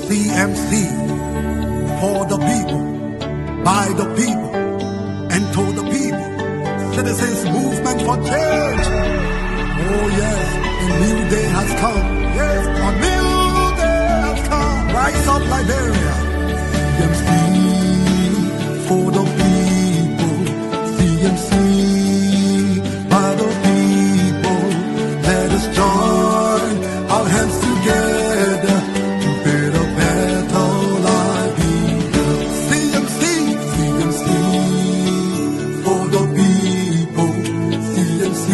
CMC, for the people, by the people, and to the people. Citizens movement for change. Oh yes, a new day has come. Yes, a new day has come. Rise up Liberia. CMC, for the people. CMC, by the people. Let us join our hands together to build a better life. CMC, CMC, for the people. CMC,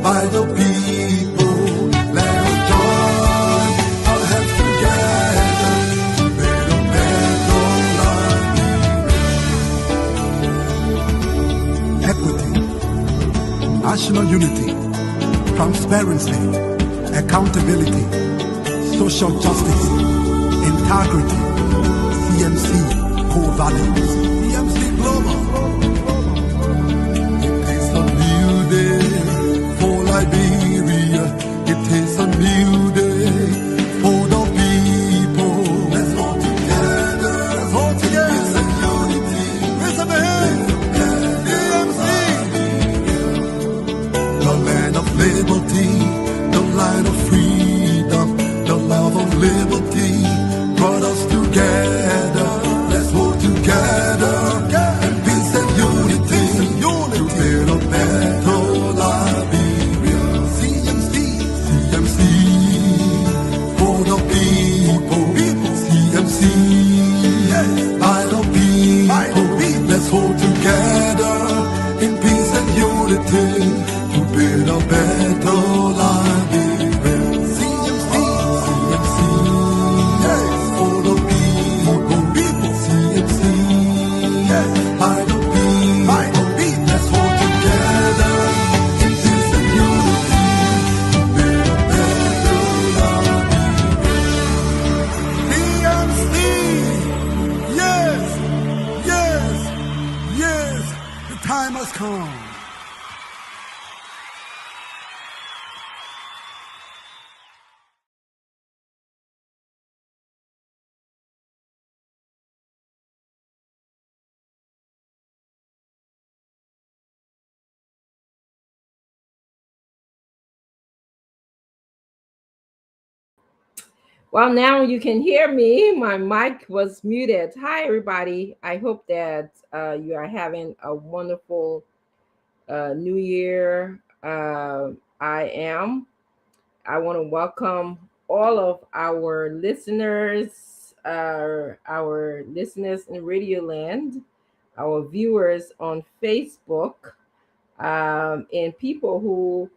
by the people. Let us join our hands together to build a better life. Equity, national unity, transparency, accountability, social justice, integrity, CMC core values. CMC Global. It is a new day for Liberia. It is a new day for the people. Let's hold together. Let's hold together. Peace and unity. Raise up your hands. CMC. The land of liberty, the land of freedom, the love of liberty brought us together. Let's hold together in peace and unity to build a better Liberia. CMC, CMC, for the people. CMC, yes, by the people. Let's hold together in peace and unity to build a better Liberia. CMC, CMC, yes, for the people. CMC, yes, by the people. Let's hold together in peace and unity to build a better Liberia. CMC, yes, yes, yes, the time has come. Well, now you can hear me. My mic was muted. Hi, everybody. I hope that you are having a wonderful new year. I am. I want to welcome all of our listeners in Radio Land, our viewers on Facebook, and people who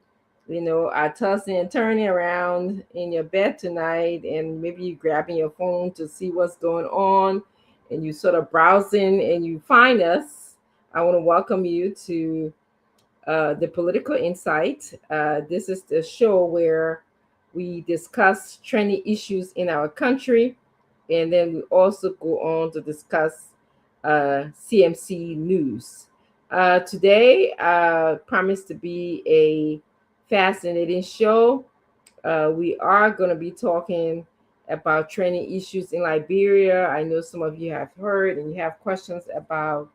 are tossing and turning around in your bed tonight, and maybe you grabbing your phone to see what's going on, and you sort of browsing and you find us. I want to welcome you to the Political Insight. This is the show where we discuss trending issues in our country, and then we also go on to discuss CMC news. Today promised to be a fascinating show. We are going to be talking about trending issues in Liberia. I know some of you have heard and you have questions about,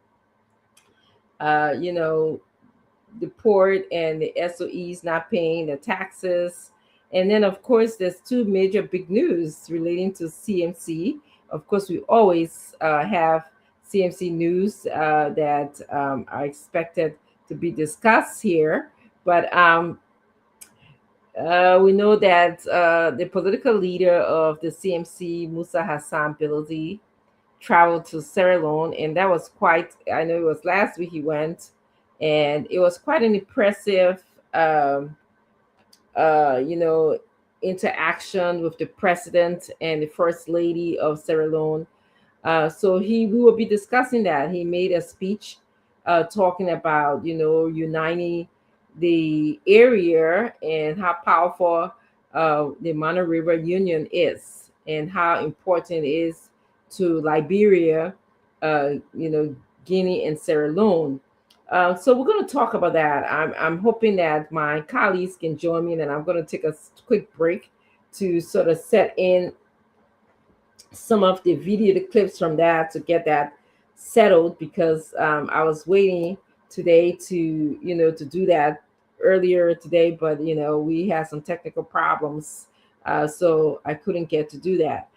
the port and the SOEs not paying the taxes. And then, of course, there's two major big news relating to CMC. Of course, we always have CMC news that are expected to be discussed here. But we know that the political leader of the CMC, Musa Hassan Bildi, traveled to Sierra Leone, and that was I know it was last week he went, and it was quite an impressive, interaction with the president and the first lady of Sierra Leone. So we will be discussing that. He made a speech talking about, uniting the area and how powerful the Mana River Union is, and how important it is to Liberia, Guinea, and Sierra Leone. So we're going to talk about that. I'm hoping that my colleagues can join me, and then I'm going to take a quick break to sort of set in some of the video, the clips from that to get that settled, because I was waiting today to, to do that earlier today, but we had some technical problems, so I couldn't get to do that.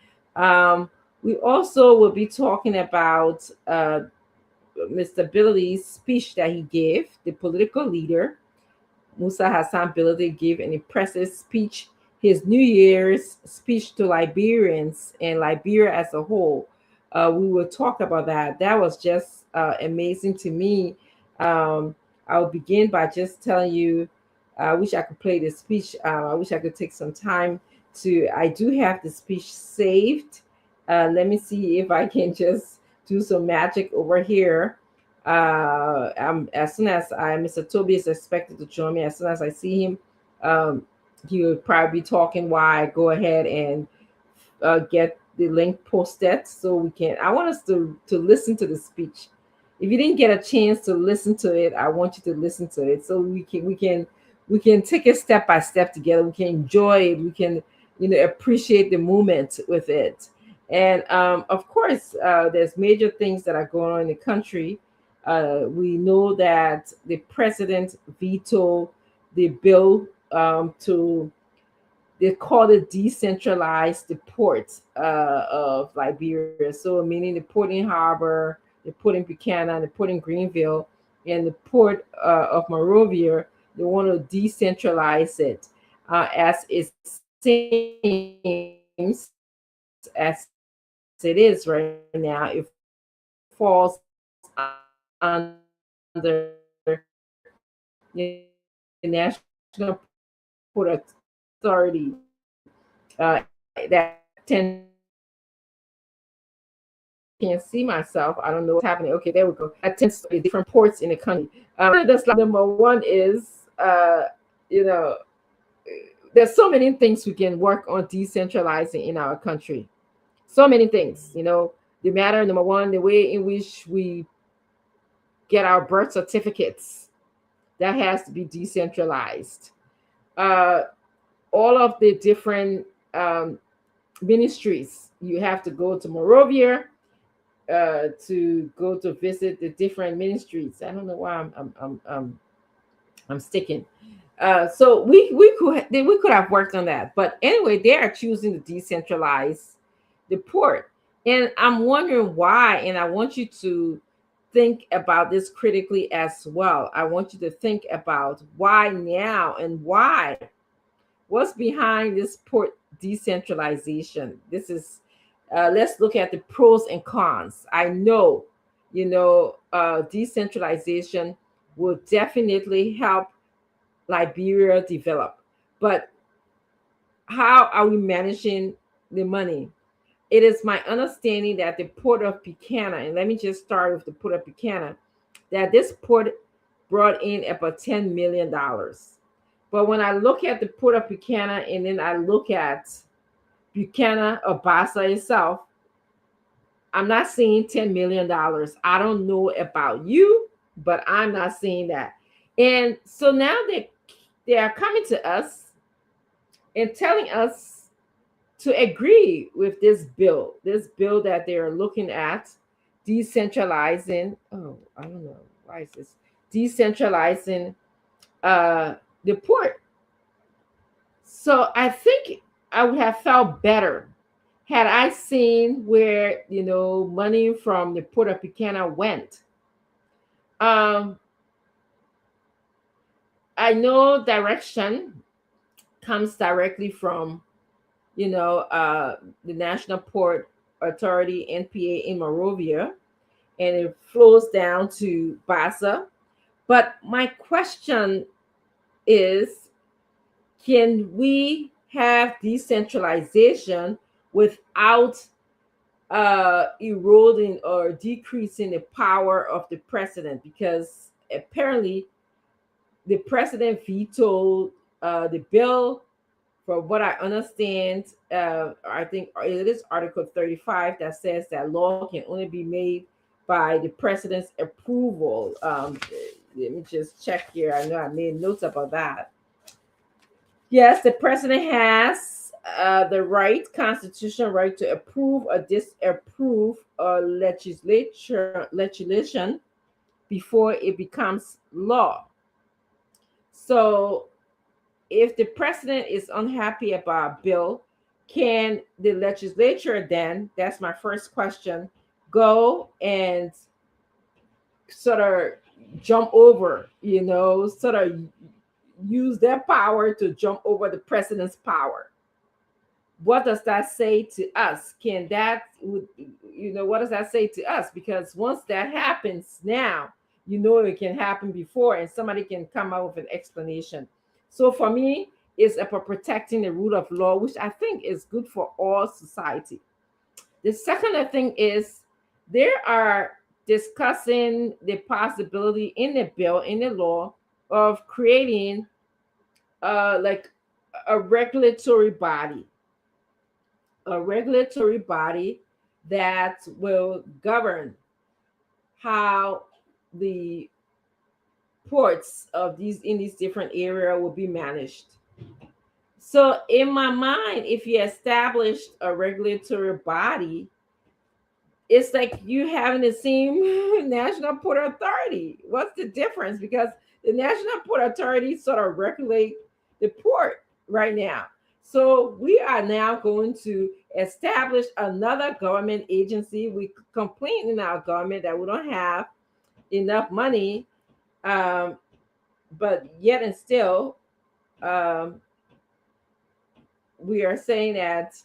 We also will be talking about Mr. Billy's speech that he gave, the political leader Musa Hassan Billy gave an impressive speech, his New Year's speech to Liberians and Liberia as a whole. We will talk about that. That was just amazing to me. Um, I'll begin by just telling you, I wish I could play the speech. I wish I could take some time to, I do have the speech saved. Let me see if I can just do some magic over here. As soon as Mr. Toby is expected to join me, as soon as I see him, um, he will probably be talking while I go ahead and get the link posted so we can. I want us to listen to the speech. If you didn't get a chance to listen to it, I want you to listen to it so we can take it step by step together. We can enjoy it. We can appreciate the moment with it. And of course, there's major things that are going on in the country. We know that the president vetoed the bill to, they call it decentralized the port of Liberia. So meaning the port in Harbor, the port in Buchanan, the port in Greenville, and the port of Monrovia. They want to decentralize it. As it seems, as it is right now, it falls under the National Port Authority. That tends to be different ports in the country. Can't see myself. I don't know what's happening. Okay, there we go. That tends to be different ports in the country. That's like number one is, you know, there's so many things we can work on decentralizing in our country. So many things, the matter number one, the way in which we get our birth certificates, that has to be decentralized. Uh, all of the different ministries, you have to go to Morovia to go to visit the different ministries. I don't know why I'm sticking. So we could have worked on that, but anyway, they are choosing to decentralize the port, and I'm wondering why. And I want you to think about this critically as well. I want you to think about why now and why. What's behind this port decentralization? This is let's look at the pros and cons. I know, decentralization will definitely help Liberia develop. But how are we managing the money? It is my understanding that the port of Buchanan, and let me just start with the port of Buchanan, that this port brought in about $10 million. But when I look at the port of Buchanan and then I look at Buchanan or Bassa itself, I'm not seeing $10 million. I don't know about you, but I'm not seeing that. And so now they are coming to us and telling us to agree with this bill that they are looking at, decentralizing. Oh, I don't know. Why is this? Decentralizing the port. So I think I would have felt better had I seen where money from the port of Buchanan went. Um, I know direction comes directly from the National Port Authority (NPA) in Monrovia, and it flows down to Bassa. But my question is, can we have decentralization without eroding or decreasing the power of the president? Because apparently the president vetoed the bill. From what I understand, I think it is Article 35 that says that law can only be made by the president's approval. Let me just check here. I know I made notes about that. Yes, the president has the right, constitutional right to approve or disapprove legislation before it becomes law. So if the president is unhappy about a bill, can the legislature then, that's my first question, go and sort of jump over, sort of use their power to jump over the president's power? What does that say to us? Can that, what does that say to us? Because once that happens now, it can happen before and somebody can come up with an explanation. So for me, it's about protecting the rule of law, which I think is good for all society. The second thing is they are discussing the possibility in the bill, in the law, of creating like a regulatory body, that will govern how the ports of these in these different areas will be managed. So in my mind, if you established a regulatory body, it's like you having the same National Port Authority. What's the difference? Because the National Port Authority sort of regulate the port right now. So we are now going to establish another government agency. We complain in our government that we don't have enough money, but yet and still, um, we are saying that,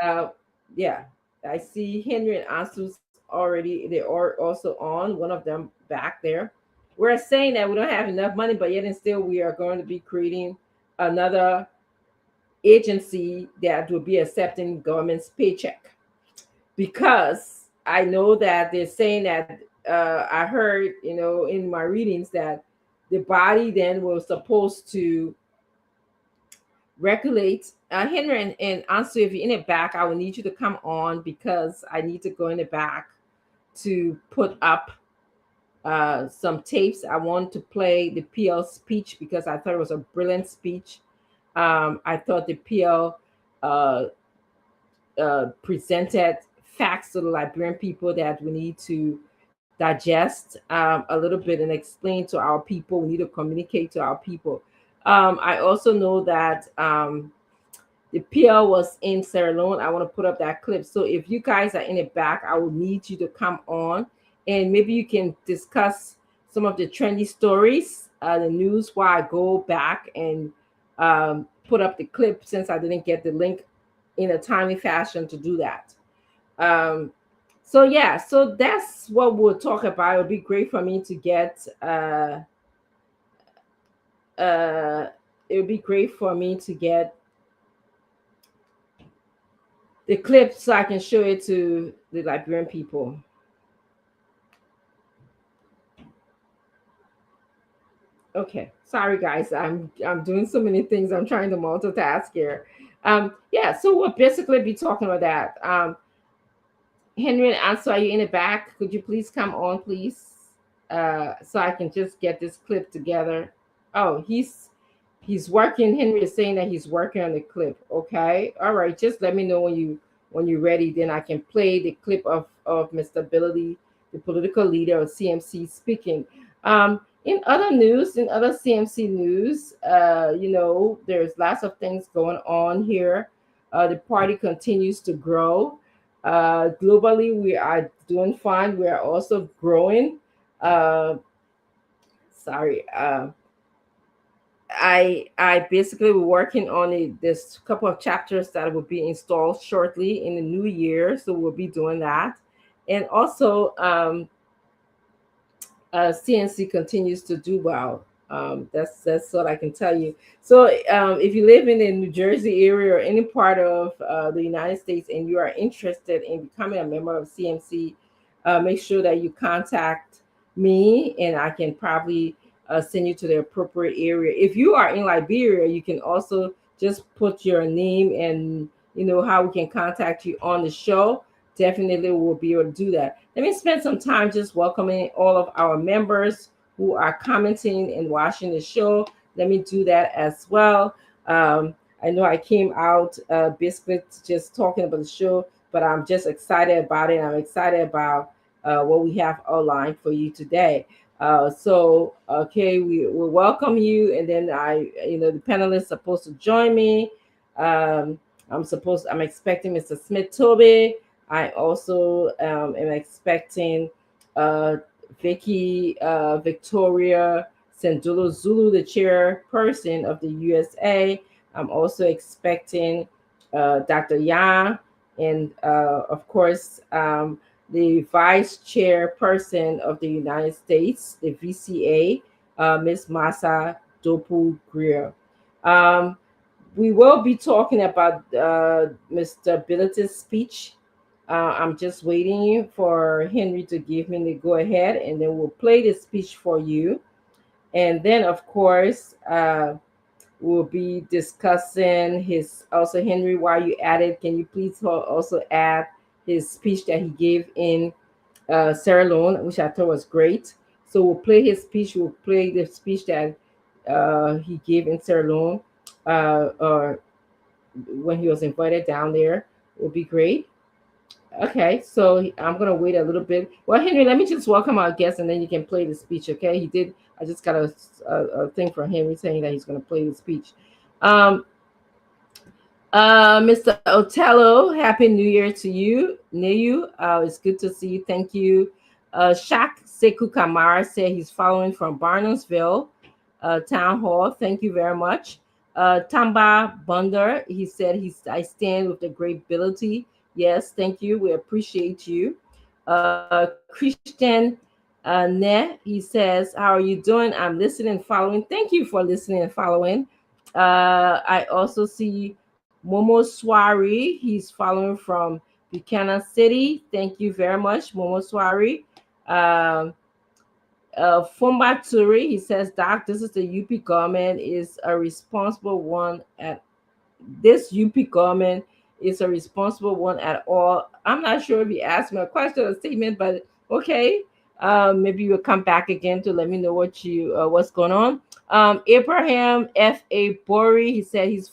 uh, yeah, I see Henry and Asus already. They are also on, one of them back there. We're saying that we don't have enough money, but yet and still, we are going to be creating another agency that will be accepting government's paycheck. Because I know that they're saying that, I heard, in my readings, that the body then was supposed to regulate. Henry and Ansu, if you're in the back, I will need you to come on because I need to go in the back to put up some tapes. I want to play the PL speech because I thought it was a brilliant speech. I thought the PL uh, presented facts to the Liberian people that we need to digest a little bit and explain to our people. We need to communicate to our people. I also know that the PL was in Sierra Leone. I want to put up that clip. So if you guys are in the back, I will need you to come on and maybe you can discuss some of the trendy stories, the news, while I go back and put up the clip since I didn't get the link in a timely fashion to do that. Um, so yeah, so that's what we'll talk about. It would be great for me to get uh it would be great for me to get the clip so I can show it to the Liberian people. Okay, sorry guys, I'm doing so many things. I'm trying to multitask here. Yeah, so we'll basically be talking about that. Henry and Anso, are you in the back? Could you please come on, please? So I can just get this clip together. Oh, he's working. Henry is saying that he's working on the clip. Okay, all right. Just let me know when you're ready. Then I can play the clip of Mr. Billy, the political leader of CMC, speaking. In other news, in other CMC news, there's lots of things going on here. The party continues to grow. Globally, we are doing fine. We are also growing. Uh, sorry. I basically we're working on this couple of chapters that will be installed shortly in the new year. So we'll be doing that. And also, CNC continues to do well. That's what I can tell you. So if you live in the New Jersey area or any part of the United States and you are interested in becoming a member of CMC, make sure that you contact me and I can probably send you to the appropriate area. If you are in Liberia, you can also just put your name and how we can contact you on the show. Definitely we'll be able to do that. Let me spend some time just welcoming all of our members who are commenting and watching the show. Let me do that as well. I know I came out basically just talking about the show, but I'm just excited about it. I'm excited about what we have outlined for you today. So, okay, we will welcome you, and then the panelists supposed to join me. Um, I'm expecting Mr. Smith Toby. I also am expecting uh, Vicky Victoria Sendulu Zulu, the chairperson of the USA. I'm also expecting Dr. Yang, and of course, the vice chairperson of the United States, the VCA, Ms. Masa Dopu Greer. Um, we will be talking about Mr. Billett's speech. I'm just waiting for Henry to give me the go ahead, and then we'll play the speech for you. And then, of course, we'll be discussing his also Henry. While you at it, can you please also add his speech that he gave in Sierra Leone, which I thought was great. So we'll play his speech. We'll play the speech that he gave in Sierra Leone, or when he was invited down there. It would be great. Okay, so I'm gonna wait a little bit. Well, Henry, let me just welcome our guest, and then you can play the speech. Okay, he did. I just got a thing from Henry saying that he's gonna play the speech. Um, Mr. Otello, Happy New Year to you. Neyu, it's good to see you. Thank you. Shak Sekou Kamara said he's following from Barnumsville Town Hall. Thank you very much. Tamba Bunder, he said I stand with the great ability. Yes, thank you. We appreciate you. Christian Ne, he says, how are you doing? I'm listening and following. Thank you for listening and following. I also see Momo Swari. He's following from Buchanan City. Thank you very much, Momo Swari. Um, Fumba Turi, he says, Doc, this is the UP government is a responsible one at this UP government is a responsible one at all. I'm not sure if he asked me a question or a statement, but okay. Maybe you'll come back again to let me know what's going on. Abraham F.A. Bori, he said he's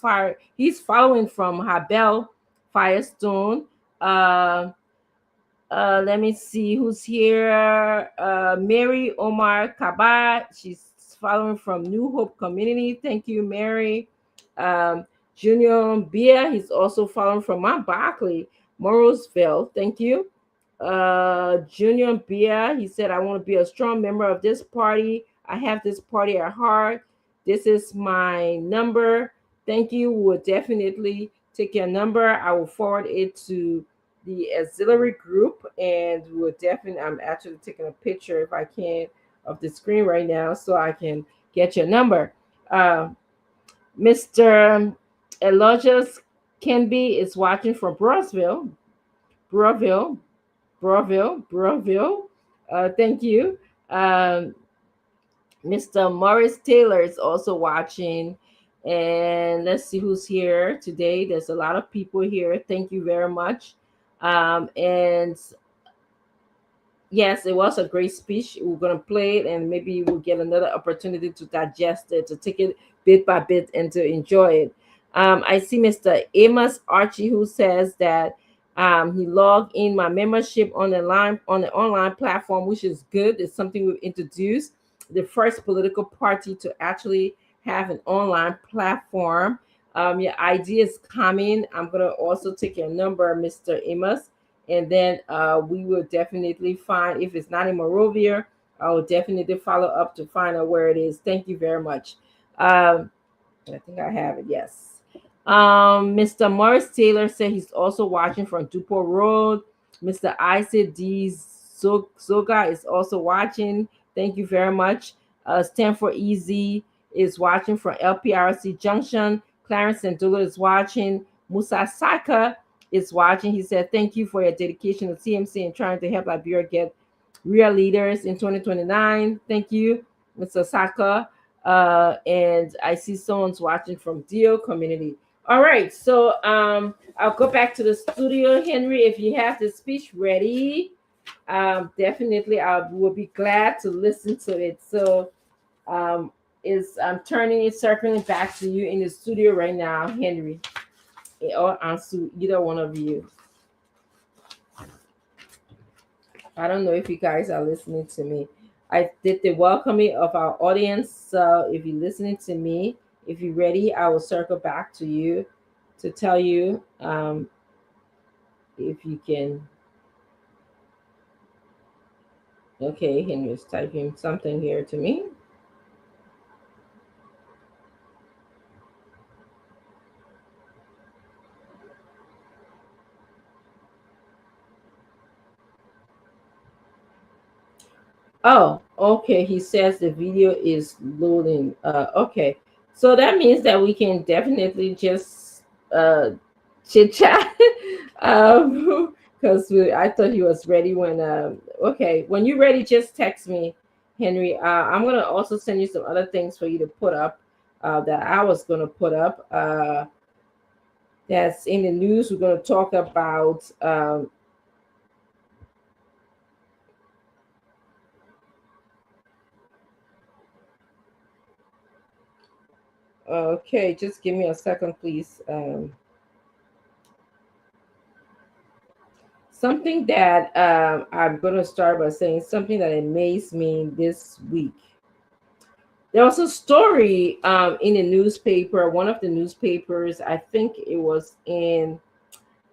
following from Habel Firestone. Let me see who's here. Mary Omar Kabat. She's following from New Hope Community. Thank you, Mary. Um, Junior Bia. He's also following from Mount Barkley, Morrowsville. Thank you. Junior Bia. He said, I want to be a strong member of this party. I have this party at heart. This is my number. Thank you. We'll definitely take your number. I will forward it to the auxiliary group, and we'll definitely, I'm actually taking a picture if I can of the screen right now so I can get your number. Mr. Elogius Kenby is watching from Browville. Thank you. Mr. Morris Taylor is also watching. And let's see who's here today. There's a lot of people here. Thank you very much. And yes, it was a great speech. We're going to play it, and maybe we'll get another opportunity to digest it, to take it bit by bit, and to enjoy it. I see Mr. Amos Archie, who says that he logged in my membership on the online platform, which is good. It's something we've introduced. The first political party to actually have an online platform. Your idea is coming. I'm going to also take your number, Mr. Amos, and then we will definitely find, if it's not in Morovia, I will definitely follow up to find out where it is. Thank you very much. I think I have it, yes. Mr. Morris Taylor said he's also watching from Dupont Road. Mr. Isaac D. Zoga is also watching. Thank you very much. Stanford Easy is watching from LPRC Junction. Clarence Sandula is watching. Musa Saka is watching. He said, thank you for your dedication to CMC and trying to help Liberia get real leaders in 2029. Thank you, Mr. Saka. And I see someone's watching from Dio community. All right, so I'll go back to the studio. Henry, if you have the speech ready, definitely I will be glad to listen to it. So is I'm turning it, circling back to you in the studio right now, Henry, or Ansu, either one of you. I don't know if you guys are listening to me. I did the welcoming of our audience. So if you're listening to me, if you're ready, I will circle back to you to tell you if you can. Okay, Henry's typing something here to me. Oh, okay. He says the video is loading. Okay. So that means that we can definitely just chit chat. Because I thought he was ready when. Okay, when you're ready, just text me, Henry. I'm gonna also send you some other things for you to put up. That I was gonna put up. That's in the news. We're gonna talk about. Okay, just give me a second, please. Something that I'm going to start by saying something that amazed me this week. There was a story in the newspaper, one of the newspapers, I think it was in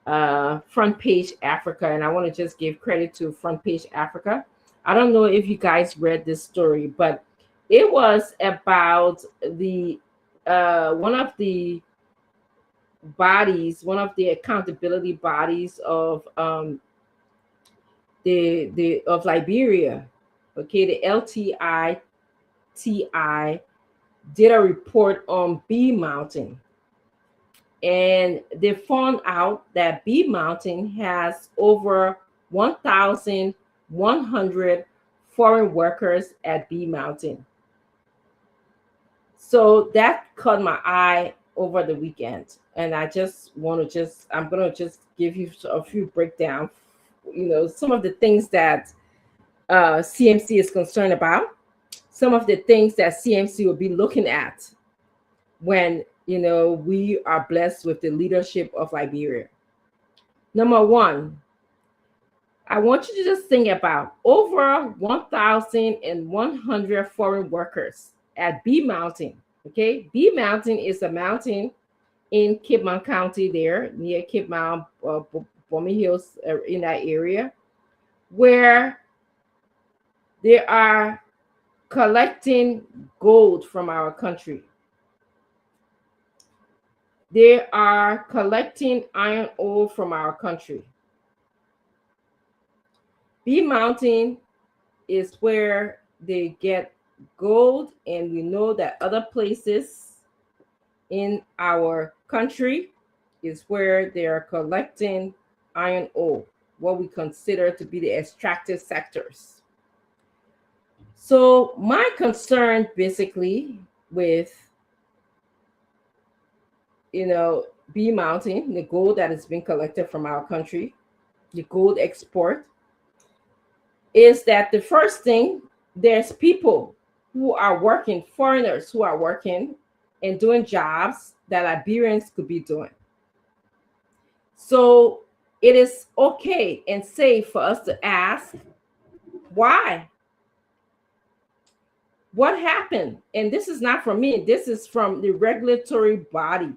Front Page Africa, and I want to just give credit to Front Page Africa. I don't know if you guys read this story, but it was about the one of the bodies, one of the accountability bodies of the of Liberia. Okay, the LTITI did a report on B Mountain, and they found out that B Mountain has over 1,100 foreign workers at B Mountain. So that caught my eye over the weekend, and I just want to just I'm gonna just give you a few breakdown. Some of the things that CMC is concerned about, some of the things that CMC will be looking at when we are blessed with the leadership of Liberia. Number one, I want you to just think about over 1,100 foreign workers at B Mountain. Okay, B Mountain is a mountain in Cape Mount County, there near Cape Mount, Bomi Hills, in that area, where they are collecting gold from our country. They are collecting iron ore from our country. B Mountain is where they get gold, and we know that other places in our country is where they are collecting iron ore, what we consider to be the extractive sectors. So my concern basically with B Mountain, the gold that is being collected from our country, the gold export, is that the first thing, there's people who are working, foreigners who are working and doing jobs that Liberians could be doing. So it is okay and safe for us to ask, why? What happened? And this is not from me, this is from the regulatory body.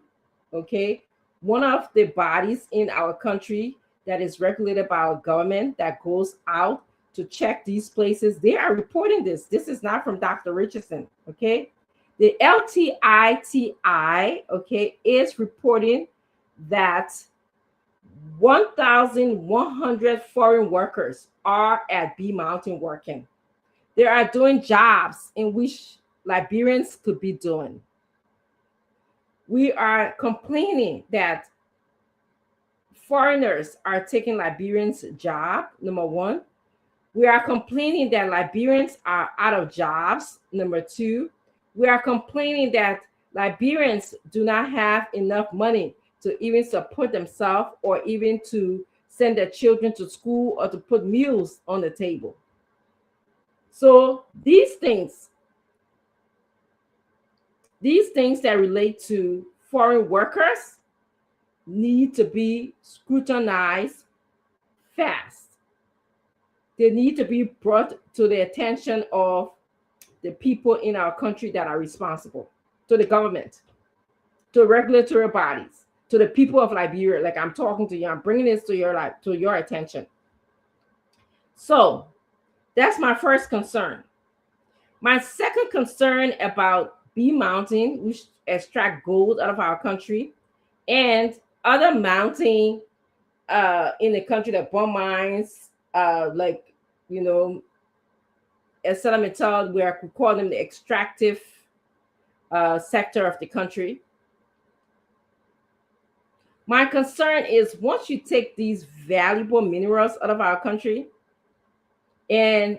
Okay, one of the bodies in our country that is regulated by our government, that goes out to check these places, they are reporting this. This is not from Dr. Richardson. Okay, the LTITI, okay, is reporting that 1,100 foreign workers are at B Mountain working. They are doing jobs in which Liberians could be doing. We are complaining that foreigners are taking Liberians' job, number one. We are complaining that Liberians are out of jobs, number two. We are complaining that Liberians do not have enough money to even support themselves, or even to send their children to school, or to put meals on the table. So these things these things that relate to foreign workers need to be scrutinized fast. They need to be brought to the attention of the people in our country that are responsible, to the government, to regulatory bodies, to the people of Liberia. Like I'm talking to you, I'm bringing this to your attention. So that's my first concern. My second concern about B Mountain, which extract gold out of our country, and other mountain in the country that bomb mines, like you know, as metal, we could call them the extractive sector of the country. My concern is once you take these valuable minerals out of our country, and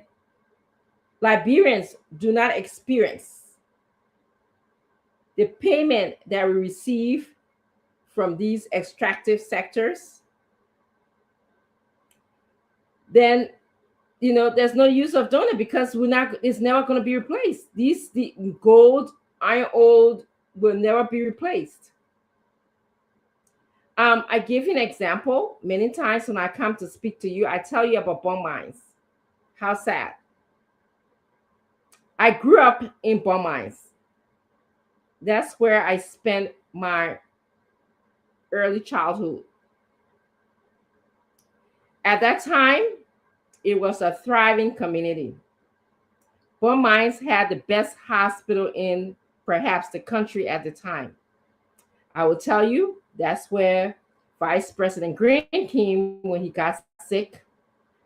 Liberians do not experience the payment that we receive from these extractive sectors, then there's no use of doing it because it's never going to be replaced. The gold, iron ore will never be replaced. I give you an example. Many times when I come to speak to you, I tell you about bomb mines. How sad. I grew up in bomb mines. That's where I spent my early childhood. At that time, it was a thriving community. Bomb mines had the best hospital in perhaps the country at the time. I will tell you, that's where Vice President Green came when he got sick.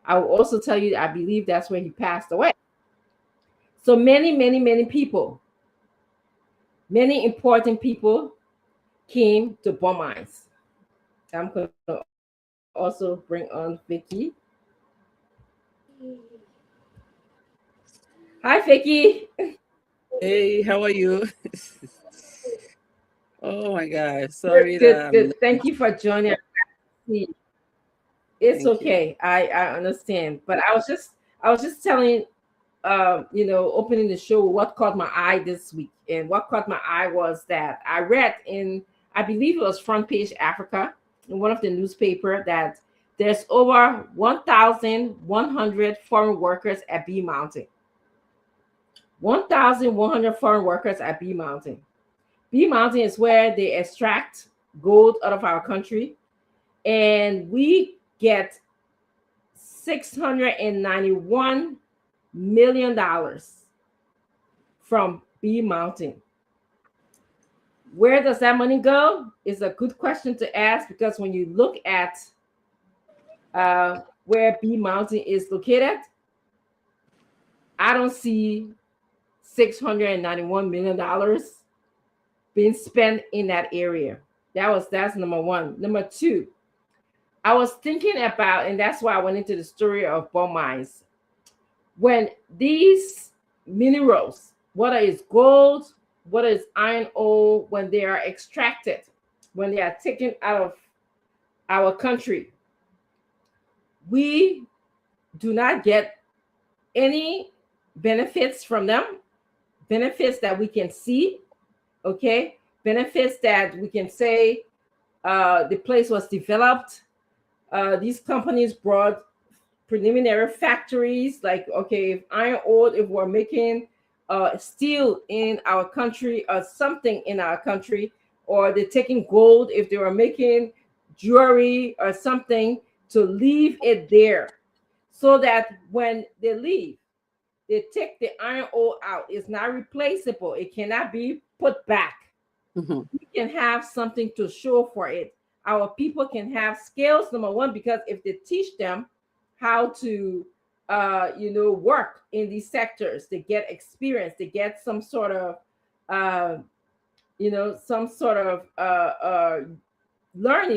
I will also tell you, I believe that's where he passed away. So many people, many important people came to bomb mines. I'm going to also bring on Vicky. Hi, Vicky. Hey, how are you? Oh my God, Good, sorry good, that I'm good. late. Thank you for joining. It's Thank you. okay. I understand. But I was just telling opening the show, what caught my eye this week. And what caught my eye was that I read in, I believe it was Front Page Africa, in one of the newspaper, that there's over 1,100 foreign workers at B Mountain. 1,100 foreign workers at B Mountain. B Mountain is where they extract gold out of our country, and we get $691 million from B Mountain. Where does that money go? Is a good question to ask, because when you look at where B Mountain is located, I don't see $691 million being spent in that area. That's number one. Number two, I was thinking about, and that's why I went into the story of bomb mines. When these minerals, whether it's gold, whether it's iron ore, when they are extracted, when they are taken out of our country, we do not get any benefits from them, benefits that we can see, okay? Benefits that we can say the place was developed. These companies brought preliminary factories, like, okay, if iron ore, if we're making steel in our country or something in our country, or they're taking gold, if they were making jewelry or something, to leave it there so that when they leave, they take the iron ore out. It's not replaceable. It cannot be put back. Mhm. We can have something to show for it. Our people can have skills, number one, because if they teach them how to work in these sectors, they get experience, they get some sort of learning,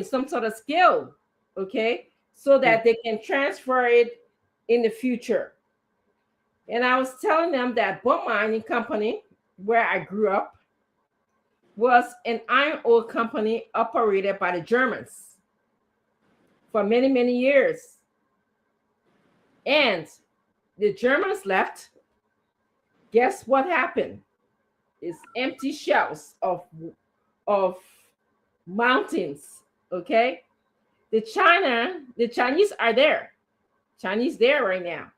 some sort of skill, okay, so that they can transfer it in the future. And I was telling them that Bomb Mining Company, where I grew up, was an iron ore company operated by the Germans for many years. And the Germans left. Guess what happened? It's empty shells of mountains. Okay, the Chinese are there. Chinese there right now,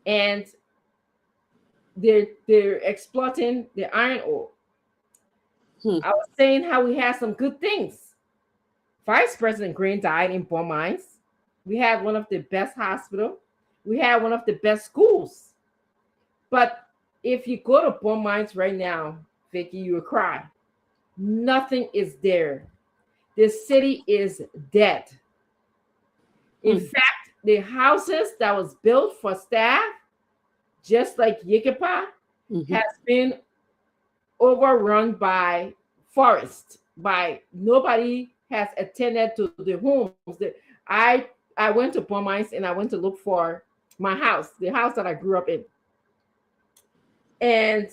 and they're exploiting the iron ore. Hmm. I was saying how we had some good things. Vice President Green died in bomb mines. We had one of the best hospital. We had one of the best schools. But if you go to bomb mines right now, Vicky, you will cry. Nothing is there. The city is dead. In Hmm. fact, the houses that was built for staff, just like Yikipa, Mhm. has been overrun by forest. By nobody has attended to the homes. I went to bomb mines and I went to look for my house, the house that I grew up in, and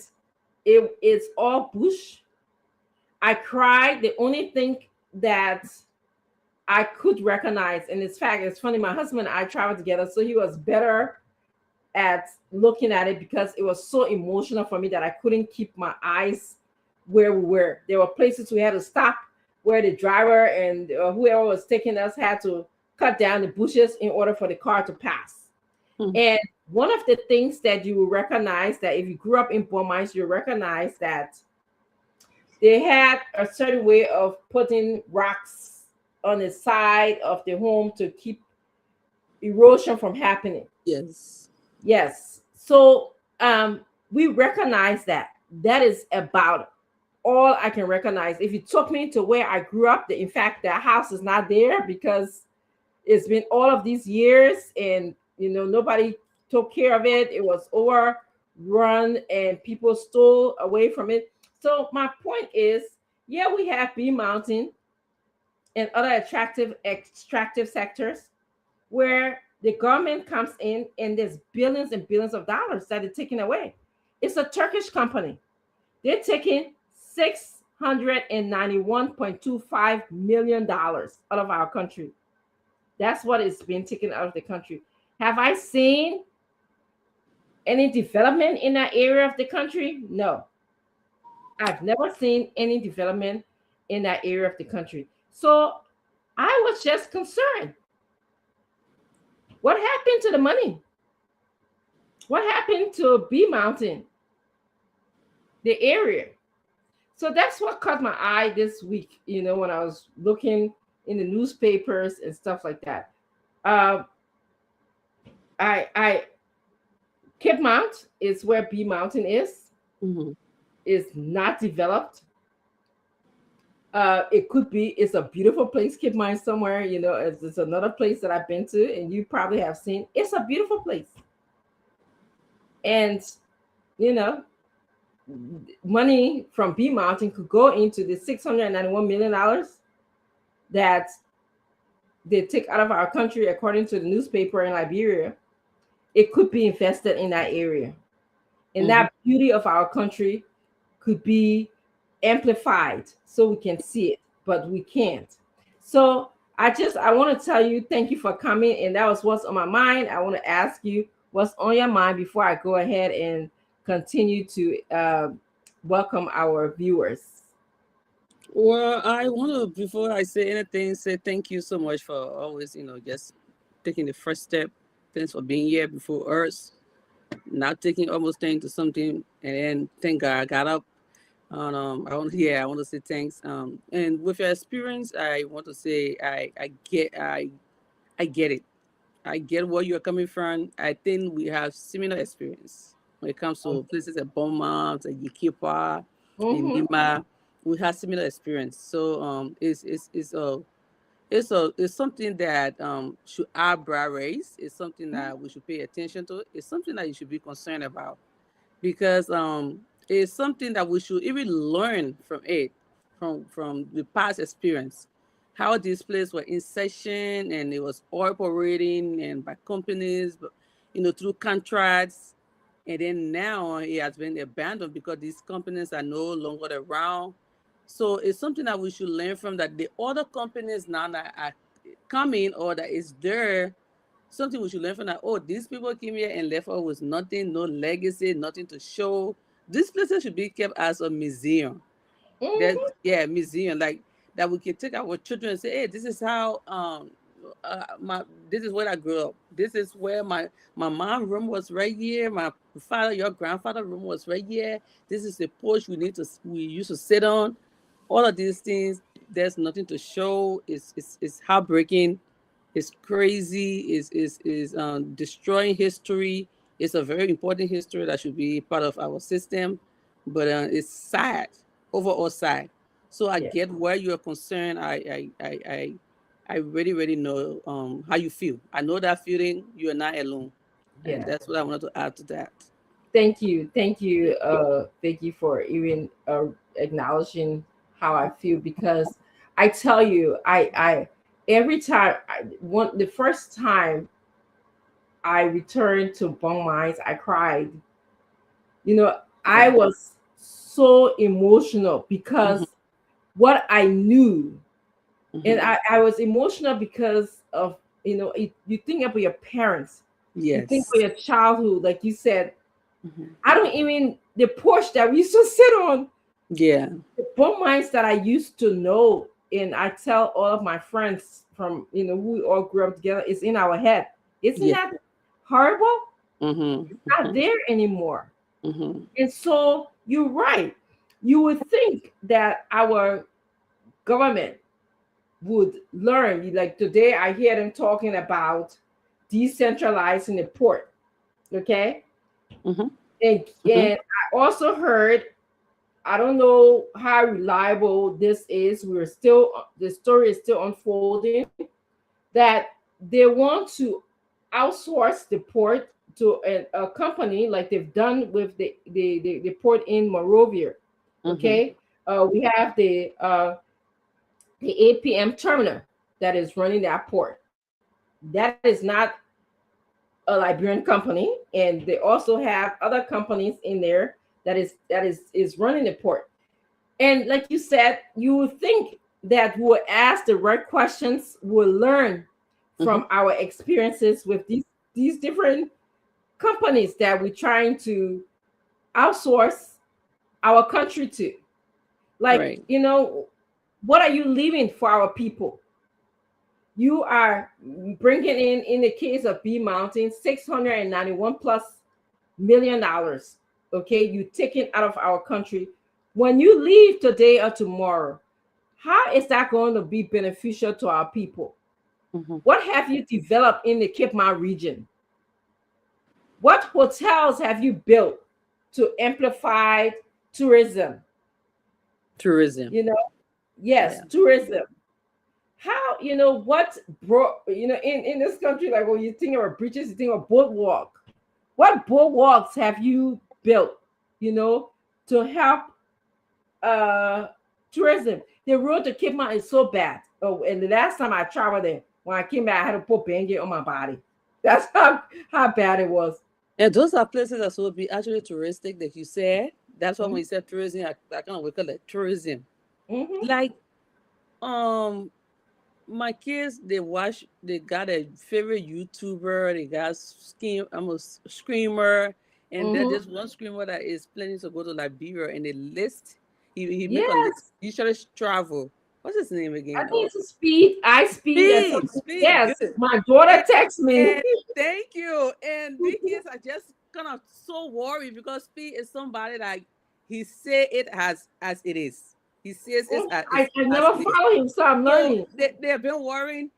it's all bush. I cried. The only thing that I could recognize, and it's fact, it's funny. My husband and I traveled together, so he was better at looking at it because it was so emotional for me that I couldn't keep my eyes where we were. There were places we had to stop where the driver and whoever was taking us had to cut down the bushes in order for the car to pass. Hmm. And one of the things that you will recognize, that if you grew up in bomb mines, you recognize that they had a certain way of putting rocks on the side of the home to keep erosion from happening. Yes. Yes. So we recognize that. That is about all I can recognize. If you took me to where I grew up, in fact, that house is not there because it's been all of these years and nobody took care of it. It was overrun and people stole away from it. So my point is, yeah, we have B Mountain and other extractive sectors where the government comes in and there's billions and billions of dollars that are taken away. It's a Turkish company. They're taking $691.25 million out of our country. That's what is being taken out of the country. Have I seen any development in that area of the country? No. I've never seen any development in that area of the country. So I was just concerned. What happened to the money? What happened to B Mountain, the area? So that's what caught my eye this week, when I was looking in the newspapers and stuff like that. Uh, I Cape Mount is where B Mountain is. Mhm. Is not developed. It could be. It's a beautiful place, Cape Mount somewhere. It's another place that I've been to, and you probably have seen. It's a beautiful place, and you know, money from B Mountain could go into the $691 million that they take out of our country, according to the newspaper in Liberia. It could be invested in that area, and that beauty of our country could be amplified so we can see it, but we can't. So I want to tell you thank you for coming, and that was what's on my mind. I want to ask you what's on your mind before I go ahead and continue to welcome our viewers. Well, I want to, before I say anything, say thank you so much for always, just taking the first step. Thanks for being here before us. Not taking almost thing to something, and then thank God I got up. And I want to say thanks. And with your experience, I want to say I get it. I get where you're coming from. I think we have similar experience when it comes to places like Beaumont, like Yikipa, in Mm-hmm. Lima. We have similar experience. So it's something that should eyebrow raise. It's something that we should pay attention to. It's something that you should be concerned about because it's something that we should even learn from it, from the past experience, how these places were in session and it was operating and by companies, but through contracts, and then now it has been abandoned because these companies are no longer around. So it's something that we should learn from, that the other companies now that are coming or that is there, something we should learn from that. Oh, these people came here and left us with nothing, no legacy, nothing to show, These places should be kept as a museum. That, Mhm. yeah, museum, like that we can take our children and say, hey, this is how my this is where I grew up. This is where my mom room was right here. My father, your grandfather room was right here. This is the porch we used to sit on. All of these things, there's nothing to show. It's heartbreaking. It's crazy. Is destroying history. It's a very important history that should be part of our system, but it's sad, overall sad. So I Yeah, get where you are concerned. I really, really know how you feel. I know that feeling. You are not alone, and yeah. that's what I wanted to add to that. Thank you, thank you for even acknowledging how I feel, because I tell you, I every time the first time I returned to Bong Mines, I cried. You know, I Yeah. was so emotional Hmm. because what I knew, and Hmm. I was emotional because of, you think about your parents, you think Yes. about your childhood, like you said. Hmm. I don't even the porch that we used to sit on, Yeah. the bone mines that I used to know, and I tell all of my friends from, who we all grew up together, is in our head. Isn't Yeah. that horrible? Hmm. Not Hmm. there anymore. Hmm. And so you're right. You would think that our government would learn. Like today, I hear them talking about decentralizing the port. Okay, Hmm. Hmm. and I also heard, I don't know how reliable this is. The story is still unfolding, that they want to outsource the port to a company like they've done with the port in Monrovia. Hmm. Okay, we have the APM terminal that is running that port. That is not a Liberian company, and they also have other companies in there that is running the port. And like you said, you would think that we'll ask the right questions, we'll learn Hmm. from our experiences with these different companies that we're trying to outsource our country to. Like, Right. what are you leaving for our people? You are bringing in the case of B Mountain, $691+ million. Okay, you taking out of our country. When you leave today or tomorrow, how is that going to be beneficial to our people? Hmm. What have you developed in the Cape Mount region? What hotels have you built to amplify tourism? Tourism. You know, yes, Yeah. tourism. How, what brought, in this country, like when you think about bridges, you think of boardwalk. What boardwalks have you built, you know, to help uh tourism? The road to Cape Mount is so bad. Oh, and the last time I traveled there, when I came back, I had to put Band-Aid on my body. That's how bad it was. And those are places that will be actually touristic, like you said. That's why when Mm-hmm. you said tourism, I kind of we call it tourism. Mm-hmm. Like, um, my kids, they got a favorite YouTuber, they got I'm a screamer, and there's Mm-hmm. this one screamer that is planning to go to Liberia, and they list, he make a list, Yes. usually travel. What's his name I again? think Oh, it's a speed. I speed or something. speed, Yes. good. My daughter And, texts me. and thank you. And these kids are just kind of so worried because Speed is somebody that he say it as it is. He says it I as never it is. follow him, so I'm So learning. they have been worrying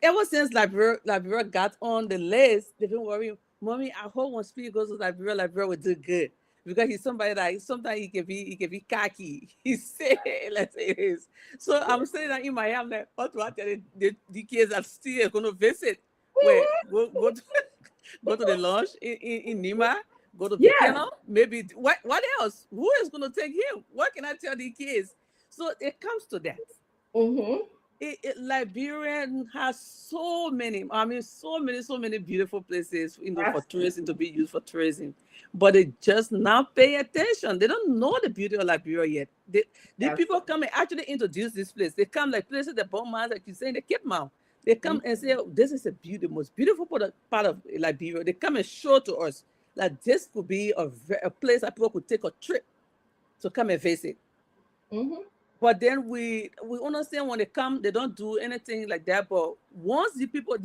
ever since Liberia got on the list. They've been worrying, mommy. I hope when Speed goes to Liberia will do good because he's somebody that sometimes he can be cocky. He say let's say it is. So I'm saying that in my head, I'm like, what do I tell the kids that still going to visit? Where go to go to the launch in Nima, go to Yes. Bikino, maybe what else? Who is going to take him? What can I tell the kids? So it comes to that. Mm-hmm. Liberia has so many, I mean, so many beautiful places, for That's tourism to be used for tourism, but they just not pay attention. They don't know the beauty of Liberia yet. The that's people come and actually introduce this place. They come like places that Beaumont, like you say, in the Cape Mount. They come mm, and say, oh, this is the most beautiful part of Liberia. They come and show to us. that this could be a place that people could take a trip to come and visit. Mm-hmm. But then we understand when they come, they don't do anything like that. But once the people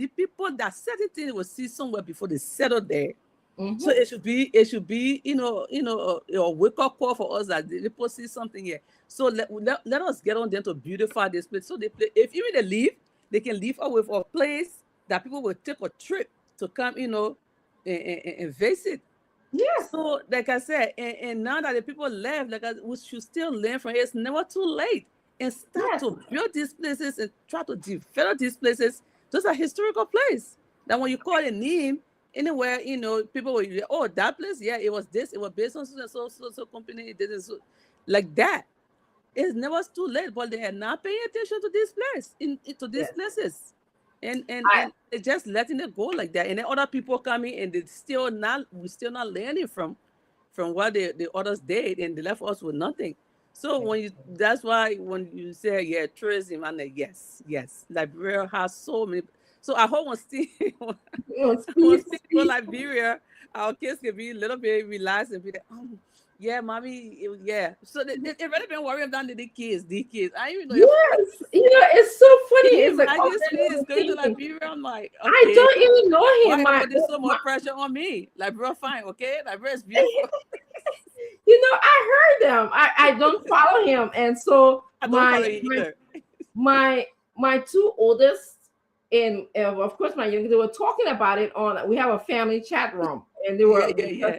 that certain things will see somewhere before they settle there. Mm-hmm. So it should be a wake up call for us that the people see something here. So let us get on them to beautify this place. So they play, if even they leave, they can leave us with a place that people will take a trip to come, and visit. Yes. So, like I said, and now that the people left, we should still learn from it. It's never too late. And start Yes. to build these places and try to develop these places. Those are historical places. That when you call a name, anywhere, people will, oh, that place, yeah, it was this, it was based on so company, this is like that. It's never too late, but they are not paying attention to this place, to these Yes. places. And I- they're just letting it go like that. And then other people coming and we're still not learning from what the others did, and they left us with nothing. So that's why when you say, yeah, tourism, I'm like, yes. Liberia has so many. So I hope when Steve when Steve go Liberia, our kids can be a little bit relaxed and be like, yeah, mommy, yeah. So they already been worrying about the kids. I even know. Yes, it's so funny. It's like, I just is going to Liberia. I'm like, okay, I don't even know him. why put so much pressure on me? Liberia, fine, okay. Liberia is beautiful. I heard them. I don't follow him, and so I don't follow you either. my two oldest and of course my youngest, they were talking about it on. We have a family chat room, and they were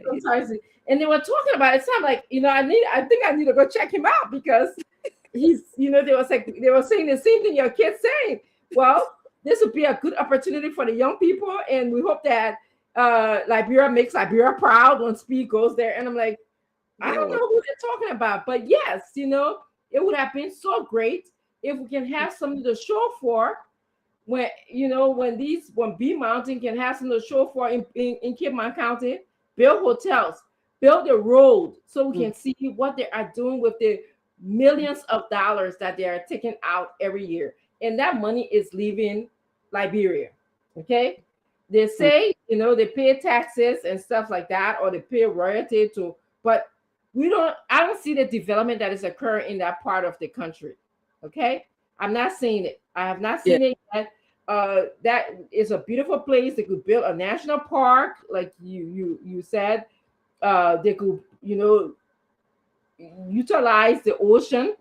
sometimes, and they were talking about it. So I'm like, I think I need to go check him out because he's, they were saying the same thing your kid's saying. Well, this would be a good opportunity for the young people, and we hope that Liberia makes Liberia proud when Speed goes there. And I'm like, I don't know who they're talking about, but yes, it would have been so great if we can have something to show for when B Mountain can have something to show for in Cape Mount County, build hotels, build a road so we can see what they are doing with the millions of dollars that they are taking out every year. And that money is leaving Liberia. Okay. They say, they pay taxes and stuff like that, or they pay royalty but I don't see the development that is occurring in that part of the country. Okay. I'm not seeing it. I have not seen it yet. That is a beautiful place. They could build a national park, like you said. They could, utilize the ocean.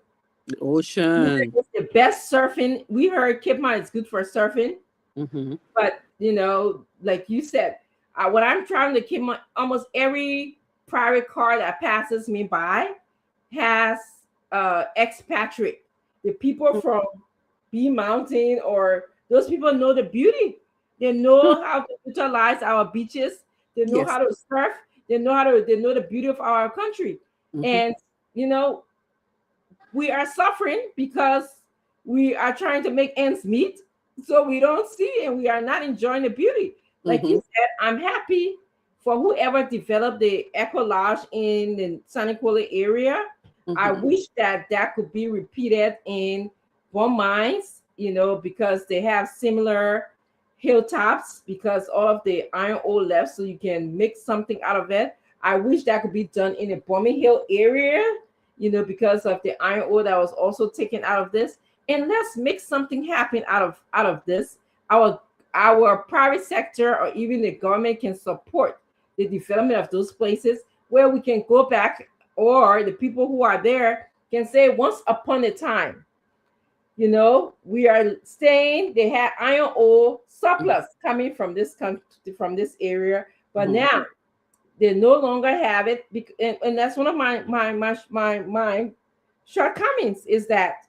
The ocean. It's the best surfing. We heard Cape Mount is good for surfing. Mm-hmm. But, like you said, what I'm trying to keep almost every private car that passes me by has expatriate. The people from B Mountain, or those people know the beauty. They know how to utilize our beaches. They know how to surf. They know the beauty of our country. Mm-hmm. And we are suffering because we are trying to make ends meet. So we don't see and we are not enjoying the beauty. Like you said, I'm happy for whoever developed the Eco Lodge in the Saniquola area. I wish that could be repeated in Bon Mines, because they have similar hilltops, because all of the iron ore left, so you can make something out of it. I wish that could be done in the Bombing Hill area, because of the iron ore that was also taken out of this. And let's make something happen out of this. Our private sector or even the government can support the development of those places where we can go back, or the people who are there can say, once upon a time, we are staying. They had iron ore surplus coming from this country, from this area, but now they no longer have it. And that's one of my shortcomings, is that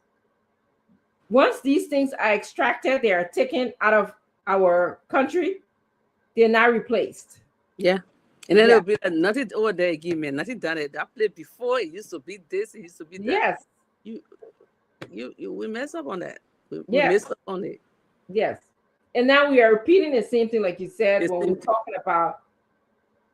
once these things are extracted, they are taken out of our country, they're not replaced. Yeah. And then it'll be like, nothing over there again, man. Nothing done it. That place before, it used to be this, it used to be that. Yes. We mess up on that. We mess up on it. Yes. And now we are repeating the same thing, like you said, when we're talking about,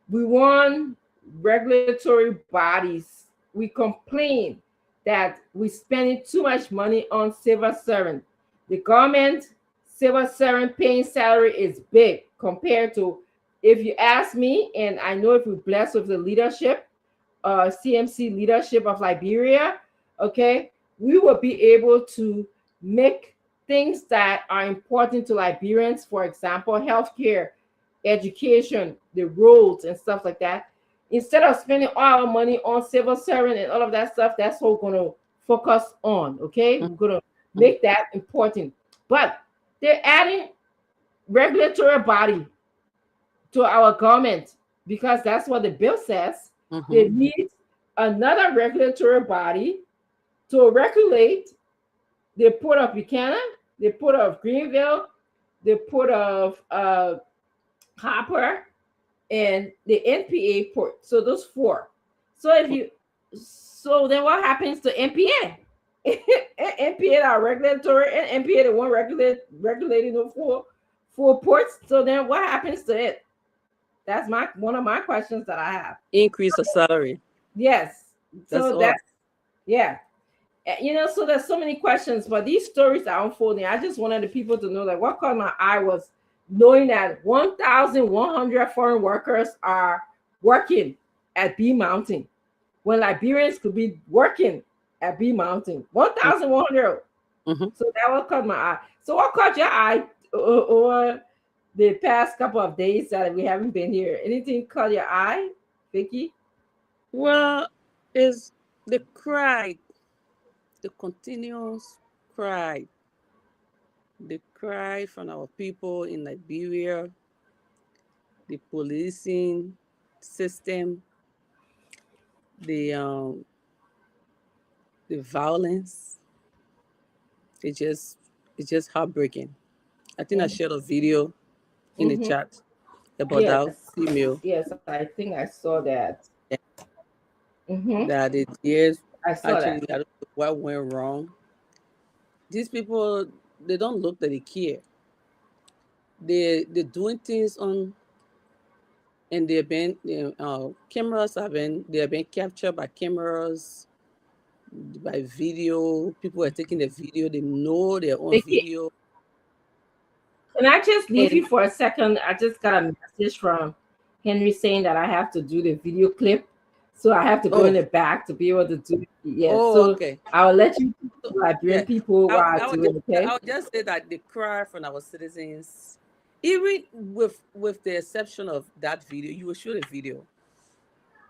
we want regulatory bodies. We complain that we're spending too much money on civil servant. The government civil servant paying salary is big compared to if you ask me, and I know if we're blessed with the leadership, CMC leadership of Liberia, okay, we will be able to make things that are important to Liberians, for example, healthcare, education, the roads and stuff like that. Instead of spending all our money on civil servant and all of that stuff, that's what we're going to focus on. Okay, we're going to make that important. But they're adding regulatory body to our government because that's what the bill says. They need another regulatory body to regulate the port of Buchanan, the port of Greenville, the port of Hopper, and the NPA port. So those four. So if you, so then what happens to NPA? NPA are regulatory, and NPA the one regulating the four ports. So then what happens to it? That's my one of my questions that I have. Increase the salary. Yes. That's So all. that's yeah. So there's so many questions, but these stories are unfolding. I just wanted the people to know that what caught my eye was knowing that 1,100 foreign workers are working at B Mountain when Liberians could be working at B Mountain. 1,100. So that what caught my eye. So what caught your eye over the past couple of days that we haven't been here? Anything caught your eye, Vicky? Well, is the cry, the continuous cry, the cry from our people in Liberia, the policing system, the um, the violence. It just it's just heartbreaking. I think I shared a video in the Mm-hmm. chat about that Yes. female Yes, I think I saw that. Mm-hmm. that it is I saw actually, that. I don't know what went wrong. These people, they don't look that they care. They're doing things on, and they've been cameras have been they have been captured by cameras, by video. People are taking the video. They know their own Vicky, video. can I just leave And you for a second? I just got a message from Henry saying that I have to do the video clip. So I have to go in oh, the back to be able to do it. Yes. oh, So okay. I'll let you So, Liberian yeah, people while I I would do just it, okay? I would just say that the cry from our citizens, even with the exception of that video, you will show the video.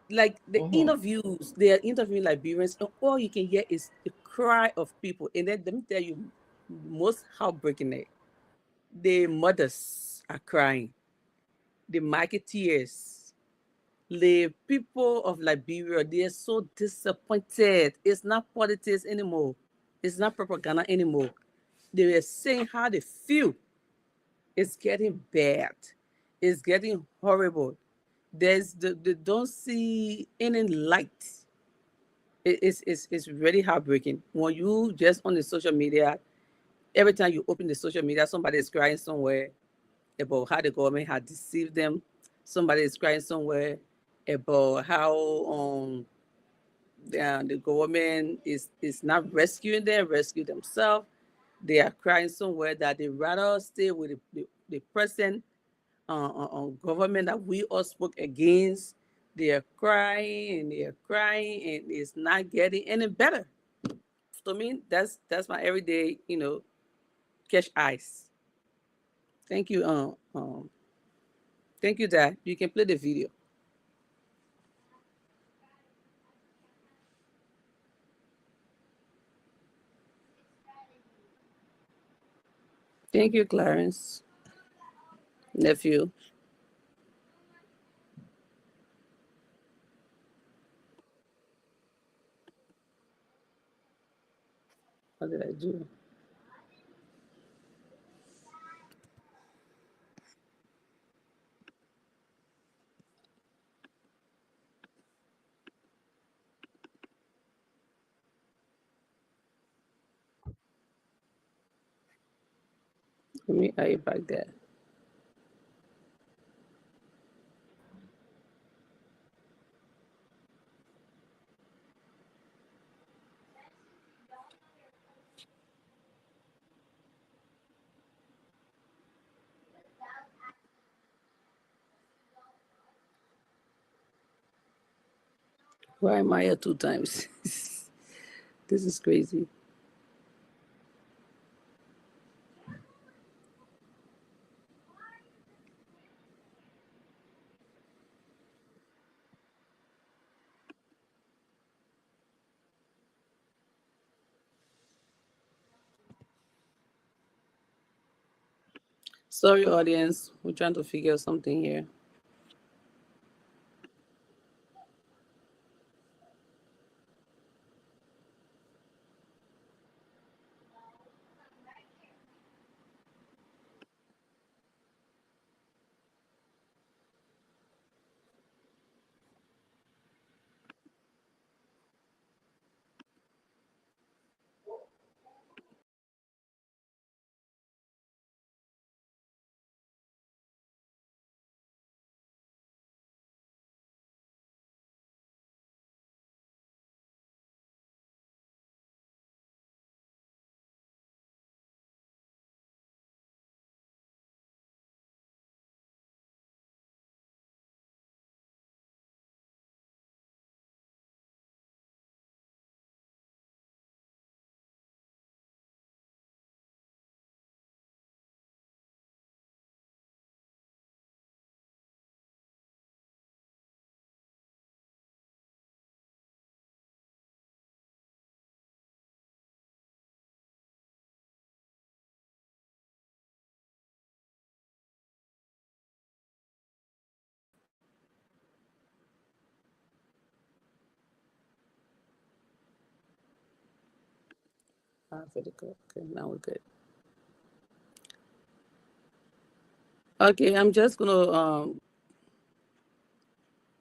Like the Mm-hmm. interviews, they are interviewing Liberians, and all you can hear is the cry of people. And then let me tell you, most heartbreaking, the mothers are crying, the marketeers, the people of Liberia, they are so disappointed. It's not politics anymore. It's not propaganda anymore. They were saying how they feel. It's getting bad. It's getting horrible. They don't see any light. It's really heartbreaking when you just on the social media. Every time you open the social media, somebody is crying somewhere about how the government had deceived them. Somebody is crying somewhere about how the government is not rescuing them, rescue themselves. They are crying somewhere that they rather stay with the present government that we all spoke against. They are crying and they are crying, and it's not getting any better. To me, that's my everyday, catch eyes. Thank you, thank you, Dad. You can play the video. Thank you, Clarence, nephew. What did I do? Let me add it back there. Why am I here 2 times? This is crazy. Sorry, audience. We're trying to figure something here. Very good. Okay, now we're good. Okay, I'm just gonna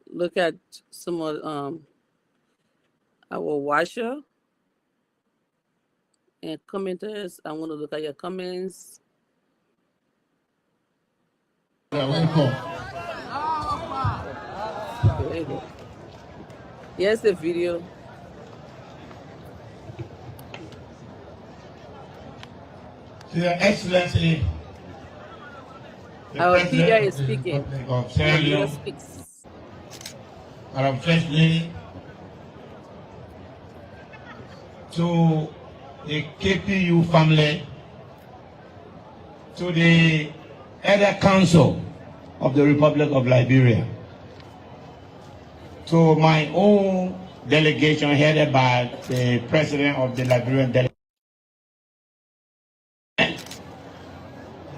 look at some of our watcher and commenters. I want to look at your comments. Welcome. There you go. Here's the video. Your Excellency, the Our President leader of is the speaking. Republic of Our Sierra leader Leone, speaks. Madam First Lady, to the KPU family, to the Elder Council of the Republic of Liberia, to my own delegation headed by the President of the Liberian delegation,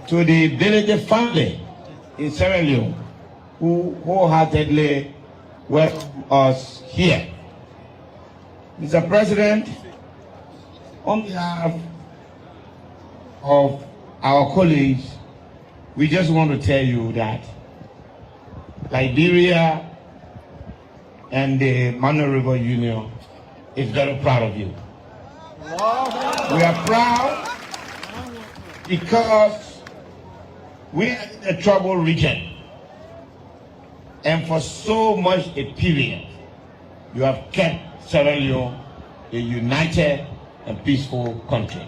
to the village family in Sierra Leone who wholeheartedly welcome us here. Mr. President, on behalf of our colleagues, we just want to tell you that Liberia and the Mano River Union is very proud of you. We are proud because we are in a troubled region, and for so much a period, you have kept Sierra Leone a united and peaceful country.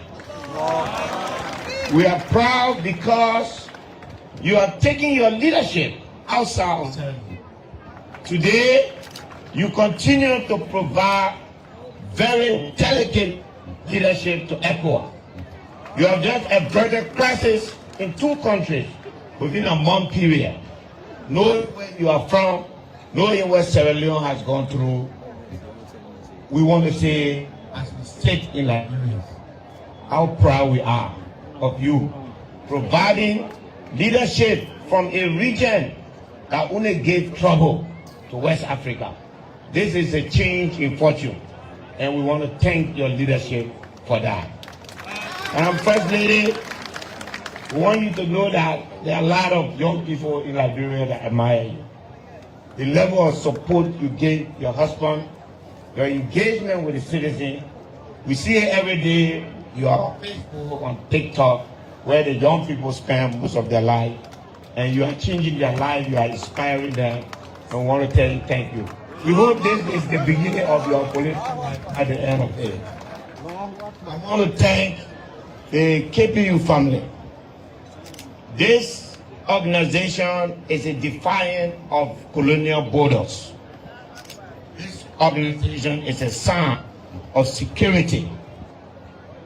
We are proud because you are taking your leadership outside. Today, you continue to provide very delicate leadership to ECOWAS. You have just averted crisis in 2 countries within a month period. Knowing where you are from, knowing what Sierra Leone has gone through, we want to say, as we sit in Liberia, how proud we are of you providing leadership from a region that only gave trouble to West Africa. This is a change in fortune, and we want to thank your leadership for that. And First Lady, we want you to know that there are a lot of young people in Liberia that admire you. The level of support you gave your husband, your engagement with the citizen, we see it every day. You are on Facebook, on TikTok, where the young people spend most of their life, and you are changing their life, you are inspiring them, and we want to tell you thank you. We hope this is the beginning of your political life at the end of it. I want to thank the KPU family. This organization is a defiant of colonial borders. This organization is a sign of security.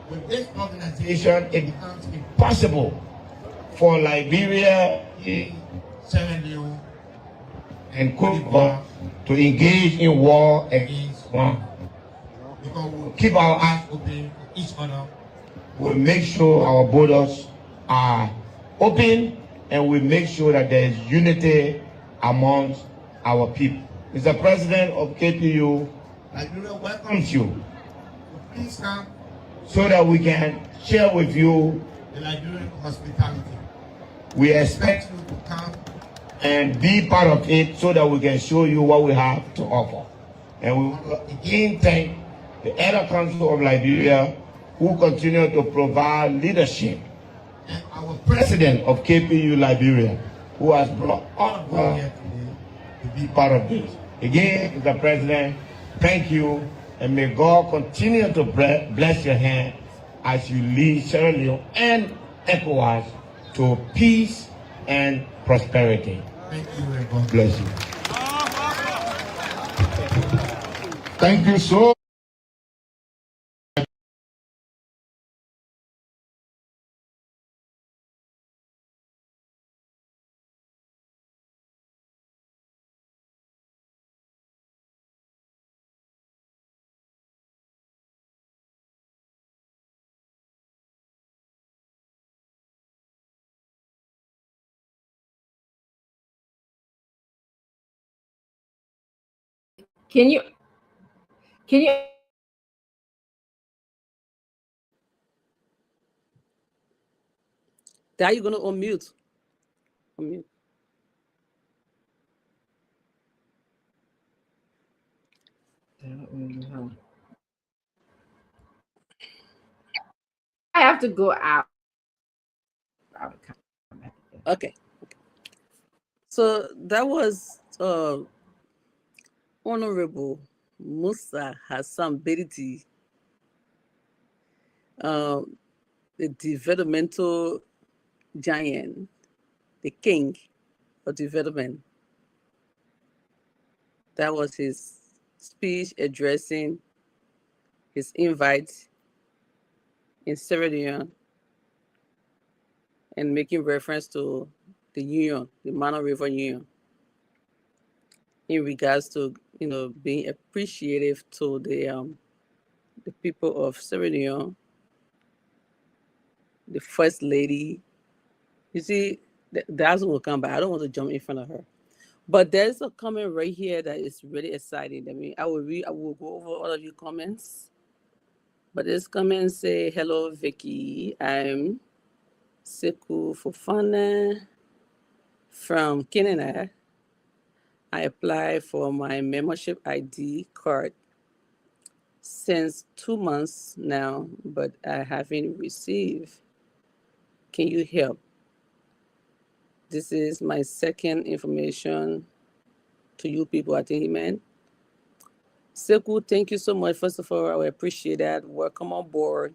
With this organization, it becomes impossible for Liberia, Sierra Leone, and Cote d'Ivoire to engage in war against one. Because we'll keep our eyes open for each other. We'll make sure our borders are open, and we make sure that there is unity amongst our people. Mr. President of KPU, Liberia welcomes you. Please come so that we can share with you the Liberian hospitality. We expect you to come and be part of it so that we can show you what we have to offer. And we want to again thank the Elder Council of Liberia, who continue to provide leadership, and our president of KPU Liberia, who has brought all of us here today to be part of this. Again, Mr. President, thank you, and may God continue to bless your hand as you lead Sierra Leone and ECOWAS to peace and prosperity. Thank you, and God bless you. Thank you so much. Can you Are you going to unmute? Unmute. I have to go out. Okay. So that was Honorable Musa Hassan Beriti, the developmental giant, the king of development. That was his speech addressing his invite in Sierra Leone and making reference to the union, the Mano River Union, in regards to being appreciative to the people of Sierra Leone, the first lady. You see, that's will come back. I don't want to jump in front of her, but there's a comment right here that is really exciting. I mean, I will go over all of your comments, but this comment say, "Hello, Vicky. I'm Sekou Fofana from Canada. I applied for my membership ID card since 2 months now, but I haven't received. Can you help? This is my second information to you people." I think he meant. Sekou, thank you so much. First of all, I appreciate that. Welcome on board.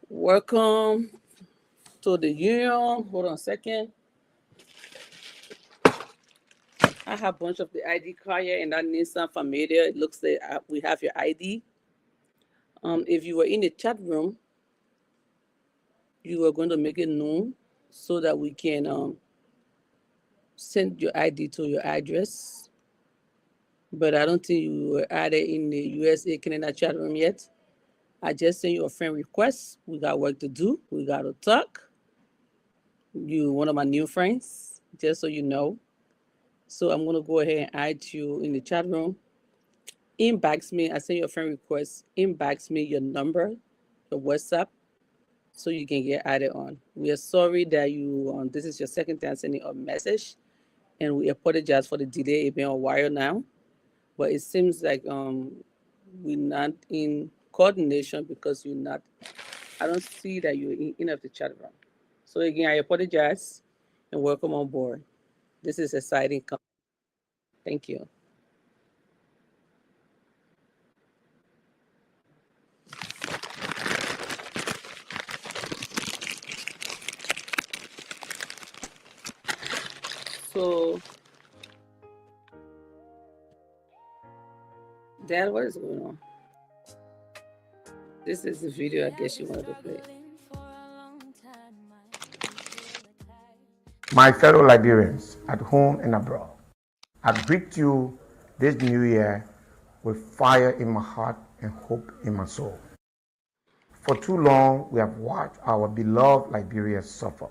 Welcome to the union. Hold on a second. I have a bunch of the ID card here, and that Nissan familiar. It looks like we have your ID. If you were in the chat room, you are going to make it known so that we can send your ID to your address. But I don't think you were added in the USA Canada chat room yet. I just sent you a friend request. We got work to do. We got to talk. You one of my new friends, just so you know. So I'm going to go ahead and add you in the chat room. Inbox me. I send you a friend request. Inbox me your number, your WhatsApp, so you can get added on. We are sorry that this is your second time sending a message, and we apologize for the delay. It's been a while now, but it seems like we're not in coordination because you're not. I don't see that you're in of the chat room. So again, I apologize, and welcome on board. This is exciting. Thank you. So Dad, what is going on? This is the video I guess you wanted to play. My fellow Liberians at home and abroad, I greet you this new year with fire in my heart and hope in my soul. For too long, we have watched our beloved Liberia suffer.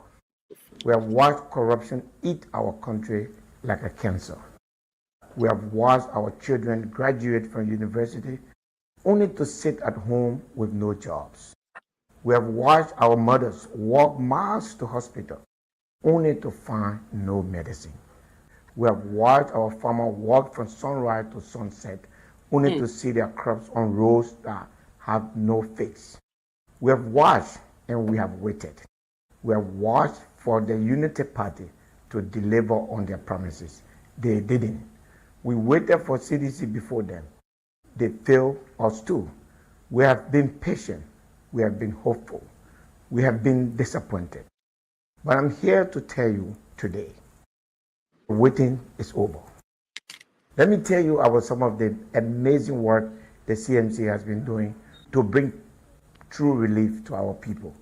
We have watched corruption eat our country like a cancer. We have watched our children graduate from university only to sit at home with no jobs. We have watched our mothers walk miles to hospital only to find no medicine. We have watched our farmers walk from sunrise to sunset only to see their crops on roads that have no fix. We have watched and we have waited. We have watched for the Unity Party to deliver on their promises. They didn't. We waited for CDC before them. They failed us too. We have been patient. We have been hopeful. We have been disappointed. But I'm here to tell you today, waiting is over. Let me tell you about some of the amazing work the CMC has been doing to bring true relief to our people.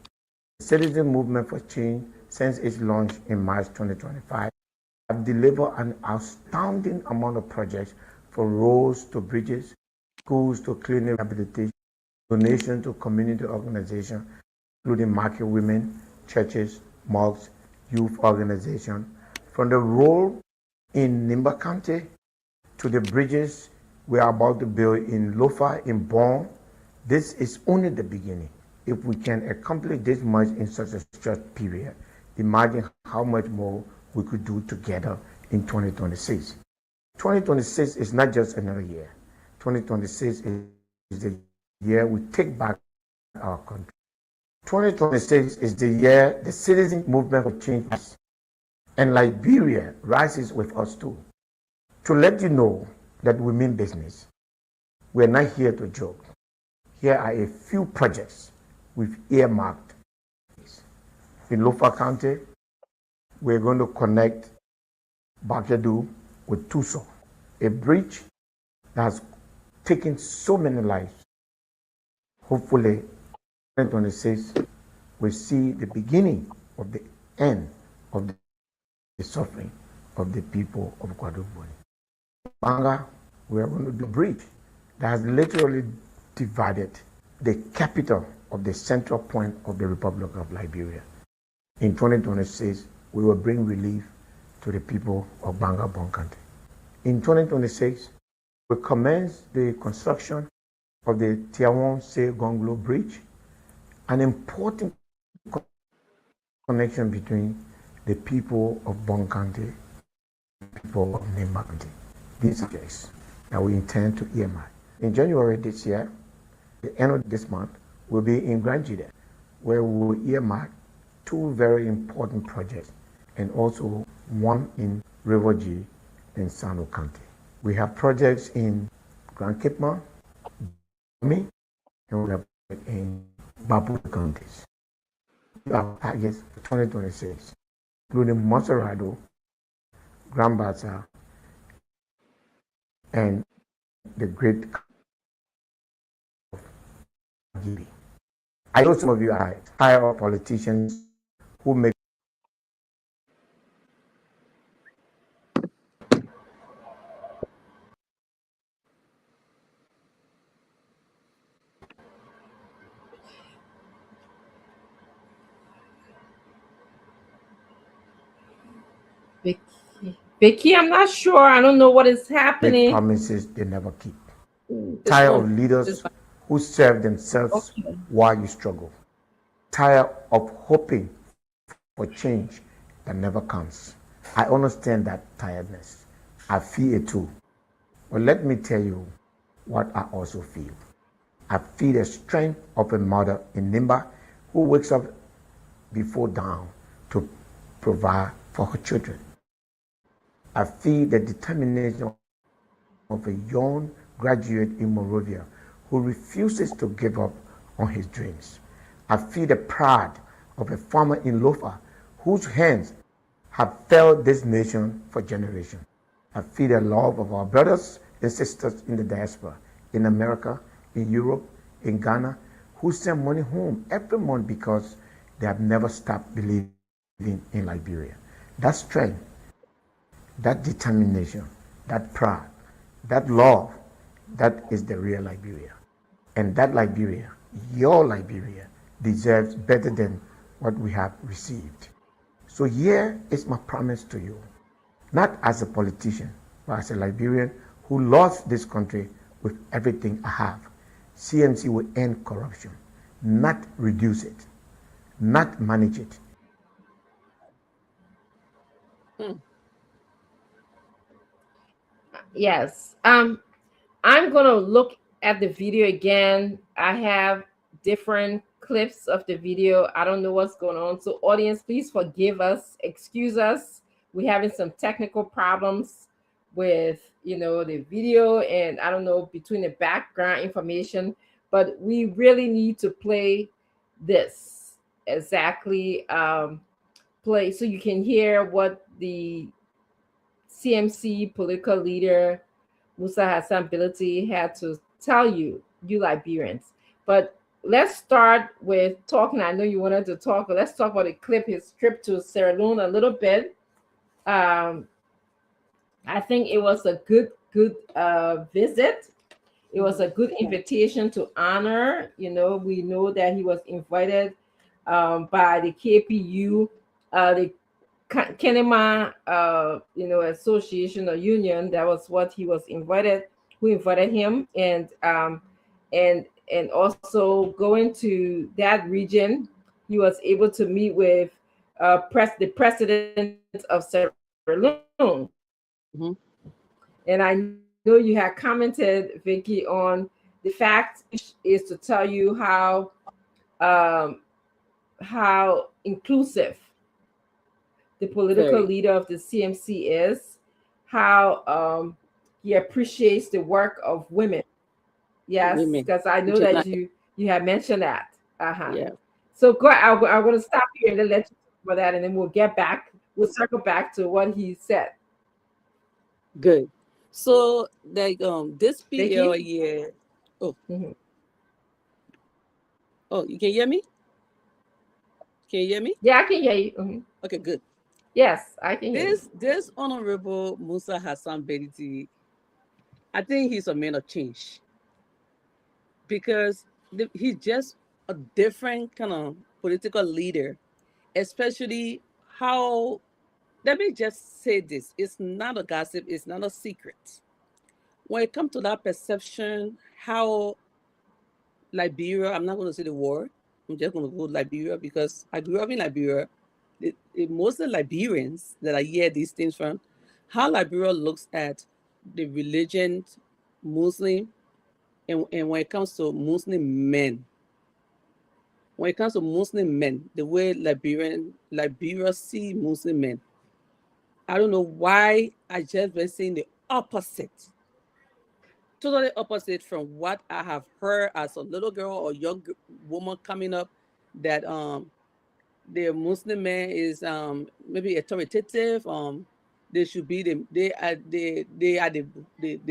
The Citizen Movement for Change, since its launch in March 2025, have delivered an astounding amount of projects from roads to bridges, schools to clinic rehabilitation, donations to community organizations, including market women, churches, mosques, youth organizations, from the road in Nimba County to the bridges we are about to build in Lofa, in Bon. This is only the beginning. If we can accomplish this much in such a short period, imagine how much more we could do together in 2026. 2026 is not just another year. 2026 is the year we take back our country. 2026 is the year the Citizen Movement for Change and Liberia rises with us too. To let you know that we mean business, we're not here to joke. Here are a few projects we've earmarked. In Lofa County, we're going to connect Bakedu with Tuso, a bridge that has taken so many lives. Hopefully, 2026, we see the beginning of the end of the suffering of the people of Guadeloupe. Banga, we are going to do a bridge that has literally divided the capital of the central point of the Republic of Liberia. In 2026, we will bring relief to the people of Banga Bon Country. In 2026, we commence the construction of the Tiawon-Se-Gonglo Bridge, an important connection between the people of Bon County and the people of Nimba County. These are projects that we intend to earmark. In January this year, the end of this month, we'll be in Grand Jide, where we will earmark two very important projects and also one in River G in Sano County. We have projects in Grand Kipma, and we have in Babu counties. We have targets for 2026, including Monserrado, Grand Bassa, and the great Gibi. I know some of you are tired of politicians who make Vicky, I'm not sure. I don't know what is happening. promises they never keep. Tired of leaders who serve themselves while you struggle. Tired of hoping for change that never comes. I understand that tiredness. I feel it too. But let me tell you what I also feel. I feel the strength of a mother in Nimba who wakes up before dawn to provide for her children. I feel the determination of a young graduate in Monrovia who refuses to give up on his dreams. I feel the pride of a farmer in Lofa whose hands have fed this nation for generations. I feel the love of our brothers and sisters in the diaspora, in America, in Europe, in Ghana, who send money home every month because they have never stopped believing in Liberia. That strength, that determination, that pride, that love, that is the real Liberia. And that Liberia, your Liberia, deserves better than what we have received. So here is my promise to you, not as a politician, but as a Liberian who loves this country with everything I have. CMC will end corruption, not reduce it, not manage it. Hmm. Yes. I'm gonna look at the video again. I have different clips of the video. I don't know what's going on. So, audience, please forgive us, excuse us. We're having some technical problems with the video, and I don't know between the background information, but we really need to play this exactly. Play so you can hear what the CMC political leader Musa Hassan Bility had to tell you Liberians. But let's start with talking. I know you wanted to talk, but let's talk about the clip, his trip to Sierra Leone a little bit. Um, I think it was a good visit. It was a good invitation to honor. We know that he was invited by the KPU, the Kenema, association or union. That was what he was invited. Who invited him, and also going to that region, he was able to meet with the president of Sierra Leone. Mm-hmm. And I know you had commented, Vicky, on the fact is to tell you um, how inclusive the political Very. leader of the CMC is, how he appreciates the work of women. Yes, Women. because I know Gender. that you have mentioned that. Uh-huh. Yeah. So go. I'm going to stop here and then let you talk about that, and then we'll get back. We'll circle back to what he said. Good. So like this PL Vicky. year. Oh, Mhm. oh, you can hear me? Can you hear me? Yeah, I can hear you. Mhm. Okay, good. Yes, I can hear you. This honorable Musa Hassan Beniti, I think he's a man of change because he's just a different kind of political leader, especially how. Let me just say this: it's not a gossip, it's not a secret. When it comes to that perception, how Liberia, I'm not going to say the war. I'm just going to go Liberia because I grew up in Liberia. Most of the Liberians that I hear these things from, how Liberia looks at the religion, Muslim, and when it comes to Muslim men, the way Liberia see Muslim men, I don't know why I just been saying the opposite, totally opposite from what I have heard as a little girl or young woman coming up, that the Muslim man is maybe authoritative. They should be they are the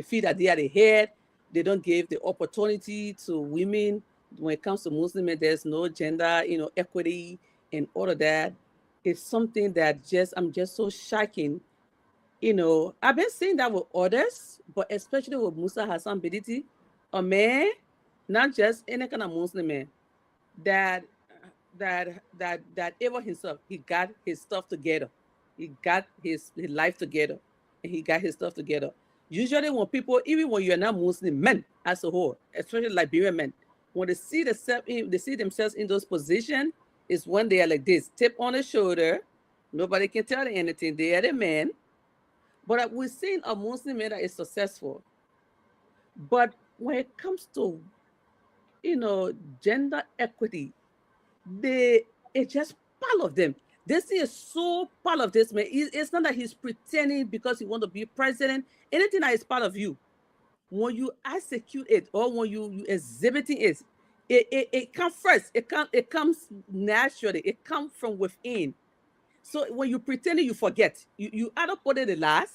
feet that they are the head. They don't give the opportunity to women. When it comes to Muslim men, there's no gender, equity and all of that. It's something that just I'm just so shocking. I've been saying that with others, but especially with Musa Hassan Bediti, a man, not just any kind of Muslim man, that that ever himself, he got his stuff together. He got his life together, and he got his stuff together. Usually, when people, even when you're not Muslim, men as a whole, especially Liberian men, when they see themselves in those positions, is when they are like this, tip on the shoulder. Nobody can tell them anything. They are the men. But we've seen a Muslim man that is successful. But when it comes to gender equity, they it's just part of them. This is so part of this man. It's not that he's pretending because he want to be president. Anything that is part of you, when you execute it or when you exhibiting it, it comes first. It comes naturally. It comes from within. So when you pretend it, you forget. You either put it the last,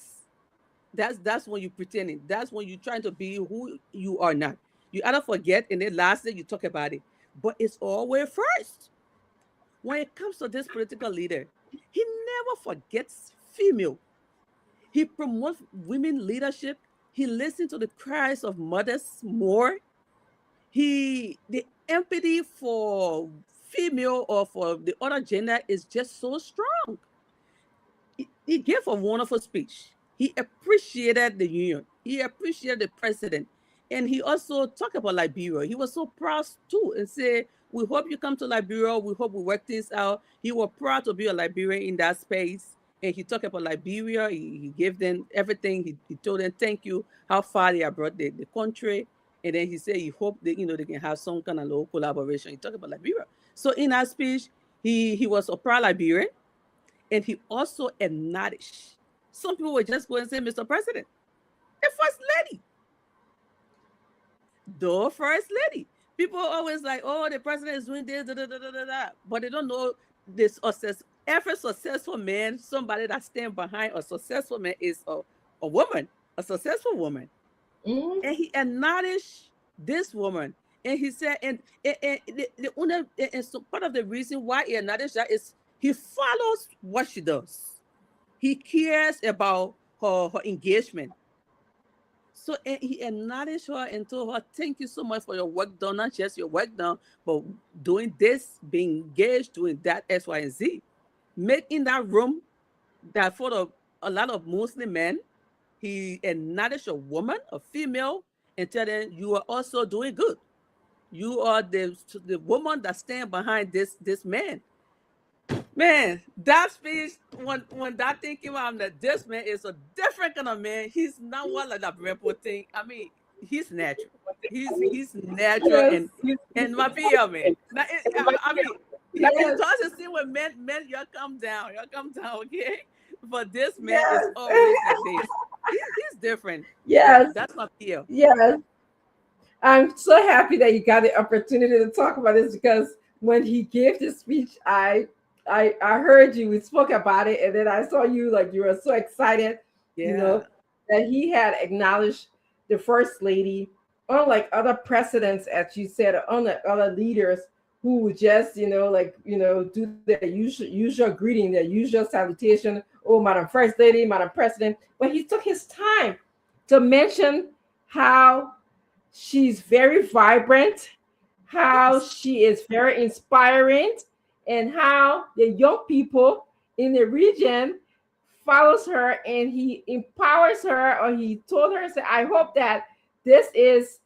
That's when you're pretending. That's when you're trying to be who you are not. You either forget and then last day you talk about it. But it's always first. When it comes to this political leader, he never forgets female. He promotes women leadership. He listens to the cries of mothers more. The empathy for female or for the other gender is just so strong. He gave a wonderful speech. He appreciated the union. He appreciated the president. And he also talked about Liberia. He was so proud too and said, we hope you come to Liberia. We hope we work things out. He was proud to be a Liberian in that space. And he talked about Liberia. He gave them everything. He told them thank you, how far they have brought the country. And then he said he hoped that they can have some kind of local collaboration. He talked about Liberia. So in that speech, he was a proud Liberian. And he also acknowledged. Some people would just go and say, Mr. President, the First Lady. The First Lady. People are always like, oh, the president is doing this, da, da, da, da, da, da. But they don't know this every successful man, somebody that stands behind a successful man is a woman, a successful woman. Mm-hmm. And he acknowledged this woman. And he said, and so part of the reason why he acknowledged that is he follows what she does. He cares about her engagement. So he acknowledged her and told her, thank you so much for your work done, not just your work done, but doing this, being engaged, doing that, X, Y, and Z. Making that room that for a lot of Muslim men, he acknowledged a woman, a female, and tell them, you are also doing good. You are the woman that stand behind this man. Man, that speech, when that thing came out, that this man is a different kind of man. He's not one like that rebel thing. I mean, he's natural. He's natural and my PL man. Now, I mean, he does the thing with men, you come down, okay? But this man is always like this. He's different. Yes. That's my PL. Yes. I'm so happy that you got the opportunity to talk about this because when he gave this speech, I heard you, we spoke about it, and then I saw you like you were so excited, that he had acknowledged the First Lady, unlike other presidents, as you said, unlike other leaders who would just, do their usual greeting, their usual salutation, oh, Madam First Lady, Madam President. But he took his time to mention how she's very vibrant, how she is very inspiring, and how the young people in the region follows her, and he empowers her, or he told her, say, I hope that this is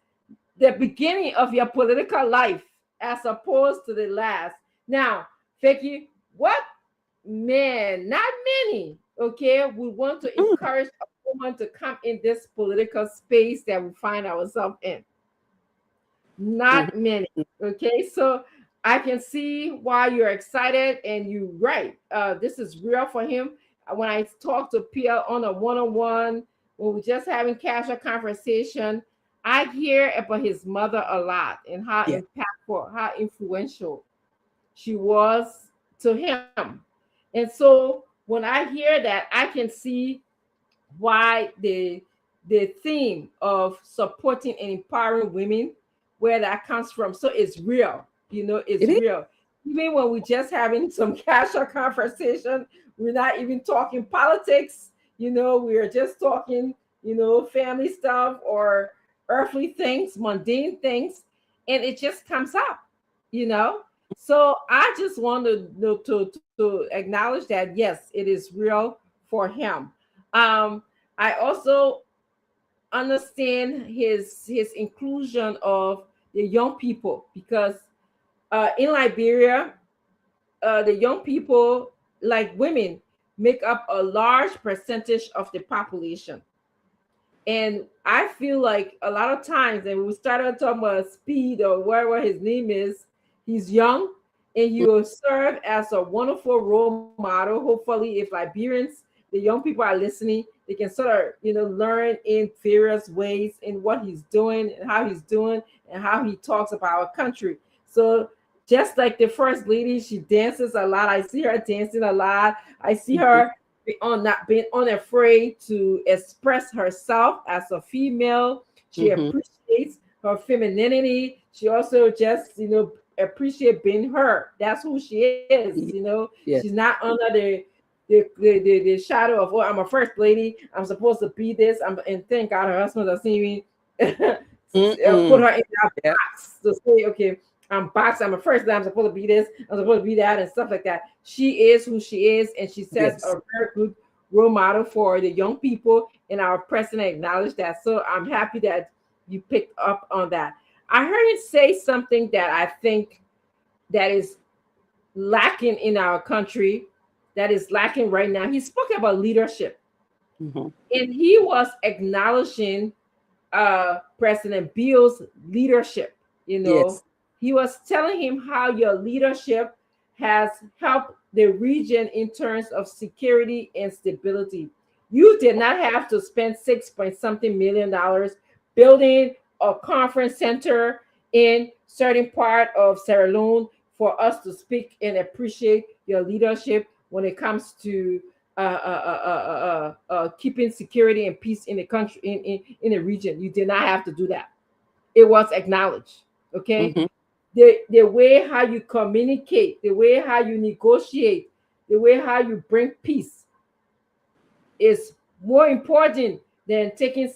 the beginning of your political life as opposed to the last. Now, Vicky, what man, not many, okay, would want to encourage a woman to come in this political space that we find ourselves in? Not many, okay? So I can see why you're excited, and you're right. This is real for him. When I talk to PL on a one-on-one, when we're just having casual conversation, I hear about his mother a lot and how impactful, how influential she was to him. And so when I hear that, I can see why the theme of supporting and empowering women, where that comes from. So it's real. It's real. Even when we're just having some casual conversation, we're not even talking politics, we're just talking, family stuff or earthly things, mundane things, and it just comes up, So I just want to acknowledge that, yes, it is real for him. I also understand his inclusion of the young people, because in Liberia, the young people, like women, make up a large percentage of the population. And I feel like a lot of times, and we started talking about Speed or whatever his name is, he's young, and he will serve as a wonderful role model. Hopefully, if Liberians, the young people are listening, they can sort of, learn in various ways in what he's doing and how he's doing and how he talks about our country. So just like the First Lady, she dances a lot. I see her dancing a lot. I see her not being unafraid to express herself as a female. She appreciates her femininity. She also just, appreciate being her. That's who she is. Yes. She's not under the shadow of, oh, I'm a first lady. I'm supposed to be this. And thank God her husband doesn't even put her in that box to say, okay, I'm boxed. I'm a first lady. I'm supposed to be this. I'm supposed to be that, and stuff like that. She is who she is, and she sets a very good role model for the young people. And our president acknowledged that. So I'm happy that you picked up on that. I heard him say something that I think that is lacking in our country, that is lacking right now. He spoke about leadership, and he was acknowledging President Bill's leadership. He was telling him how your leadership has helped the region in terms of security and stability. You did not have to spend $6 million building a conference center in certain part of Sierra Leone for us to speak and appreciate your leadership when it comes to keeping security and peace in the country, in the region. You did not have to do that. It was acknowledged. Okay. The way how you communicate, the way how you negotiate, the way how you bring peace is more important than taking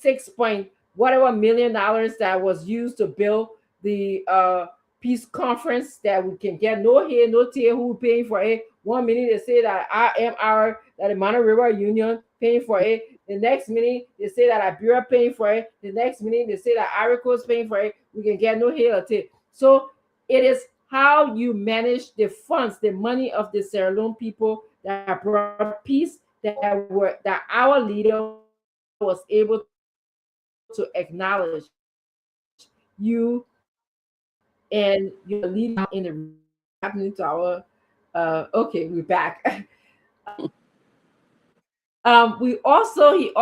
whatever million dollars that was used to build the peace conference that we can get no here, no tear, who paying for it. 1 minute they say that that the Mono River Union paying for it. The next minute they say that Liberia paying for it. The next minute they say that Ivory Coast paying for it. We can get no here or tear. So it is how you manage the funds, the money of the Sierra Leone people that brought peace, that our leader was able to acknowledge you and your leader in the happening to our okay, we're back. He also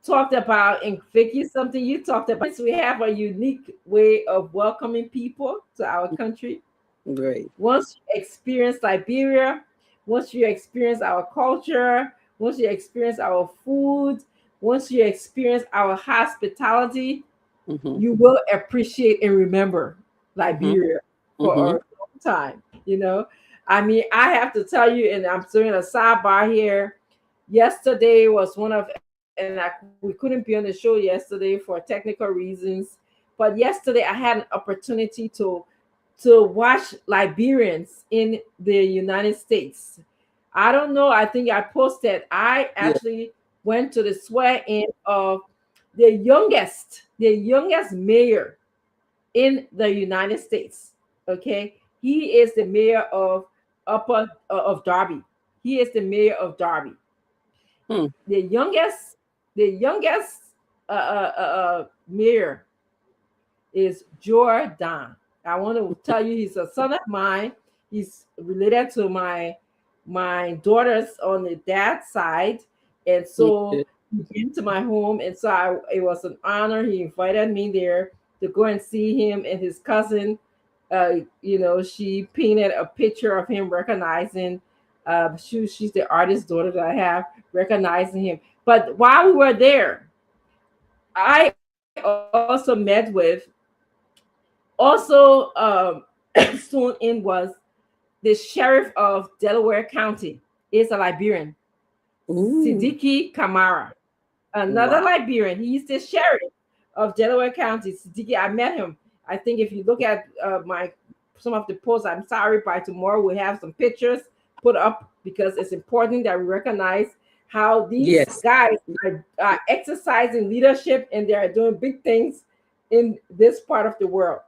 talked about, and Vicky, something you talked about. We have a unique way of welcoming people to our country. Right. Once you experience Liberia, once you experience our culture, once you experience our food, once you experience our hospitality, you will appreciate and remember Liberia for a long time. I mean, I have to tell you, and I'm doing a sidebar here. Yesterday was we couldn't be on the show yesterday for technical reasons, but yesterday I had an opportunity to watch Liberians in the United States. I don't know. I think I posted. I actually went to the swear-in of the youngest mayor in the United States. Okay, he is the mayor of Darby. He is the mayor of Darby. The youngest mayor is Jordan. I want to tell you, he's a son of mine. He's related to my daughters on the dad's side, and so he came to my home, and so it was an honor. He invited me there to go and see him and his cousin. She painted a picture of him recognizing. She's the artist daughter that I have, recognizing him. But while we were there, I also met with. Also, soon in was the sheriff of Delaware County. Is a Liberian, Siddiqui Kamara, another Liberian. He's the sheriff of Delaware County. Siddiqui, I met him. I think if you look at some of the posts, I'm sorry, by tomorrow we'll have some pictures put up, because it's important that we recognize how these guys are exercising leadership, and they are doing big things in this part of the world.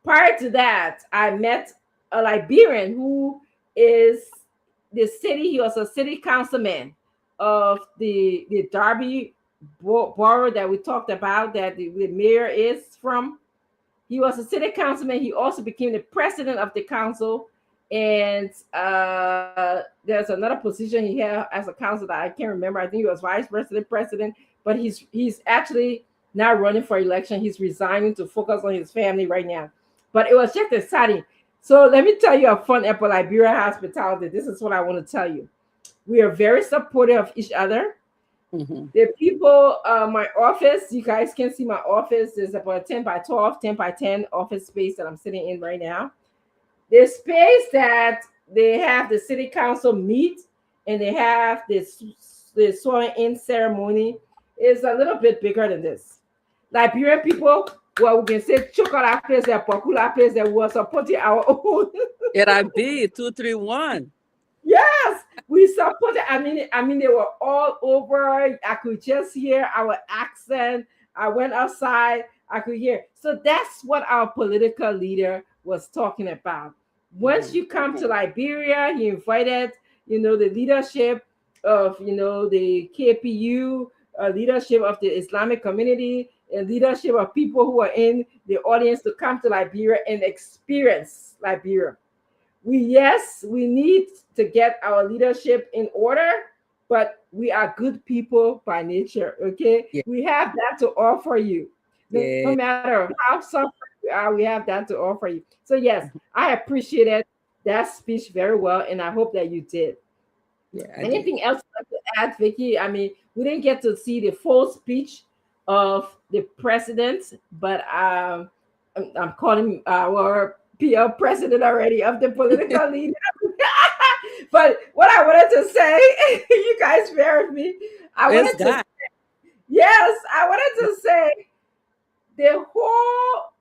Prior to that, I met a Liberian who is he was a city councilman of the Darby borough that we talked about, that the mayor is from. He was a city councilman. He also became the president of the council. And there's another position he had as a council that I can't remember. I think he was vice president, but he's actually not running for election. He's resigning to focus on his family right now. But it was just exciting. So let me tell you a fun about Liberia hospitality. This is what I want to tell you. We are very supportive of each other. Mm-hmm. The people, my office, you guys can see my office is about 10 by 12, 10 by 10 office space that I'm sitting in right now. The space that they have the city council meet and they have the swearing in ceremony is a little bit bigger than this. Liberian people, well, we can say chocolate place, they're popular place, they were supporting our own. RIB 231. Yes, we supported. I mean, they were all over. I could just hear our accent. I went outside. I could hear. So that's what our political leader was talking about. Once Mm-hmm. you come to Liberia, he invited, the leadership of, the KPU, leadership of the Islamic community, and leadership of people who are in the audience to come to Liberia and experience Liberia. We need to get our leadership in order, but we are good people by nature. Okay, Yeah, we have that to offer you. No yeah, matter how suffering we are, we have that to offer you. So yes, I appreciated that speech very well, and I hope that you did. yeah, I did. Anything else you'd like to add, Vicky? I mean, we didn't get to see the full speech of the president, but I'm calling our PL president already of the political leader. But what I wanted to say, you guys bear with me. I This wanted to, guy. yes, I wanted to say the whole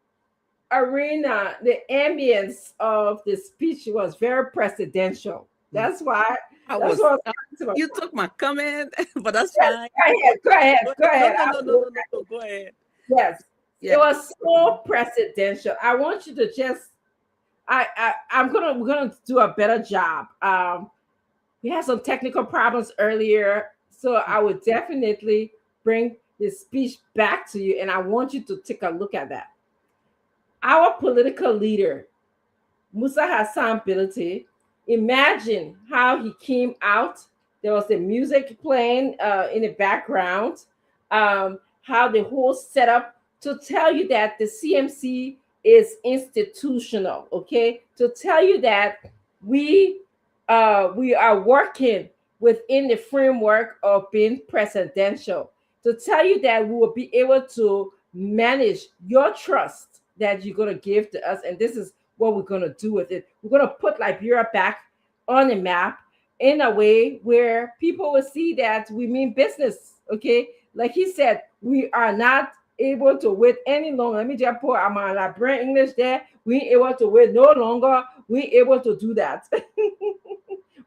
arena, the ambience of the speech was very presidential. Mm. That's why. I That's was what I was talking about. you took my comment, but that's Yes, fine. go ahead, go ahead, Go go ahead. No, ahead. no, no, no, no, Absolutely. no, no. Go ahead. Yes, it Yeah. was so presidential. I want you to just. We're gonna do a better job. We had some technical problems earlier, so I would definitely bring the speech back to you, and I want you to take a look at that. Our political leader, Musa Hassan Bility, imagine how he came out. There was the music playing in the background, how the whole setup to tell you that the CMC is institutional, okay? To tell you that we we are working within the framework of being presidential. To tell you that we will be able to manage your trust that you're going to give to us, and this is what we're going to do with it. We're going to put Liberia back on the map in a way where people will see that we mean business. Okay. Like he said, we are not able to wait any longer. Let me just put my Liberian English there. We ain't able to wait no longer. We ain't able to do that.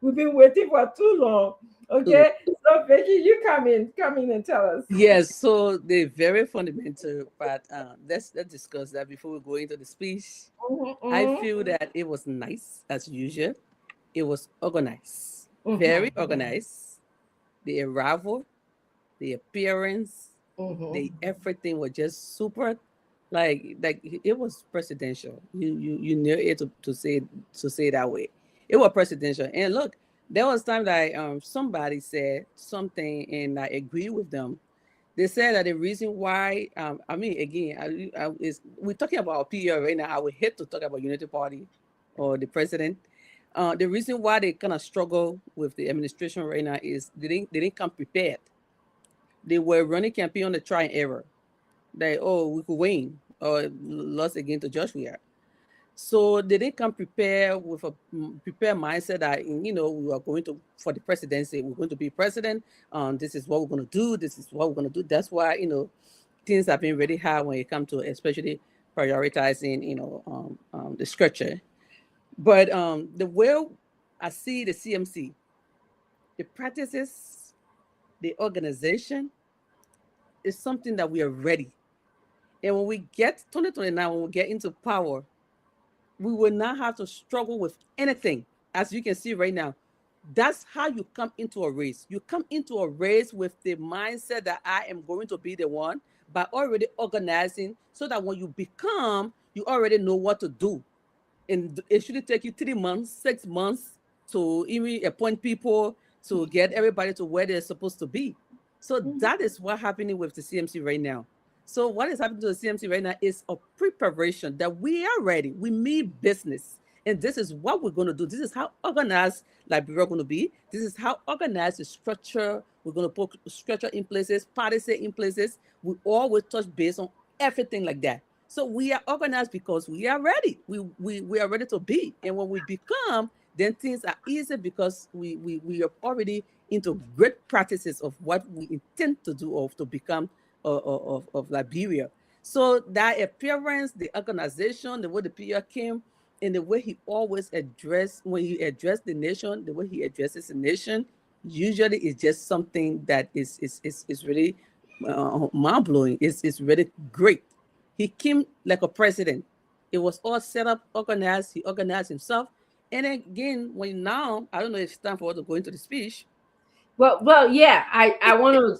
We've been waiting for too long. Mm. Okay. So Vicky, you come in and tell us. Yes, so the very fundamental part, let's discuss that before we go into the speech. Mhm, I mhm, feel that it was nice as usual. It was organized, very mhm, organized. The arrival, the appearance, mhm. the everything was just super. Like it was presidential. You knew it to say it that way. It was presidential. And look, there was time that somebody said something and I agree with them. They said that the reason why, I mean, again, is we're talking about PR right now. I would hate to talk about Unity Party or the president. The reason why they kind of struggle with the administration right now is they didn't come prepared. They were running campaign on the try and error. That, oh, we could win or lost again to Joshua. So they didn't come prepared with a prepared mindset that we are going to for the presidency. We're going to be president. This is what we're going to do. This is what we're going to do. That's why things have been really hard when it comes to especially prioritizing the structure. But the way I see the CMC, the practices, the organization is something that we are ready. And when we get 2029, when we get into power, we will not have to struggle with anything. As you can see right now, that's how you come into a race. You come into a race with the mindset that I am going to be the one by already organizing so that when you become, you already know what to do. And it shouldn't take you 3 months, 6 months to even appoint people to get everybody to where they're supposed to be. So that is what's happening with the CMC right now. So what is happening to the CMC right now is a preparation that we are ready. We mean business. And this is what we're going to do. This is how organized Liberia going to be. This is how organized the structure. We're going to put structure in places, policy in places. We always touch base on everything like that. So we are organized because we are ready. We are ready to be. And when we become, then things are easy because we are already into great practices of what we intend to do or to become of Liberia. So that appearance, the organization, the way the PR came, and the way he always addressed, when he addressed the nation, the way he addresses the nation, usually is just something that is really mind blowing. It's really great. He came like a president. It was all set up, organized. He organized himself. And again, when now, I don't know if it's time for us to go into the speech. Well, yeah. I want to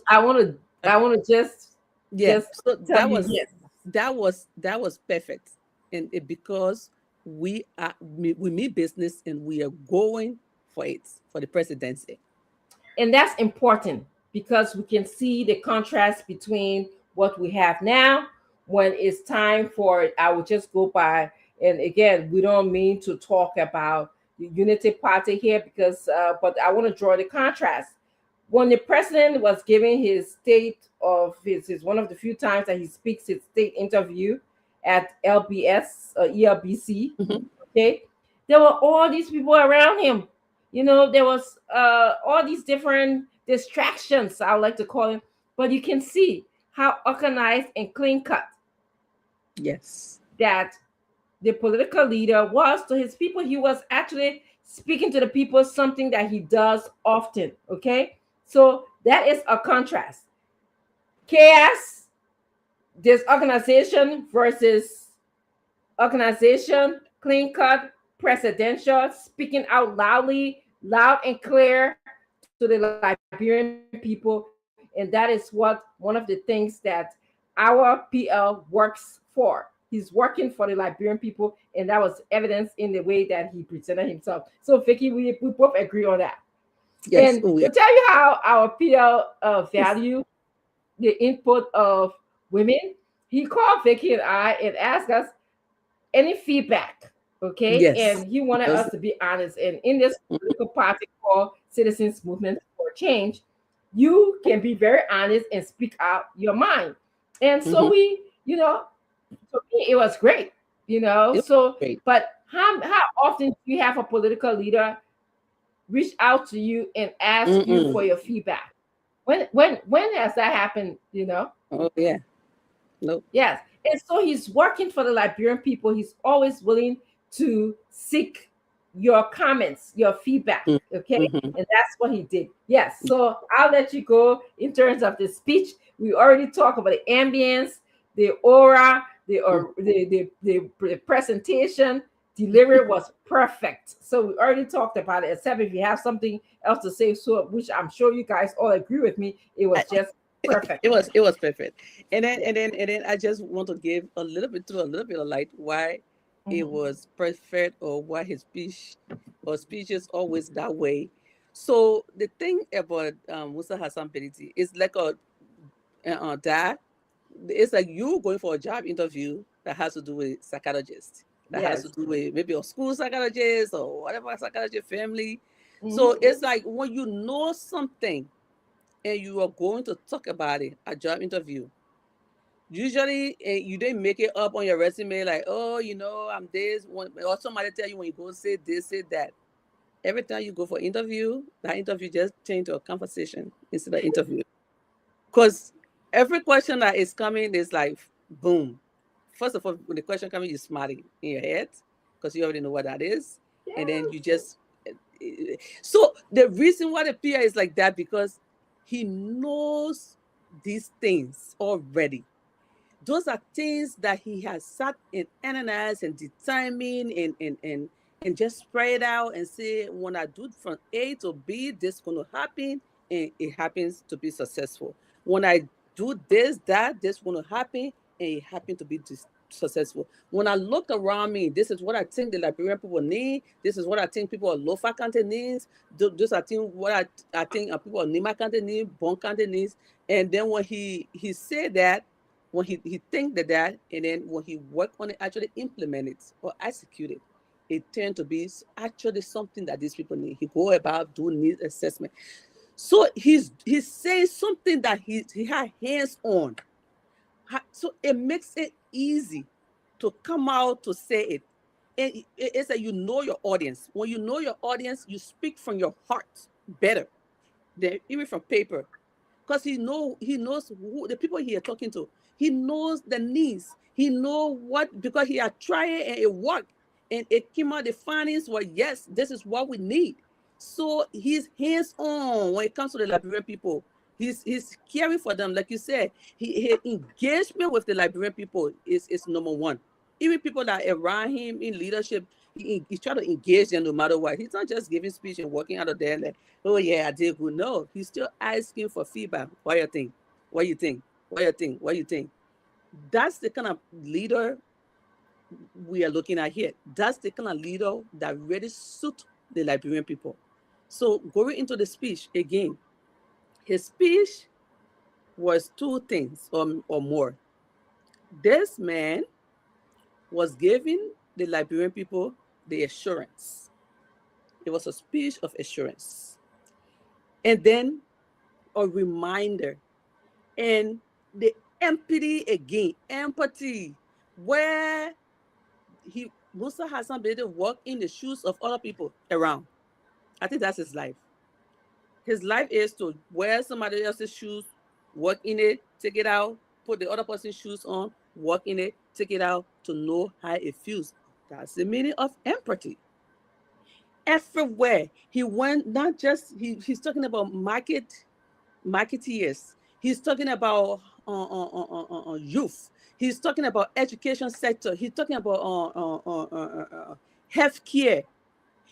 Yeah, so tell you yes. that was perfect, and because we mean business and we are going for it for the presidency. And that's important because we can see the contrast between what we have now when it's time for it. I would just go by, and again, we don't mean to talk about the unity party here because but I want to draw the contrast. When the president was giving his state of his one of the few times that he speaks his state interview at LBS ELBC, Mhm. okay, there were all these people around him. There was all these different distractions, I would like to call it, but you can see how organized and clean cut Yes. that the political leader was to his people. He was actually speaking to the people, something that he does often. Okay, so that is a contrast. Chaos, disorganization versus organization, clean cut, presidential, speaking out loudly, loud and clear to the Liberian people. And that is what one of the things that our PL works for. He's working for the Liberian people, and that was evidence in the way that he presented himself. So, Vicky, we both agree on that. And Yes. Oh, to yeah. tell you how our PL value the input of women, he called Vicky and I and asked us any feedback, okay? Yes. And he wanted Those- us to be honest. And in this mhm. political party called Citizens Movement for Change, you can be very honest and speak out your mind. And so Mhm. for me, it was great, It was So, great. but how often do you have a political leader reach out to you and ask you for Mm-mm. your feedback? When has that happened? Oh yeah. Nope. Yes. And so he's working for the Liberian people. He's always willing to seek your comments, your feedback. Okay. Mm-hmm. And that's what he did. Yes. So I'll let you go in terms of the speech. We already talked about the ambience, the aura, the presentation. Delivery was perfect. So we already talked about it, except if you have something else to say, so which I'm sure you guys all agree with me. It was just perfect. It was perfect. And then Yeah. I just want to give a little bit of light why it Mhm. was perfect or why his speech is always that way. So the thing about Musa Hassan Beniti is like that it's like you going for a job interview that has to do with psychologist, that has to Yes. do with maybe a school psychologist or whatever psychologist family. So Mhm. it's like when you know something and you are going to talk about it at job interview, usually you didn't make it up on your resume like, oh, I'm this one, or somebody tell you when you go say this, say that. Every time you go for interview, that interview just change to a conversation instead of interview. Because every question that is coming is like boom. First of all, when the question coming, you're smarting in your head because you already know what that is. And then you Yes. just so the reason why the PR is like that because he knows these things already. Those are things that he has sat and analyzed and determined and just spread out and say, when I do it from A to B, this is going to happen, and it happens to be successful. When I do this, that, this is going to happen, and it happened to be successful. When I look around me, this is what I think the Liberian people need. This is what I think people of Lofa County needs. Those are things what I think people of Nima County need, Bon County needs. And then when he said that, when he think that, and then when he work on it, actually implement it or execute it, it turned to be actually something that these people need. He go about doing needs assessment. So he's saying something that he had hands on. So it makes it easy to come out to say it. And it's that you know your audience. When you know your audience, you speak from your heart better than even from paper, because he knows who the people he is talking to. He knows the needs. He know what, because he had tried it and it worked, and it came out. The findings were, yes, this is what we need. So he's hands on when it comes to the Liberian people. He's caring for them, like you said. His engagement with the Liberian people is number one. Even people that are around him in leadership, he try to engage them no matter what. He's not just giving speech and walking out of there like, oh yeah, I did good. No, he's still asking for feedback. What you think? What you think? What you think? What you think? That's the kind of leader we are looking at here. That's the kind of leader that really suit the Liberian people. So going into the speech again, his speech was two things or more. This man was giving the Liberian people the assurance. It was a speech of assurance. And then a reminder. And the empathy, where Musa hasn't been able to walk in the shoes of other people around. I think that's his life. His life is to wear somebody else's shoes, walk in it, take it out, put the other person's shoes on, walk in it, take it out, to know how it feels. That's the meaning of empathy. Everywhere he went, not just he's talking about marketeers. He's talking about youth. He's talking about education sector. He's talking about healthcare.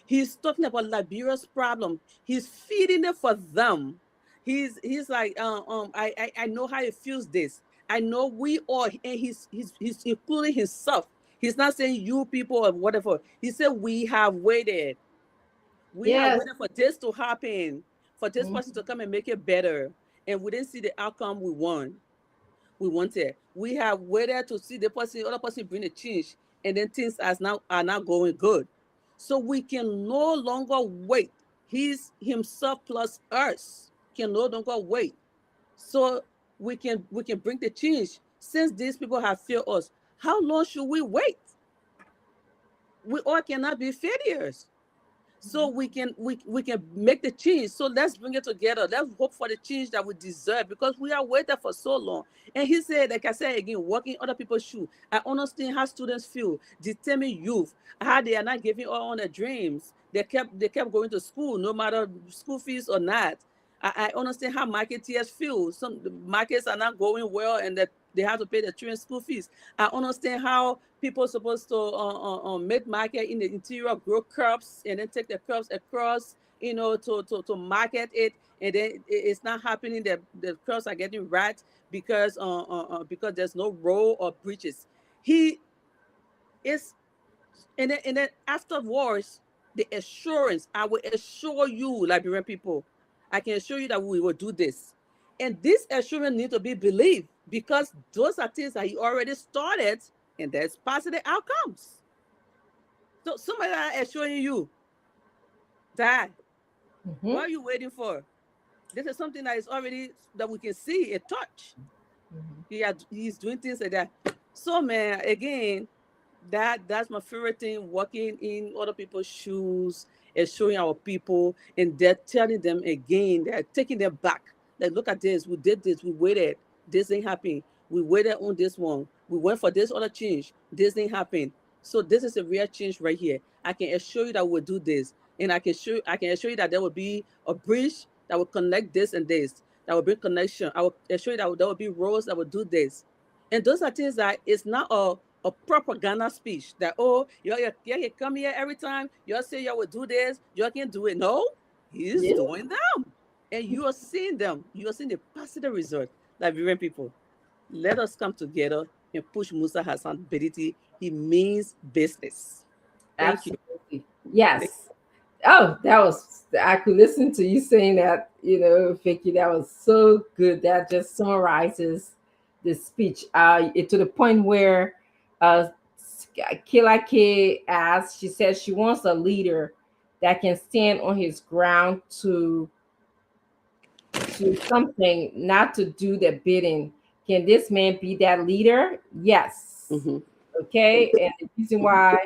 He's talking about Liberia's problem. He's feeding it for them. He's like, I know how it feels this. I know we all, and he's including himself. He's not saying you people or whatever. He said we have waited. We have waited for this to happen, for this person to come and make it better. And we didn't see the outcome we wanted. We have waited to see the other person bring a change, and then things are now going good. So we can no longer wait. He's himself plus us can no longer wait. So we can bring the change. Since these people have failed us, how long should we wait? We all cannot be failures. So we can make the change. So let's bring it together. Let's hope for the change that we deserve, because we are waiting for so long. And he said, like I said again, walking other people's shoes. I understand how students feel, determined youth, how they are not giving all on their dreams. They kept going to school, no matter school fees or not. I understand how marketeers feel. Some markets are not going well, and that they have to pay their children's school fees. I understand how people are supposed to make market in the interior, grow crops, and then take the crops across, to market it, and then it's not happening. The crops are getting rot because there's no road or bridges. He is, and then afterwards, the assurance. I will assure you, Liberian people, I can assure you that we will do this. And this assurance needs to be believed, because those are things that he already started, and there's positive outcomes. So somebody is assuring you that, what are you waiting for? This is something that is already, that we can see, a touch. He's doing things like that. So man, again, that's my favorite thing, walking in other people's shoes and showing our people, and they're telling them again, they're taking them back. Like, look at this, we did this, we waited, this ain't happening. We waited on this one, we went for this other change, this ain't happening. So this is a real change right here. I can assure you that we'll do this, and I can assure you that there will be a bridge that will connect this and this, that will bring connection. I will assure you that there will be roads that will do this. And those are things that it's not a propaganda speech that, oh, you come here every time, you say you will do this, you can do it. No, he's doing them. And you are seeing them. You are seeing the positive result. Liberian people, let us come together and push Musa Hassan ability. He means business. Thank Absolutely. You. Yes. Oh, I could listen to you saying that, Vicky, that was so good. That just summarizes the speech to the point where Killer K asked, she says she wants a leader that can stand on his ground to something, not to do the bidding. Can this man be that leader? Yes. Mm-hmm. Okay. And the reason why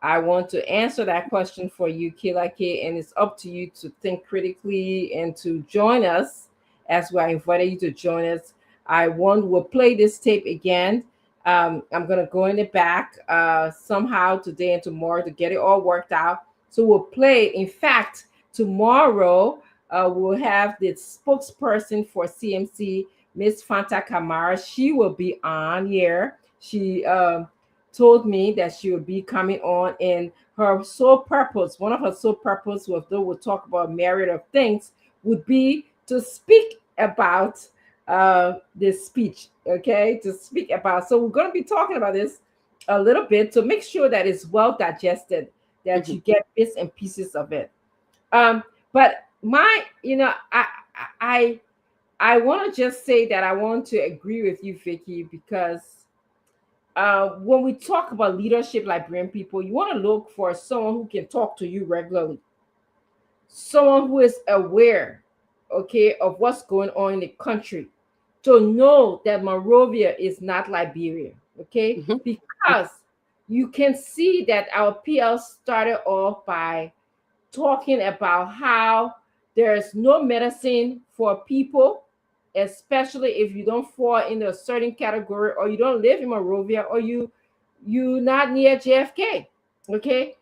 I want to answer that question for you, Killer K, and it's up to you to think critically and to join us as we invited you to join us. We'll play this tape again. I'm gonna go in the back somehow today and tomorrow to get it all worked out. So we'll play. In fact, tomorrow we'll have the spokesperson for CMC, Miss Fanta Kamara. She will be on here. She told me that she would be coming on, and her sole purpose, one of her sole purpose, though we'll talk about myriad of things, would be to speak about this speech, okay? To speak about. So we're going to be talking about this a little bit to make sure that it's well digested, that you get bits and pieces of it. But I want to just say that I want to agree with you, Vicky, because when we talk about leadership, Liberian people, you want to look for someone who can talk to you regularly, someone who is aware, okay, of what's going on in the country, to know that Monrovia is not Liberia, okay, because you can see that our PL started off by talking about how there's no medicine for people, especially if you don't fall in a certain category, or you don't live in Monrovia, or you not near JFK, okay,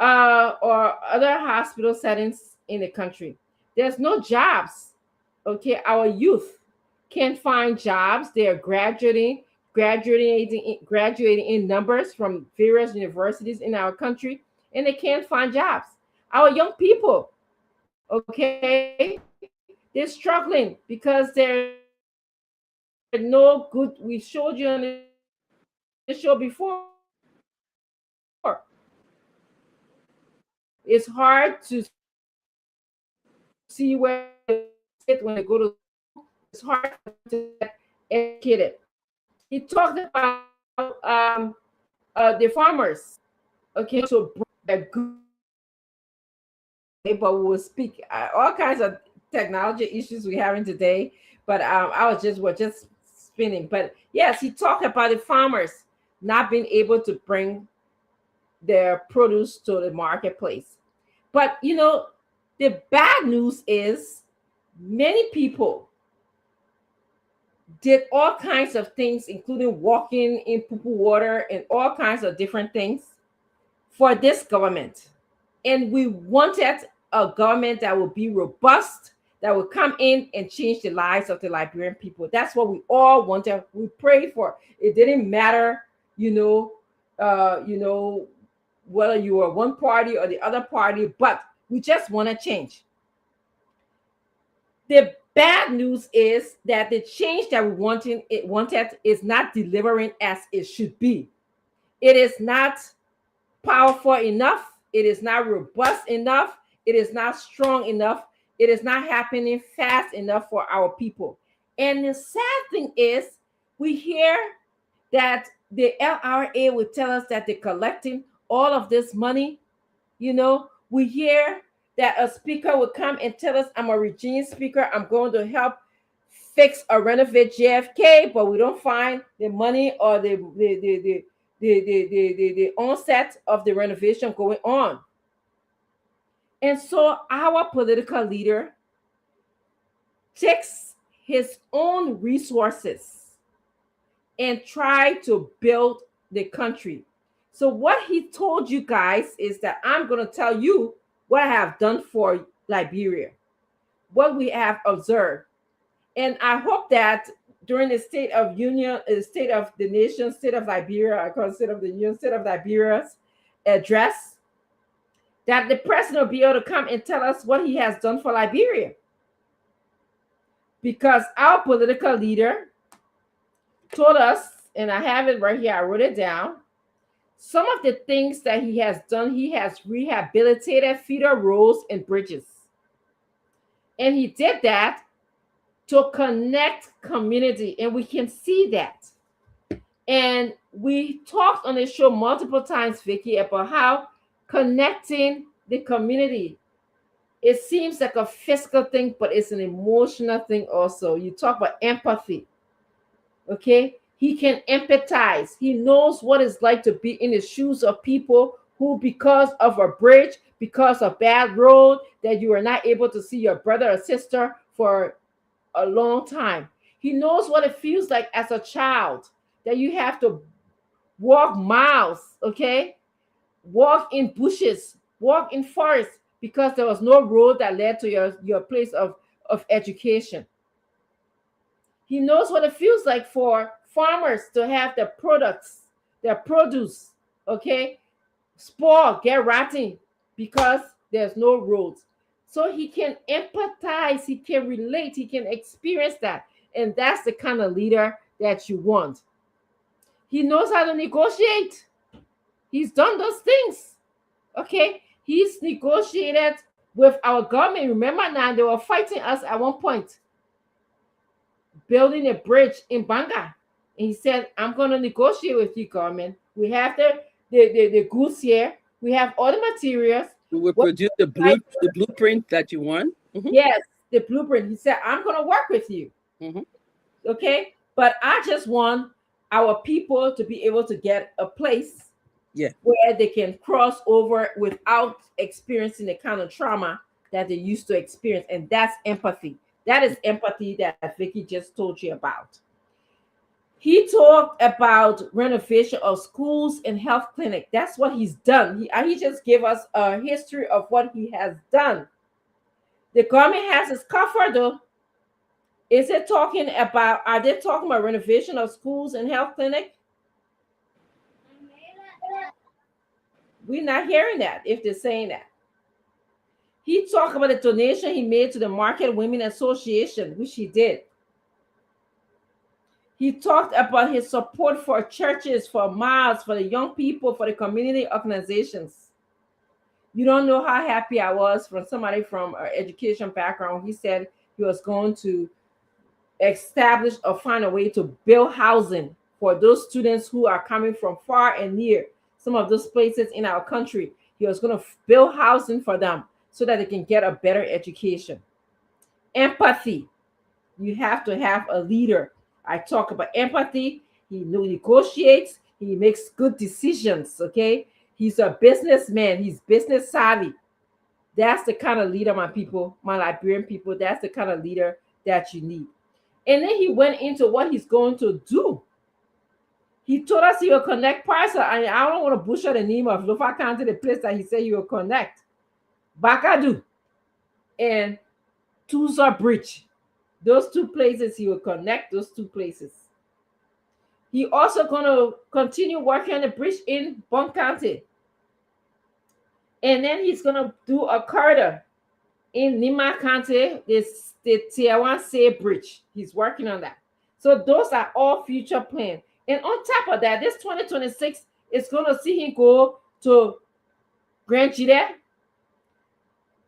or other hospital settings in the country. There's no jobs, okay. Our youth can't find jobs. They are graduating in numbers from various universities in our country, and they can't find jobs. Our young people, okay, they're struggling because there's no good. We showed you on the show before. It's hard to see where they sit when they go to school. It's hard for them to get educated. He talked about the farmers, okay, to bring a good but we'll speak all kinds of technology issues we're having today. But we're just spinning. But yes, he talked about the farmers not being able to bring their produce to the marketplace. But the bad news is many people did all kinds of things, including walking in poo-poo water and all kinds of different things for this government. And we wanted a government that would be robust, that would come in and change the lives of the Liberian people. That's what we all wanted. We prayed for. It didn't matter, whether you were one party or the other party, but we just want to change. The bad news is that the change that we wanted is not delivering as it should be. It is not powerful enough. It is not robust enough. It is not strong enough. It is not happening fast enough for our people. And the sad thing is, we hear that the LRA would tell us that they're collecting all of this money. We hear that a speaker would come and tell us, I'm a regime speaker. I'm going to help fix or renovate JFK, but we don't find the money or the onset of the renovation going on. And so our political leader takes his own resources and try to build the country. So what he told you guys is that I'm going to tell you what I have done for Liberia, what we have observed. And I hope that during the State of Union, State of the Nation, State of Liberia, I call it State of the Union, State of Liberia's address, that the president will be able to come and tell us what he has done for Liberia. Because our political leader told us, and I have it right here, I wrote it down, some of the things that he has done. He has rehabilitated feeder roads and bridges. And he did that to connect community. And we can see that. And we talked on the show multiple times, Vicky, about how connecting the community, it seems like a physical thing, but it's an emotional thing also. You talk about empathy. Okay, he can empathize. He knows what it's like to be in the shoes of people who, because of a bridge, because of bad road, that you are not able to see your brother or sister for a long time. He knows what it feels like as a child, that you have to walk miles, okay, walk in bushes, walk in forests, because there was no road that led to your place of education. He knows what it feels like for farmers to have their products, their produce, okay, spoil, get rotting because there's no roads. So he can empathize, he can relate, he can experience that. And that's the kind of leader that you want. He knows how to negotiate. He's done those things. Okay. He's negotiated with our government. Remember now, they were fighting us at one point, building a bridge in Banga. And he said, I'm going to negotiate with you, government. We have the goods here. We have all the materials. We will produce the blueprint that you want. Yes, the blueprint. He said, I'm going to work with you. Okay. But I just want our people to be able to get a place where they can cross over without experiencing the kind of trauma that they used to experience. And that's empathy. That is empathy that Vicky just told you about. He talked about renovation of schools and health clinic. That's what he's done. He just gave us a history of what he has done. The government has its cover though. Is it talking about, are they talking about renovation of schools and health clinic? We're not hearing that if they're saying that. He talked about the donation he made to the Market Women Association, which he did. He talked about his support for churches, for mosques, for the young people, for the community organizations. You don't know how happy I was from somebody from an education background. He said he was going to establish or find a way to build housing for those students who are coming from far and near some of those places in our country. He was going to build housing for them so that they can get a better education. Empathy. You have to have a leader. I talk about empathy. He negotiates. He makes good decisions, okay? He's a businessman. He's business savvy. That's the kind of leader, my people, my Liberian people, that's the kind of leader that you need. And then he went into what he's going to do. He told us he will connect parcel. I don't want to butcher the name of Lofa County, the place that he said he will connect. Bakadu and Tusa Bridge. Those two places, he will connect those two places. He also going to continue working on the bridge in Bon County. And then he's going to do a corridor in Nima County, the Tiawan Say Bridge. He's working on that. So those are all future plans. And on top of that, this 2026 is going to see him go to Grand Jide,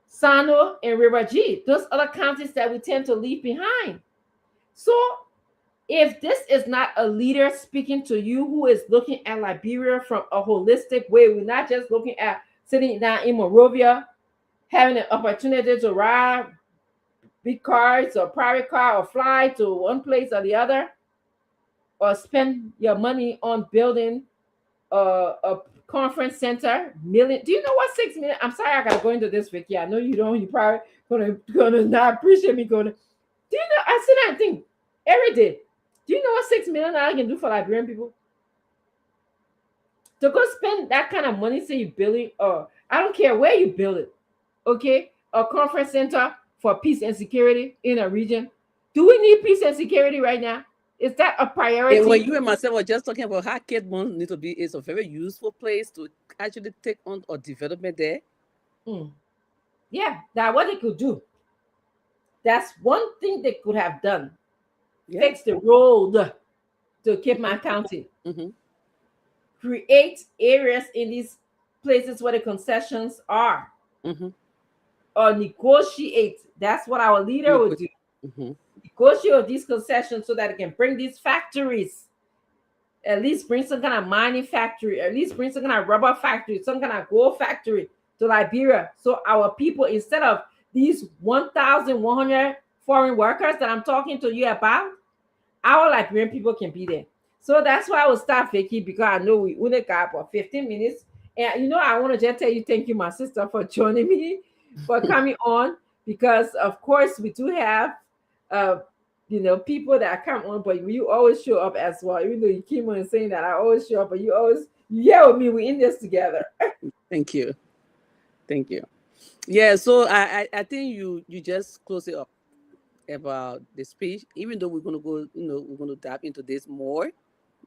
Sano, and River G. Those other counties that we tend to leave behind. So if this is not a leader speaking to you who is looking at Liberia from a holistic way, we're not just looking at sitting down in Monrovia, having an opportunity to ride big cars or private car or fly to one place or the other, or spend your money on building a conference center. Million. Do you know what 6 million? I'm sorry, I gotta go into this, Vicky. I know you don't. You probably gonna not appreciate me going. Do you know? I sit there and think every day. Do you know what $6 million can do for Liberian people? To go spend that kind of money, say you build it, or I don't care where you build it, okay? A conference center for peace and security in a region. Do we need peace and security right now? Is that a priority? And when you and myself were just talking about how Kedmon need to be, it's a very useful place to actually take on a development there. Yeah, that's what they could do. That's one thing they could have done. Yeah. Fix the road to Cape County. Create areas in these places where the concessions are. Or negotiate. That's what our leader would do. Negotiate these concessions so that it can bring these factories at least bring some kind of mining factory, at least bring some kind of rubber factory, some kind of gold factory to Liberia. So our people, instead of these 1,100 foreign workers that I'm talking to you about, our Liberian people can be there. So that's why I will start Vicky, because I know we only got about 15 minutes. And I want to just tell you thank you, my sister, for joining me, for coming on, because of course we do have uh people that come on, but you always show up as well. Even though you keep on saying that I always show up, but you here with me, we're in this together. Thank you. Thank you. Yeah, so I think you just close it up about the speech, even though we're gonna go, we're gonna tap into this more,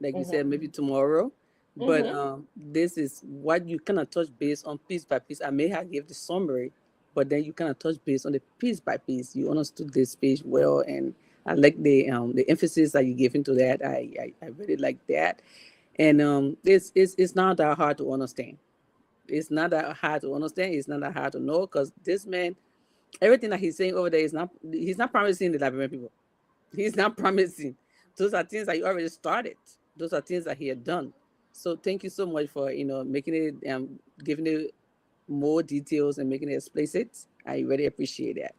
like you said, maybe tomorrow. But Mm-hmm. this is what you kind of touch base on piece by piece. I may have give the summary, but then you kind of touch base on the piece by piece. You understood this speech well, and I like the emphasis that you gave into that. I really like that, and it's not that hard to understand. It's not that hard to understand. It's not that hard to know, because this man, everything that he's saying over there is not. He's not promising the Liberian people. He's not promising. Those are things that he already started. Those are things that he had done. So thank you so much for making it giving it more details and making it explicit. I really appreciate that.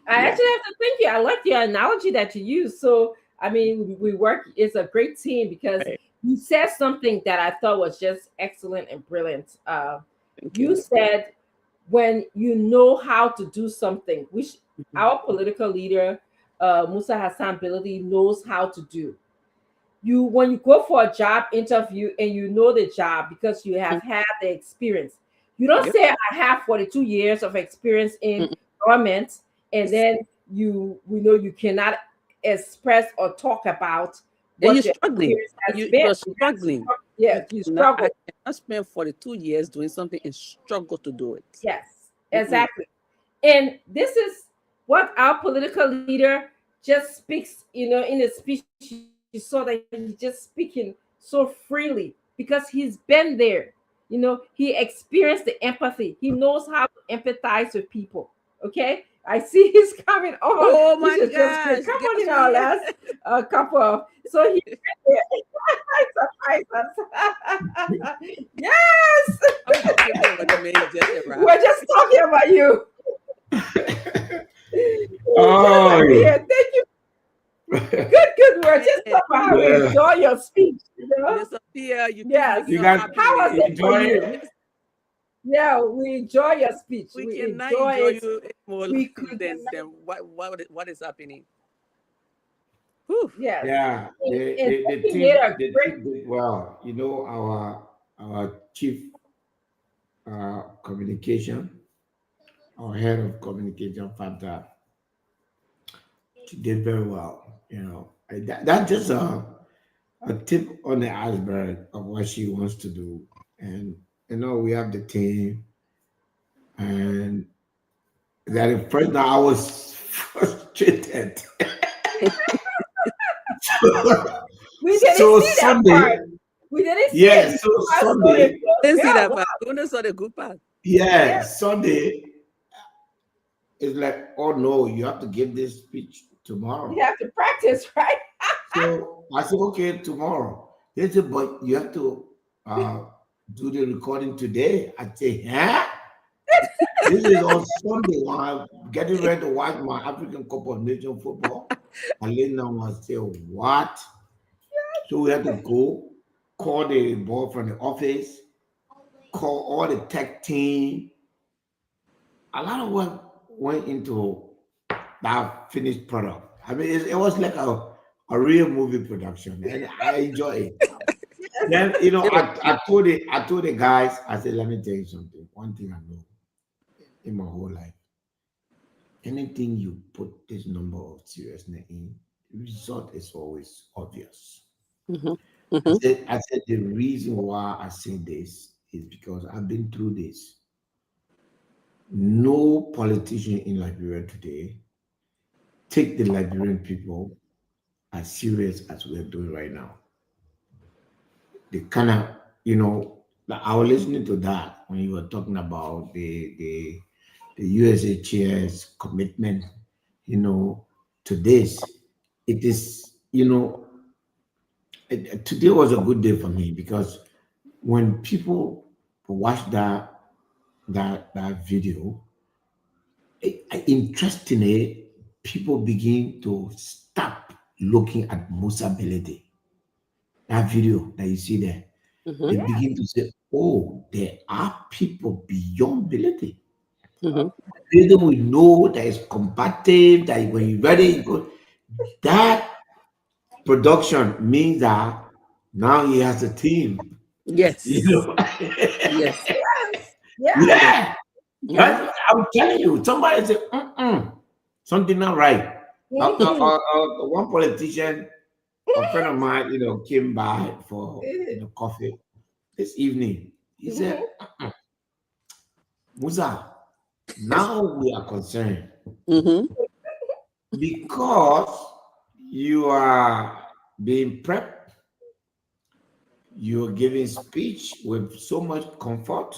I Yeah. actually have to thank you. I like the analogy that you use. So, I mean, we work, it's a great team, because Right. you said something that I thought was just excellent and brilliant. Thank You you. said, when you know how to do something, which our political leader, Musa Hassan Bility, knows how to do. When you go for a job interview and you know the job because you have had the experience, you don't Yep. say I have 42 years of experience in Mm-mm. government, and then we know you cannot express or talk about And you're what your struggling. experience has You been. you're Yes, struggling. You yes, you cannot. I struggle. cannot spend 42 years doing something and struggle to do it. Yes, Mm-mm. exactly. And this is what our political leader just speaks, in the speech. You saw that he's just speaking so freely because he's been there. He experienced the empathy. He knows how to empathize with people. Okay, I see he's coming on, Oh which my is just great. gosh! Come on in Guess our what? last couple of. So he's been there. Surprise us. Yes, I'm just talking about the man just arrived. we're just talking about you. Just Oh, like here. Thank you. Good, good. We're just Man, talking about how we yeah. enjoy your speech. Mr. Pierre, you keep Yes. making You us guys happy, How was man. it for enjoy you? it? Yeah, we enjoy your speech. We We cannot enjoy enjoy it. you more We could, than what is happening. Whew. yes. Yeah, And thank you made a the great. team did well. You know, our chief communication, our head of communication, Fanta, she did very well. That's just a tip on the iceberg of what she wants to do. And we have the team, and that at first now I was frustrated. We didn't So see that part. Sunday, We didn't see it. yeah, You so fast forward. Sunday, Let's see Yeah, that wow. part. We only saw the good part. Yeah, yeah, Sunday is like, oh no, you have to give this speech you tomorrow. have to practice, right? So I said, okay, tomorrow. They said, but you have to uh, do the recording today. I say, huh? This is on Sunday when I'm getting ready to watch my African Cup of Nations football. I lay down and say, what? So we had to go call the boy from the office, call all the tech team. A lot of work went into that finished product. I mean, it was like a real movie production, and I enjoy it. Then It was I told the guys, I said, let me tell you something. One thing I know in my whole life, anything you put this number of seriousness in, the result is always obvious. mhm, mhm, I said the reason why I say this is because I've been through this. No politician in Liberia today take the Liberian people as serious as we're doing right now. They kind of, like I was listening to that when you were talking about the USA chair's commitment, to this. It is, today was a good day for me because when people watch that video, interestingly, people begin to stop looking at Musa Belede. That video that you see there, Mm-hmm. they Yeah. begin to say, "Oh, there are people beyond Belede. Mm-hmm. Belede we know that is combative. That when you ready, you go." That production means that now he has a team. You Yes. know, Yes. Yes. Yeah. Yes. yeah. Mm-hmm. I'm telling you, somebody said, something not right. Mhm. One politician, a friend of mine, came by for coffee this evening. He Mhm. said, Musa, now we are concerned Mm-hmm. because you are being prepped, you're giving speech with so much comfort,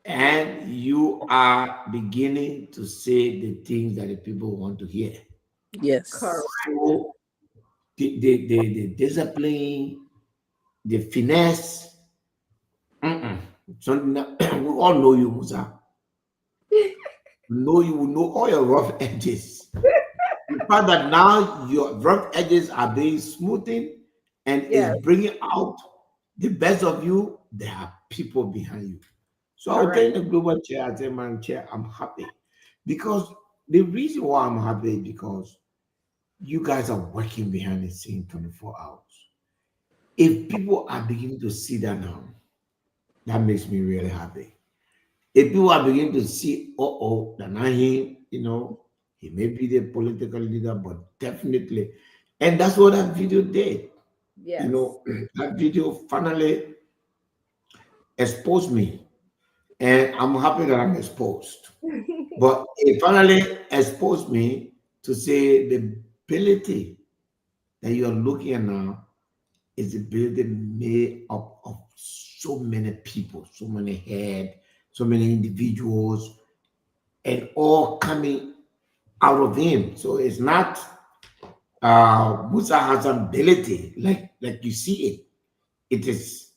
and you are beginning to say the things that the people want to hear. Yes. Correct. So the discipline, the finesse, mm-mm, something that we all know you, Musa. Know you will know all your rough edges. The fact that now your rough edges are being smoothened and is Yes. bringing out the best of you, there are people behind you. So I was Correct. telling the global chair, I said, man, chair, I'm happy. Because the reason why I'm happy is because you guys are working behind the scene 24 hours. If people are beginning to see that now, that makes me really happy. If people are beginning to see, that now he may be the political leader, but definitely, and that's what that video did. Yes. That video finally exposed me, and I'm happy that I'm exposed. But it finally exposed me to say the ability that you are looking at now is a building made up of so many people, so many head, so many individuals, and all coming out of him. So it's not Musa has an ability like you see it. It is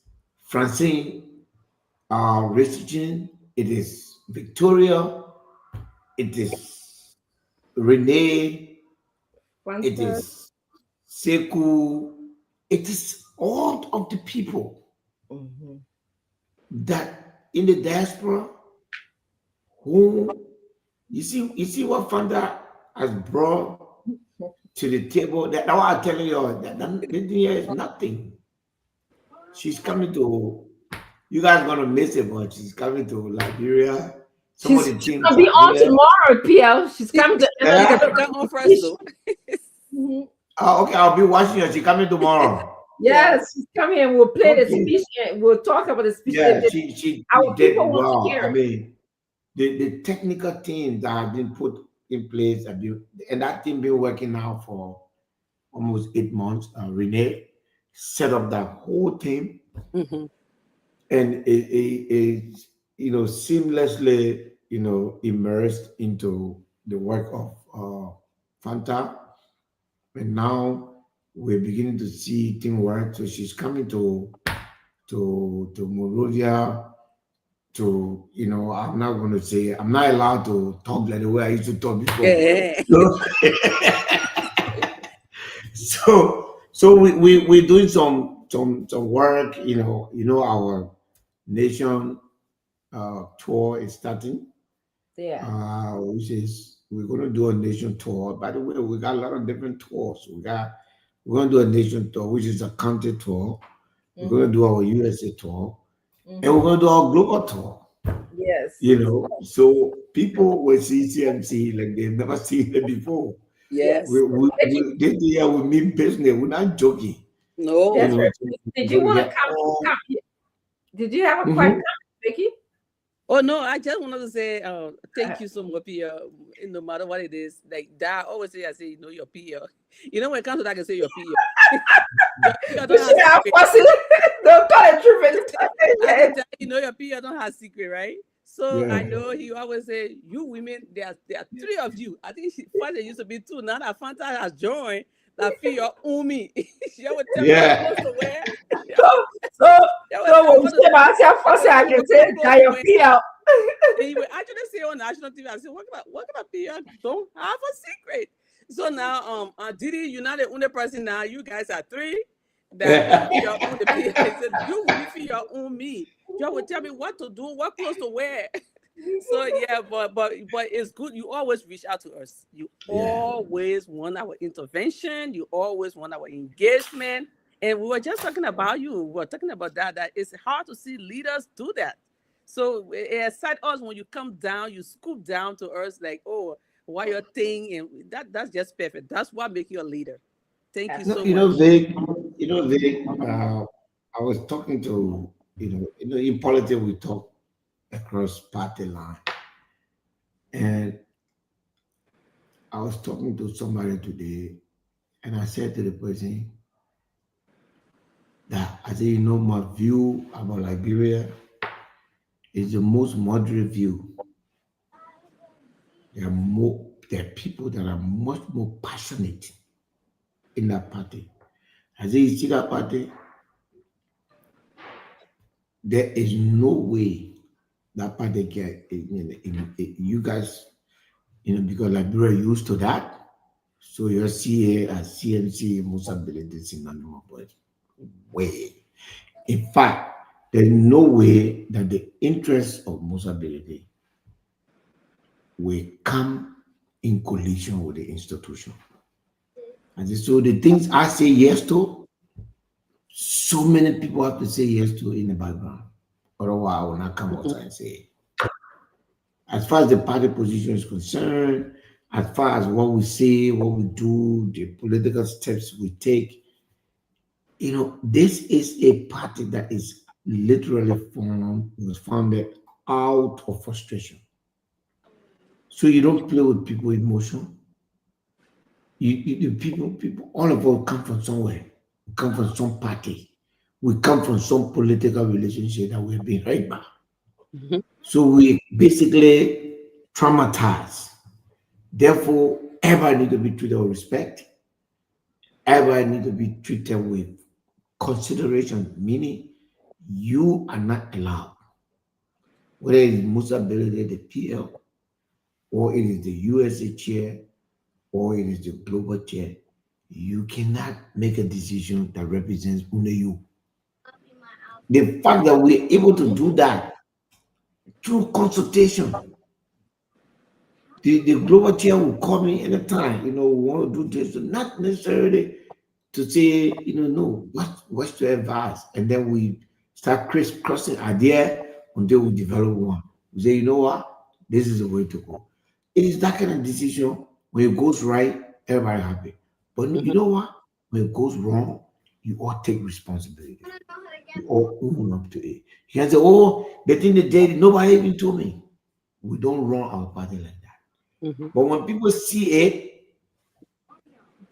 Francine Richardson, it is Victoria, it is Renee, it Fanta. is Seku, it is all of the people Mhm. that in the diaspora who you see what Fanta has brought to the table. That now I'm telling you that Lydia is nothing. She's coming to you guys gonna miss it, but she's coming to Liberia. Some of She's the teams gonna be are on here. tomorrow, PL. She's coming to She Emily. Yeah. gotta come on first though. Mhm. Oh, okay, I'll be watching her. She's coming tomorrow. Yes. Yes, she's coming and we'll play the Okay. speech and we'll talk about the speech. Yeah, she Our people did want to well. hear I it. mean, the technical team that have been put in place and that team been working now for almost 8 months. Renee set up that whole team Mm-hmm. and it seamlessly immersed into the work of Fanta, and now we're beginning to see things work. So she's coming to Monrovia to I'm not going to say I'm not allowed to talk like the way I used to talk before. Yeah. So so we're doing some work. Our nation tour is starting, Yeah. which is we're going to do a nation tour. By the way, we got a lot of different tours. We're going to do a nation tour, which is a country tour. We're going to Mm-hmm. do our USA tour, and we're Mm-hmm. going to do our global tour. Yes. So people will see CMC like they've never seen it before. Yes. Yes. This year we mean business. We're not joking. No. That's right. So Did we're you going to want to get all. come? Did you have a question, Mhm. Vicky? Oh no, I just wanted to say Uh, thank you so much, Pierre. No matter what it is, like that I always say I say, your Pierre. When it comes to that I can say your Pierre. Your Pierre we don't have should have secret. fussy. Don't call it true. I Yes. can tell your Pierre don't have secret, right? So I Yeah. know he always say, you women, there are three of you. I think first there used to be two. Now that Fanta has joined, That feel your umi. You would tell me what Yeah. clothes to wear. So, so, You would so tell me when you say myself, what first to thing I do, can what say, clothes that to your wear. PL. And he will actually say on national TV, I said, what kind of PR don't have a secret? So now, Didi, you're not the only person now. You guys are three that feel your own the PR. He said, you really feel your own me. You will tell me what to do, what clothes to wear. So yeah, but it's good. You always reach out to us. You Yeah. always want our intervention. You always want our engagement. And we were just talking about you. We were talking about that it's hard to see leaders do that. So it excites us when you come down, you scoop down to us like, oh, what your thing, and that's just perfect. That's what makes you a leader. Thank you No, so much. Vic, Vic, I was talking to, in politics we talk across party line. And I was talking to somebody today, and I said to the person that I said, my view about Liberia is the most moderate view. There are people that are much more passionate in that party. I said, you see that party? There is no way that party can, you guys, because Liberia used to that. So your CA and CNC most ability synonymous, but way. In fact, there's no way that the interest of most ability will come in collision with the institution. And so the things I say yes to, so many people have to say yes to in the background. Otherwise, I will not come Mhm, outside and say it. As far as the party position is concerned, as far as what we say, what we do, the political steps we take, this is a party that is literally was founded out of frustration. So you don't play with people emotion. People, all of us come from somewhere. We come from some party. We come from some political relationship that we've been hurt by. mhm, So we basically traumatized. Therefore, everybody need to be treated with respect. Everybody need to be treated with consideration, meaning you are not allowed, whether it is Musa Belede, the PL, or it is the USA chair, or it is the global chair, you cannot make a decision that represents only you. The fact that we're able to do that through consultation, the global chair will call me anytime, we want to do this, not necessarily to say, no, what's to advise? And then we start crossing idea until we develop one. We say, you know what? This is the way to go. It is that kind of decision. When it goes right, everybody happy. But you mhm, know what? When it goes wrong, you all take responsibility. You all own up to it. You can say, oh, the thing they did, nobody even told me. We don't run our party like that. mhm, But when people see it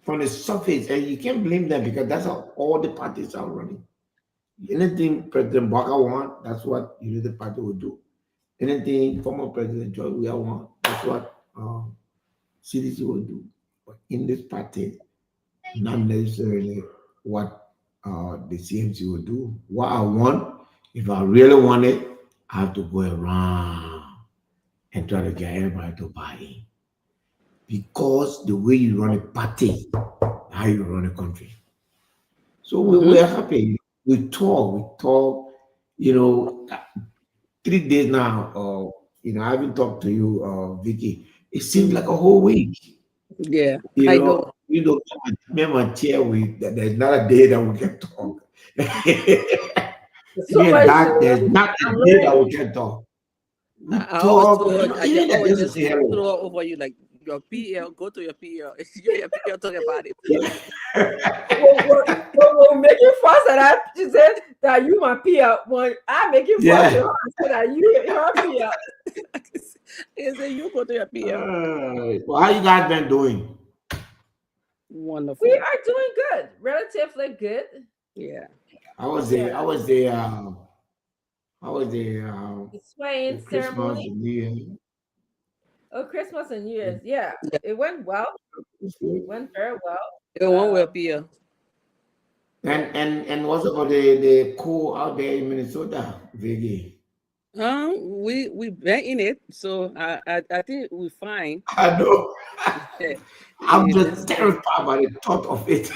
from the surface, and you can't blame them because that's how all the parties are running. Anything President Baka want, that's what the Party will do. Anything former President George Weah want, that's what CDC will do. But in this party, not necessarily what the CMC will do. What I want, if I really want it, I have to go around and try to get everybody to buy in. Because the way you run a party, how you run a country. So we mhm, are happy. We talk, you know, 3 days now. I haven't talked to you, Vicky. It seems mhm. like a whole week. Yeah, I know. Me and my chair, there's not a day that we can talk. There's Me so and much to that, there's learn. not a I'm day that learning. we can talk. We I always talk, told her, I even that always just to just say hello. throw over you like your PL, go to your PL. You and your PL talk about it. We're making fuss at that. She said that you my PL. When I making fuss with Yeah. her, I said that you her PL. I say you go to your PL. Well, how you guys been doing? We Wonderful. are doing good, relatively good. Yeah. How was the Yeah, how was the how was the swaying the Christmas, ceremony. the New Year? Oh, Christmas and New Year's. Yeah, it went well. It's good. Went very well. It won't appear. And what's about the cold out there in Minnesota, Vicky? We been in it, so I think we're fine. I know. Yeah. I'm This just terrified by the thought of it.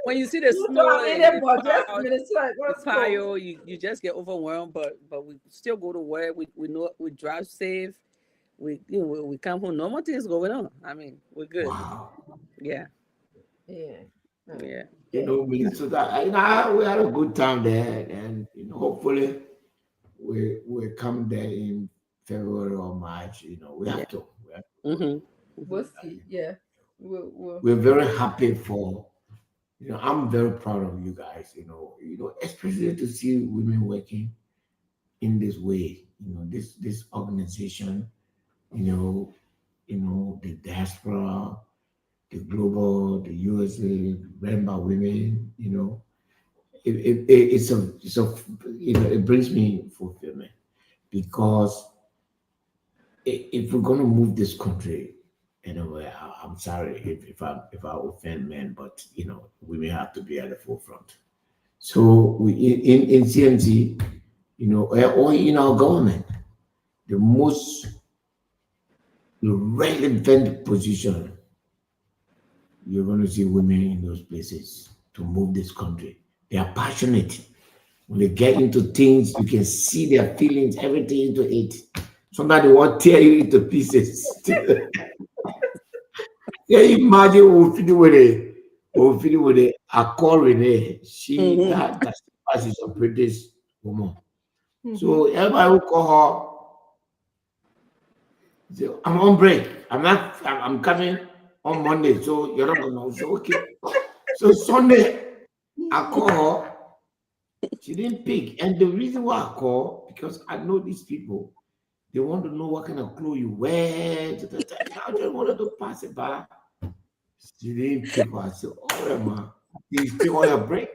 when you see the You know, snow I'm in and it, the but just cloud, Minnesota, it the was cold. pile, you just get overwhelmed. But we still go to work. We know we drive safe. We come home. Normal things going on. I mean, we're good. Wow. Yeah, Yeah. Uh, yeah, You know, Minnesota, we had a good time there, and hopefully we come there in February or March. We yeah. have to. We have to go Mm-hmm. there. Mm-hmm. we'll see. Yeah. We'll We're very happy for. I'm very proud of you guys. Especially to see women working in this way. This organization. You know, the diaspora, the global, the USA, Remember Women. It brings me fulfillment because if we're gonna move this country anyway, I'm sorry if I offend men, but we have to be at the forefront. So we in CNC, or in our government, the most relevant position you're going to see women in those places to move this country. They are passionate. When they get into things, you can see their feelings, everything into it. Somebody want to tear you into pieces. Yeah, imagine we'll finish with it. We'll finish with it. I call Renee. She Mm-hmm. that she's a British woman. Mm-hmm. So everybody will call her. Say, I'm on break. I'm not. I'm coming on Monday. So you're not gonna know. So okay. So Sunday, I call her. She didn't pick. And the reason why I call, because I know these people, they want to know what kind of clothes you wear. I just wanted to pass it by. She didn't pick her. I said, all right, man. You take all your break.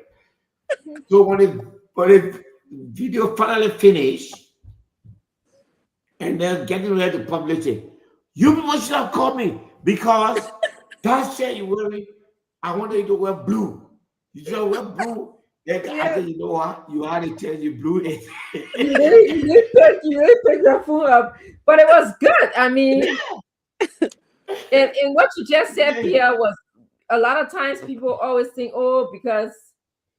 So when the video finally finished, and they're getting ready to publish it, you people should have called me because that shirt you wearing, I wanted you to wear blue. You should wear blue. Then I Yeah. said, you know what? You had to tell you blue is. You didn't pick your food up, but it was good. I mean, and what you just said, Pia, was a lot of times people always think, oh, because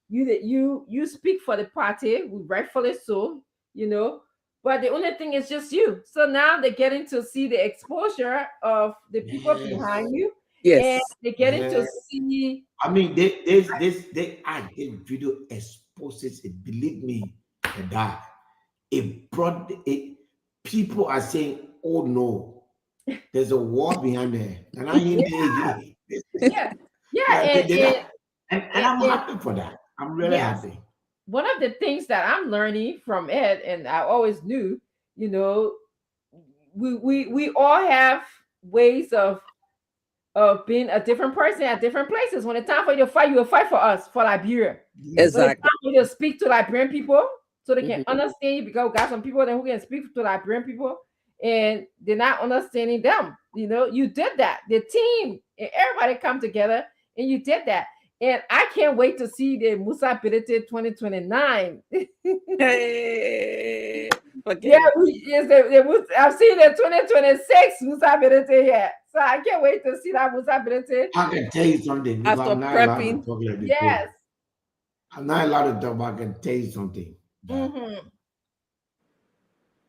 you speak for the party, rightfully so, you know. But the only thing is just you. So now they're getting to see the exposure of the people Yes. behind you, and Yes. they're getting to Yeah. see. I mean, this video exposes it. Believe me, that it brought it. People are saying, "Oh no, there's a war behind there," and I hear Yeah, they again. yeah, yeah, Yeah, and and and, I'm and happy for that. I'm really yes, happy. one of the things that I'm learning from it, and I always knew, you know, we all have ways of being a different person at different places. When it's time for you to fight, you will fight for us, for Liberia. When Yes. it's time Exactly. for you to speak to Liberian people so they can Mm-hmm. understand you, because we got some people then who can speak to Liberian people and they're not understanding them. You know, you did that. The team and everybody come together and you did that. And I can't wait to see the Musa Pirete 2029. Hey, Yeah, forget it. I've seen the 2026 Musa Pirete here. So I can't wait to see that Musa Pirete. I can tell you something. If After I'm not allowed to prepping, talk like this, Yes. I'm not allowed to talk. But I can tell you something that Mm-hmm.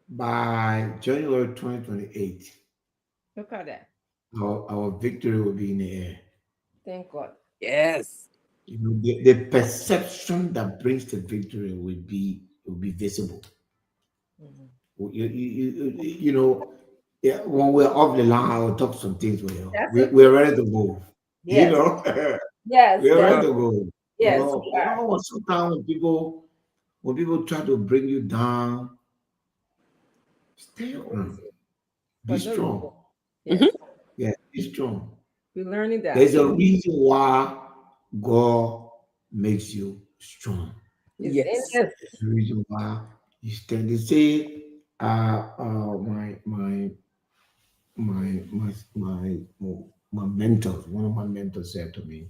by January 2028, Look at that. our victory will be in the air. Thank God. yes. The perception that brings the victory will be visible. Mhm. You know, yeah, when we're off the line, I'll talk some things with you. That's We're okay. ready to move. You Yes. know, Yes. we're Yes. ready Uh, to go. Yes. We are. Sometimes when people try to bring you down, stay on. Be For no reason. strong. Yes. mhm. Yeah, be strong. We're learning that. There's a reason why God makes you strong. It's in Yes. this. There's a reason why you stand. They say, my my mentors, one of my mentors said to me,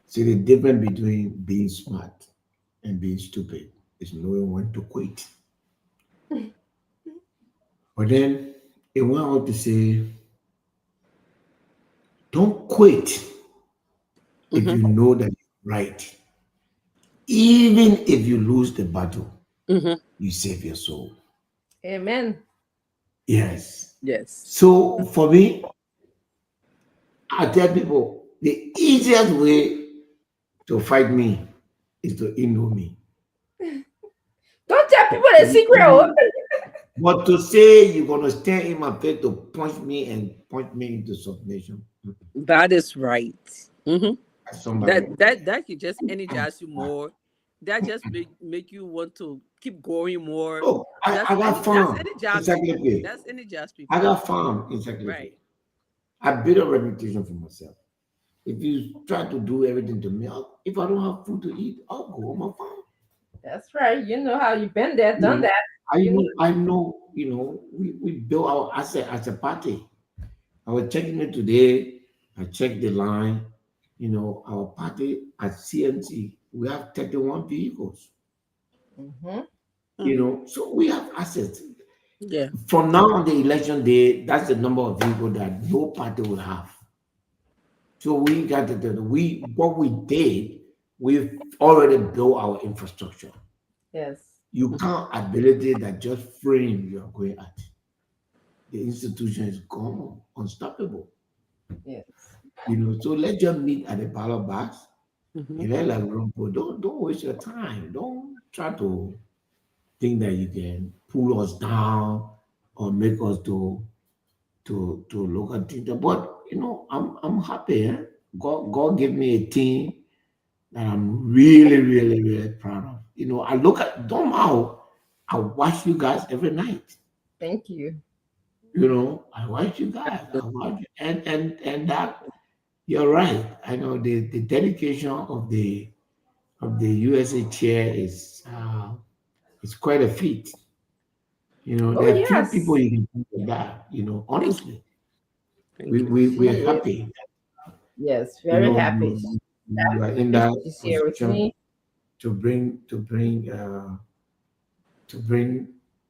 see the difference between being smart and being stupid is knowing when to quit. But then it went on to say, don't quit if Mm-hmm. you know that you're right. Even if you lose the battle, Mm-hmm. you save your soul. Amen. Yes. Yes. So for me, I tell people the easiest way to fight me is to ignore me. Don't tell people To the secret. Oh. ignore- But to say you're gonna stare in my face to punch me and punch me into submission, That is right. Mm-hmm. that's somebody. That can just energize you more. That just make you want to keep going more. Oh, I got That's farm in energize people. Secretary. That's energize I people. got farm in Right. Secretary. I built a reputation for myself. If you try to do everything to me, if I don't have food to eat, I'll go on my farm. That's right. You know how you've been there, You done know, that. I You know. know, I know, we built our asset as a party. I was checking it today. I checked the line. Our party at CMC, we have 31 vehicles. Mm-hmm. So we have assets. Yeah. From now on the election day, that's the number of vehicles that no party will have. So we got what we did, we've already built our infrastructure. Yes. You can't ability that just frame you are going at. The institution is gone, unstoppable. Yes. So let's just meet at the ballot box. Mm-hmm. And then like Rumpo, don't waste your time. Don't try to think that you can pull us down or make us to look at things. But I'm happy. Eh? God gave me a team that I'm really, really, really proud of. I look at don't know. I watch you guys every night. Thank you. I watch you guys. I watch you. And that you're right. I know the dedication of the USA chair is quite a feat. Oh There are few yes. people you can think of that. Thank you. Honestly, we Thank you. we She we're is. happy. Yes. You Very know, happy. you are in Happy that she's here with position me. to bring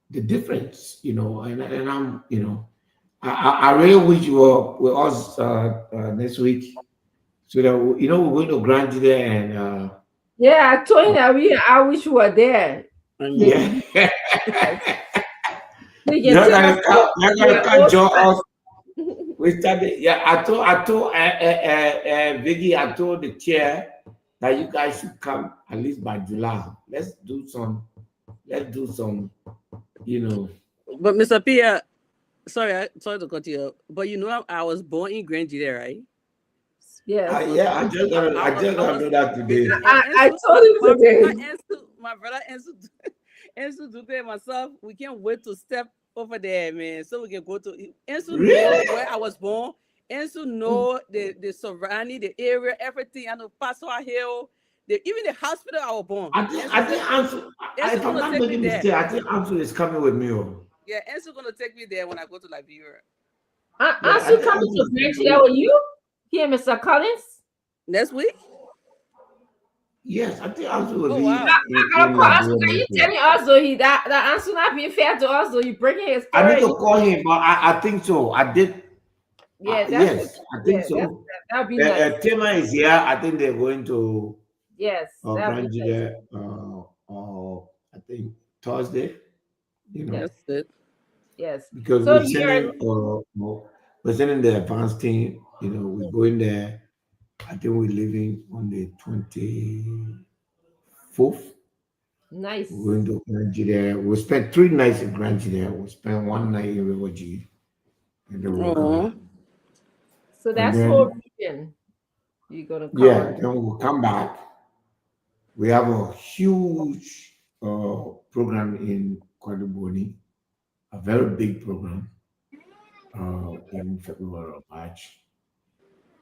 the difference. And I'm I really wish you were with us next week so that we're going to grant you there and Yeah, I told you that I wish you were there. I Maybe know. yeah. you yes. So you can you're take us gonna come you're to gonna your come old join spot. us. We started. Yeah, I told Vicky, I told the chair that you guys should come at least by July. Let's do some, you know. But Mr. Pia, sorry to cut you up. But I was born in Grand Jide, right? Yes. Yeah, I just gonna I was do that today. and I Ensu, told you today. my brother Ensu, Ensu Dupe and myself, we can't wait to step over there, man. So we can go to Ensu know Really? where I was born. Ensu know the surrounding, the area, everything. I know Pastor Hill, even the hospital I was born. I think answer. Ensu If I'm gonna not take me making there. mistake, I think answer is coming with me. Oh. Yeah, Ensu gonna take me there when I go to Liberia. Yeah, Aren't I you think coming answer to is coming Bridge with. with you? Here, Mr. Collins? Next week? Yes, I think answer will Oh be wow. I in don't call Ansu. Liberia Now you next week. telling us though that Ansu not being fair to us though. You breaking his I need story. to call him, but I think so. I did. Yeah, that's Yes, I think yeah, so. that'd be nice. Tema is here. I think they're going to Yes, that'd be grant you nice. there. I think Thursday. Yes, That's it. yes. Because So we're you're sending the advance team. We're going there. I think we're leaving on the 24th. We're nice. going to Nigeria. We'll spend 3 nights in Nigeria. We'll spend one night in River G, and then we'll come Oh, back. So And that's whole then, region you're gonna yeah, cover. then we'll come back. We have a huge program in Kwaduboni, a very big program in February or March.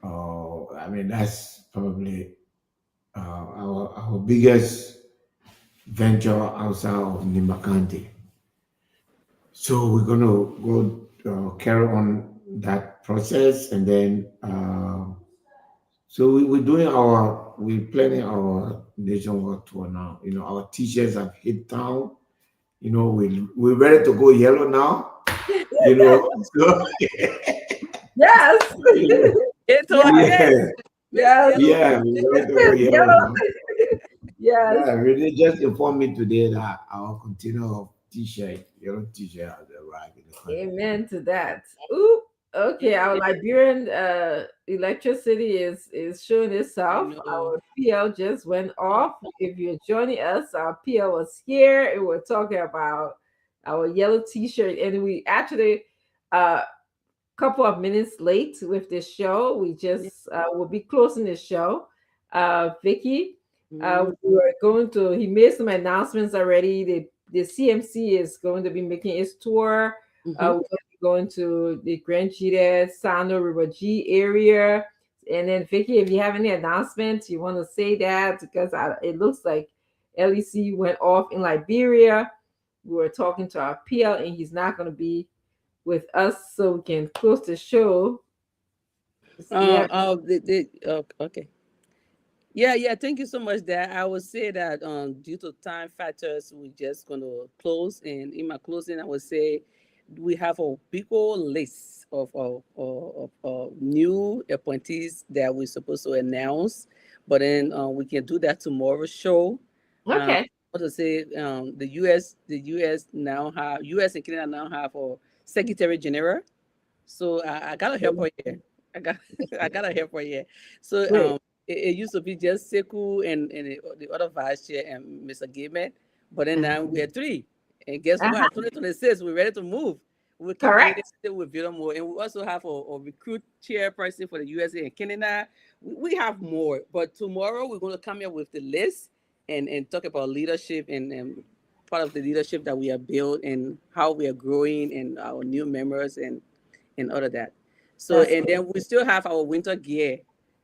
I mean, that's probably our biggest venture outside of Nimba County. So we're going to go carry on that process, and then so we're doing we're planning our nationwide tour now. You know, our t-shirts have hit town. You know, we're ready to go yellow now. You know, so Yes. you know, It's Yes. all yes, yeah, Mr. Yes. Yellow. yeah, we're ready to go yellow Yellow. now. Yes. Yeah, really just informed me today that our container of t-shirt, yellow t-shirt has arrived in the country. Amen to that. Ooh, okay. Our Liberian electricity is showing I itself. know. Our PL just went off. If you're joining us, our PL was here and we're talking about our yellow t-shirt. And we actually uh couple of minutes late with this show. We Yeah. just will be closing the show. Vicky, Mhm. we were going to. He made some announcements already. The CMC is going to be making its tour. Mhm. We're going to be going to the Grand Chita, Sano River G area. And then Vicky, if you have any announcements, you want to say that because it looks like LEC went off in Liberia. We were talking to our PL, and he's not going to be with us so we can close the show. Yeah. Okay. Yeah, yeah. Thank you so much. That I would say that due to time factors, we're just gonna close. And in my closing, I would say we have a big old list of new appointees that we're supposed to announce, but then we can do that tomorrow's show. Um, Okay. I want to say the U.S. now have U.S. and Canada now have a Secretary General. So I got a helper here. I got I got a helper here. So Great. it used to be just Seku and the other vice chair and Mr. Gaiman, but then now we're three. And guess Uh-huh. what? 2026, we're ready to move. We'll keep doing Correct. this still with Vito more. And we also have a recruit chairperson for the USA and Canada. We have more. But tomorrow we're going to come here with the list and talk about leadership and part of the leadership that we have built and how we are growing and our new members and all of that. So That's and good. then we still have our winter gear.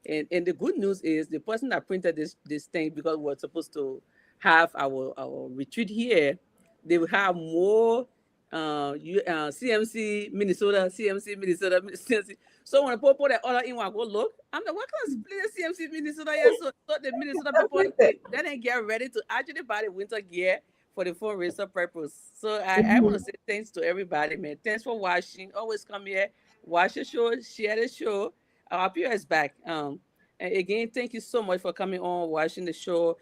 And the good news is the person that printed this thing, because we're supposed to have our retreat here, they will have more CMC Minnesota, CMC Minnesota, CMC. So when people put that order in, I go look. I'm like, what kind of split CMC Minnesota here? So the Minnesota people they didn't get ready to actually buy the winter gear for the fundraiser purpose. So I want to Mhm. say thanks to everybody, man. Thanks for watching. Always come here, watch the show, share the show. Our appeal is back. And again, thank you so much for coming on, watching the show.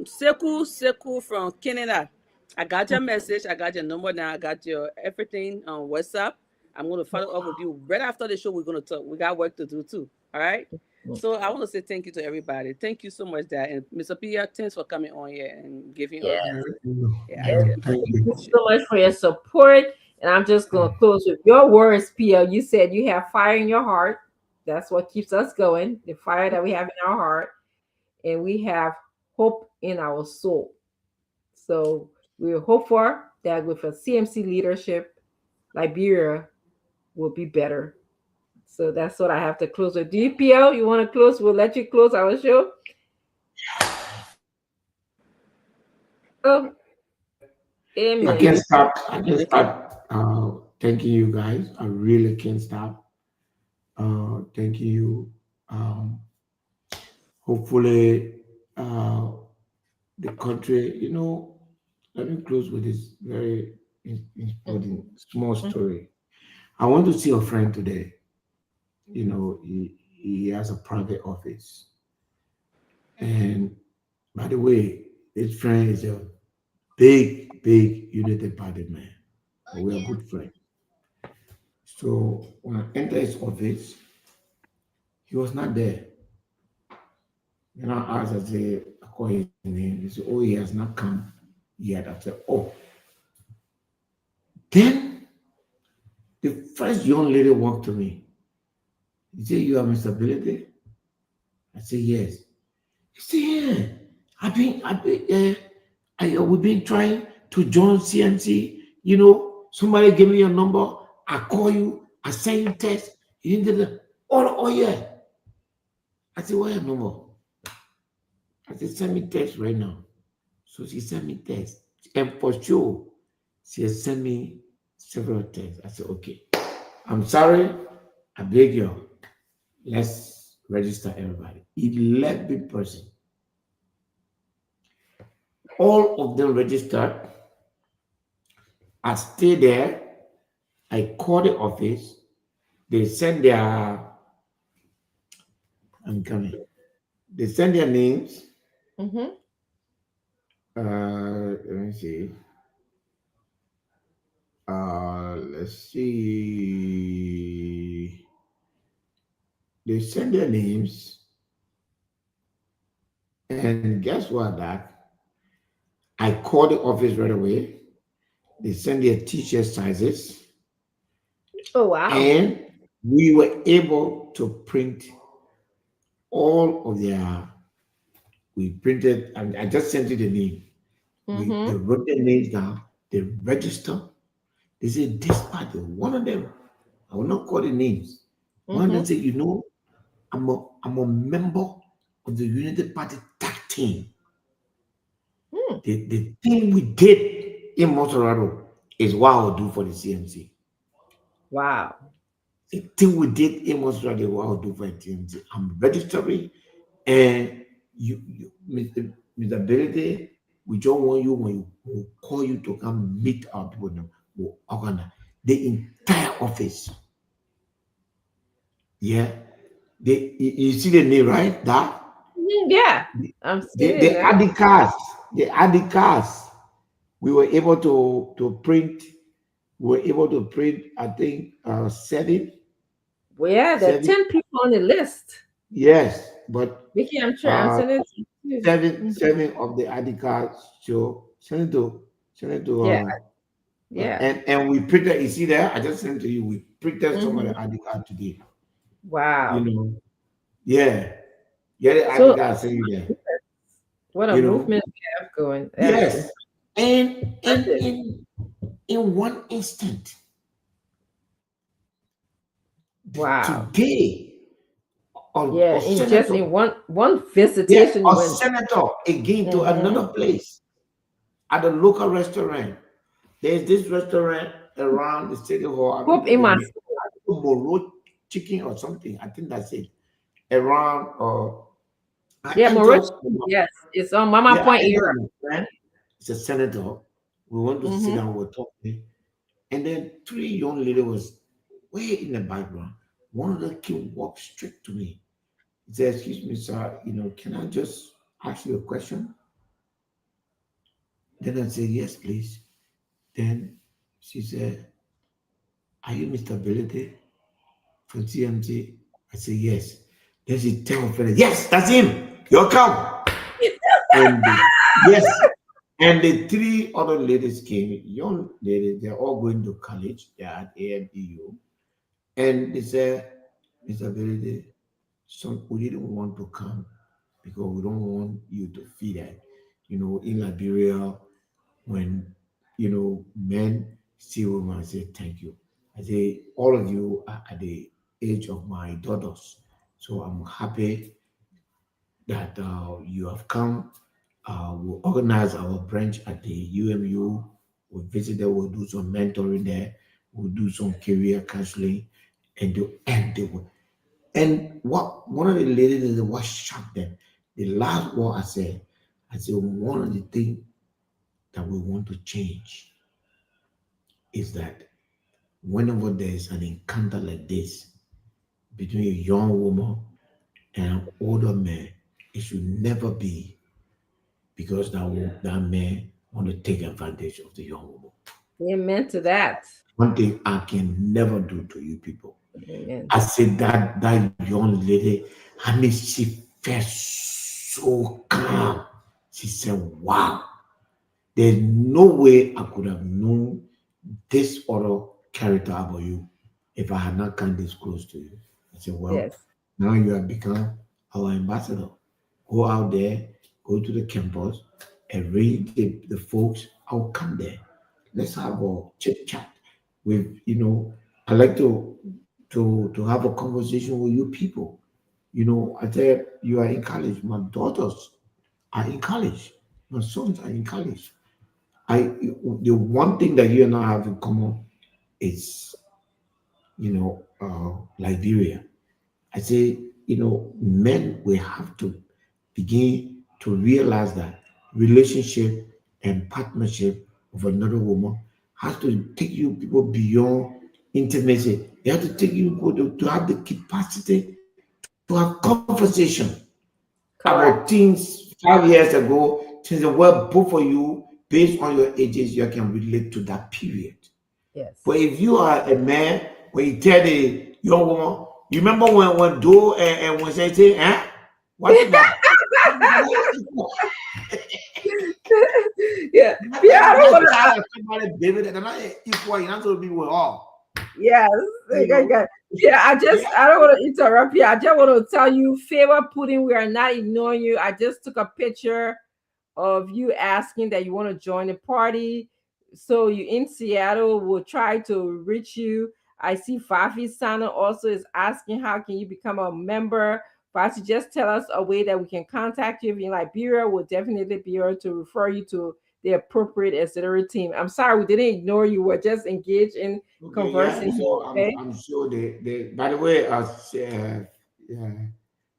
Seku from Canada. I got your message. I got your number now. I got your everything on WhatsApp. I'm going to follow up with you right after the show. We're going to talk. We got work to do too. All right. So I want to say thank you to everybody. Thank you so much, Dad. And Mr. Pia, thanks for coming on here and giving Yeah. us Yeah, the yeah, idea. thank Thank you. you so much for your support. And I'm just going to close with your words, PL. You said you have fire in your heart. That's what keeps us going, the fire that we have in our heart. And we have hope in our soul. So we hope for that with a CMC leadership, Liberia will be better. So that's what I have to close with. DPL, you want to close? We'll let you close our show. Oh, I amen. can't stop. I can't Okay. stop thanking you guys. I really can't stop thanking you. Um, hopefully, the country, let me close with this very important small story. I went to see a friend today. He has a private office. And by the way, this friend is a big, big United Party man. But we are good friends. So when I entered his office, he was not there. Then I asked, I said, I call his name. He said, oh, he has not come yet. I said, oh. Then the first young lady walked to me. He said, you are Mr. Ability? I said, yes. He said, yeah. We've been trying to join CNC. Somebody give me your number. I call you. I send you text. You didn't get it. Oh, yeah. I said, what your number? I said, send me text right now. So she sent me text. And for sure, she has sent me several times. I said, okay, I'm sorry. I beg you. Let's register everybody. 11 person. All of them registered. I stayed there. I called the office. They sent their, I'm coming. They sent their names. Mm-hmm. Let me see. Let's see. They sent their names. And guess what, Doc? I called the office right away. They sent their t-shirt sizes. Oh wow. And we were able to print all of their, we printed, and I just sent you the name. They Mm-hmm. wrote their names down, they registered. They said, this party, one of them, I will not call the names. One of them Mm-hmm. said, I'm a member of the United Party tag team. Mm. The thing we did in Monterrey is what I'll do for the CMC. Wow. The thing we did in Monterrey is what I'll do for the CMC. I'm registering, and Mr. Ability, we don't want you when we'll call you to come meet our people now. We'll organize the entire office. Yeah. You see the name, right? That Mhm, yeah, I'm they, seeing it they now. add the cars. They add the cars. We were able to print. We were able to print, I think, Well, yeah, there are seven. 10 people on the list. Yes, but Vicky, I'm uh, sending it to you too. seven Mhm. seven of the ID cards show. Send it to Yeah, yeah. and we printed. You see there? I just sent it to you. We printed some of Hmm. the ID card today. You Wow. know, yeah, yeah. The ID So card I sent you there. what a You know, movement we have going. That's yes, and in impressive. in in one instant Wow. today, Yeah, or in just senator, in one yeah, visitation you or went. senator again to Mm-hmm. another place at a local restaurant. There's this restaurant around the city hall. I don't Hope know in the my name. Moro chicken or something. I think that's it. Around I yeah, entered Mauritius. with my, Yes, it's on Mama yeah, I Point entered era. with my friend. It's a senator. We went to sit Mm-hmm. down, we were talking. And then three young ladies was way in the background. One of the kids walked straight to me. He said, excuse me, sir, can I just ask you a question? Then I said, yes, please. Then she said, are you Mr. Ability from TMT? I said, yes. Then she tell my friend, yes, that's him. You're come. And yes. And the three other ladies came, young ladies, they're all going to college. They're at AMEU. And they said, Mr. Ability, we didn't want to come because we don't want you to feel that, in Liberia, when, men see women, I say, thank you. I say, all of you are at the age of my daughters. So I'm happy that you have come. We'll organize our branch at the UMU. We'll visit there, we'll do some mentoring there, we'll do some career counseling, and they will. And what one of the ladies that was shocked them. The last word I said, one of the things that we want to change is that whenever there's an encounter like this between a young woman and an older man, it should never be because that man want to take advantage of the young woman. Amen to that. One thing I can never do to you people. Amen. I said that young lady, I mean, she felt so calm. She said, wow, there's no way I could have known this other character about you if I had not come this close to you. I said, well, Yes. now you have become our ambassador. Go out there, go to the campus, and read the folks. I'll come there. Let's have a chit chat with, I like to have a conversation with you people. I tell you are in college. My daughters are in college. My sons are in college. I the one thing that you and I have in common, is, Liberia. I say, men will have to begin to realize that relationship and partnership with another woman has to take you people beyond intimacy. They have to take you people to have the capacity to have conversation Correct. about things 5 years ago, things that were both of you, based on your ages, you can relate to that period. Yes. But if you are a man, when you tell the young woman, you remember when Do and when they say, what you want? Yeah. Yeah, I I'm don't not want to. tired of somebody, baby, that I'm not equal, you're not supposed to be with all. Yes. You know? Yeah, Yeah. I don't want to interrupt you. I just want to tell you, Favor Pudding, we are not ignoring you. I just took a picture of you asking that you want to join the party. So you in Seattle, we'll try to reach you. I see Fafi Sana also is asking how can you become a member. Fafi, just tell us a way that we can contact you. If you're in Liberia, we'll definitely be able to refer you to the appropriate auxiliary team. I'm sorry, we didn't ignore you. We're just engaged in Okay, yeah. conversing here, So I'm okay? I'm sure they by the way,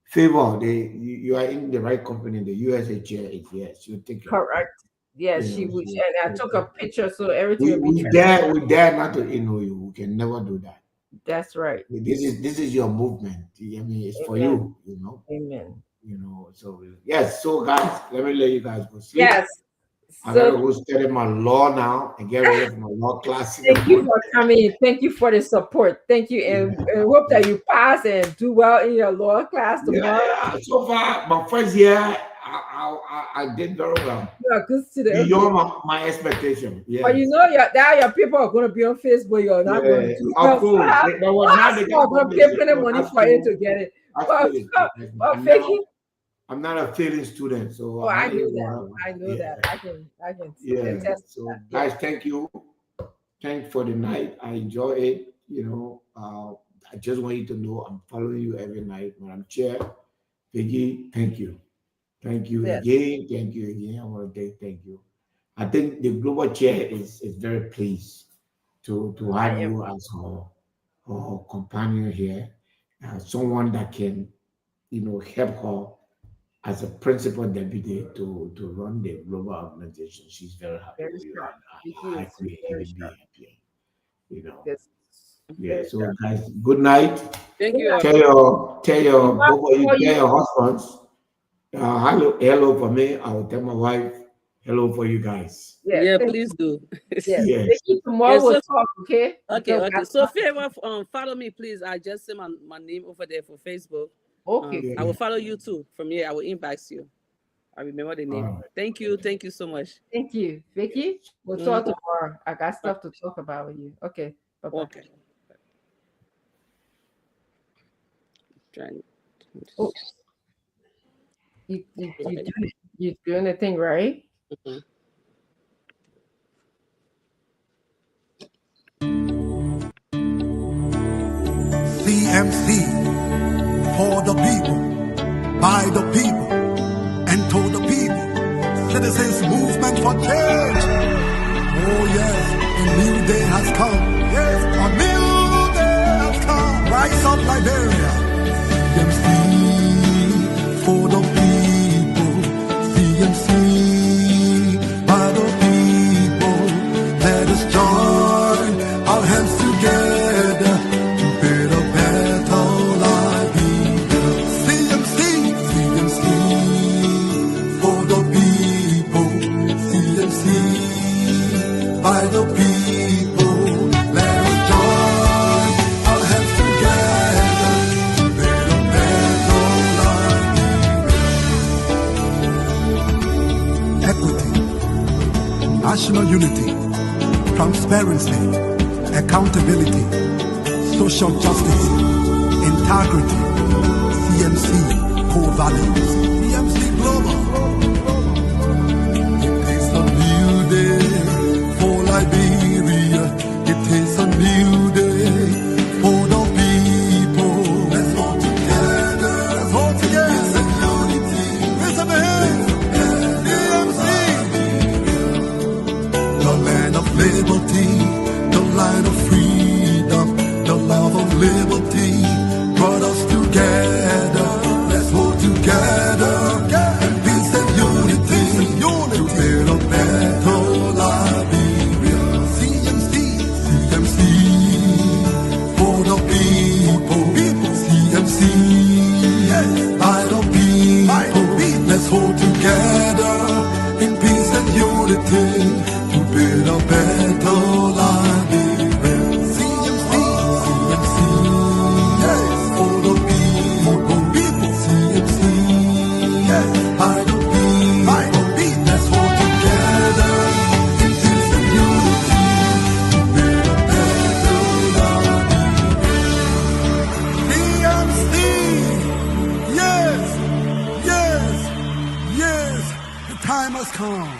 Favor, you are in the right company. The USA chair is yes, you take care of it. Correct. Yeah, You she know, wish, so, and I took a picture so everything we will be we transparent. dare we dare not to ignore you. We can never do that. That's right. This is your movement. I mean, it's for Amen. you. Amen. So yes. So guys, let me let you guys go sleep. Yes. I gotta So go study my law now and get ready for my law class in the thank you morning. for coming. Thank you for the support. Thank you, and hope that you pass and do well in your law class Yeah, tomorrow. yeah. So far, my first year, I did very well. You are good student. Okay. Beyond my expectation. But you Yes. know your people are going to be on Facebook. You're not going to Yeah. do Of well. So course. There was not the I'm going to pay plenty so money for you to get it. that's But, true. but Vicky, I'm not a failing student, so oh, I'm I not know even that. whatever. I know Yeah. that. I can Yeah. attest to So that. Yeah. guys, thank you. Thanks for the night. I enjoy it. I just want you to know I'm following you every night when I'm chair. Peggy, thank you. Thank you Yes. again. Thank you again. I want to say thank you. I think the global chair is very pleased to I have am. you as her companion here, someone that can help her as a principal deputy to run the global organization. She's very happy Very with you, sharp. and Vicky I is couldn't very even be sharp. happier. You know, Yes. yeah. Very So sharp. guys, good night. Thank Good you night. all. Tell your Tomorrow both of you before tell you your husbands. Hello for me. I will tell my wife hello for you guys. yes, Yeah, thank please you. do. Yes. Thank Yes. you. Yeah, Tomorrow we'll so talk, okay? okay, Because we okay. have So favor, follow me, please. I just see my name over there for Facebook. okay. Yeah. I will follow you too. From here, I will inbox you. I remember the All name. right. Thank you so much. Thank you. Vicky, we'll Mm, talk tomorrow. I got stuff to talk about with you. Okay. Bye-bye. okay. Trying. Oh, you doing the thing, right? Mhm. CMC for the people, by the people, and to the people. Citizens movement for change. Oh yes, a new day has come. Yes, a new day has come. Rise up, Liberia. CMC for the people. CMC by the people. Let us join our hands together to build a better life. CMC, CMC for the people. CMC by the people. Let us join our hands together to build a better life. Equity, national unity, transparency, accountability, social justice, integrity. CMC core values. CMC Global. It is a new day for Liberia. It is a new day for the people. Let's all together. Let's all together. It's a unity. It's a CMC. The land of liberty, the land of freedom. liberty brought us together. Let's hold together in peace and unity to build a better Liberia. CMC, CMC for the people. CMC by the people. Let's hold together in peace and unity to build a better Liberia. CMC, CMC for the people. CMC by the people. Let's hold together in peace and unity to build a better Liberia. CMC, yes, yes, yes, the time has come.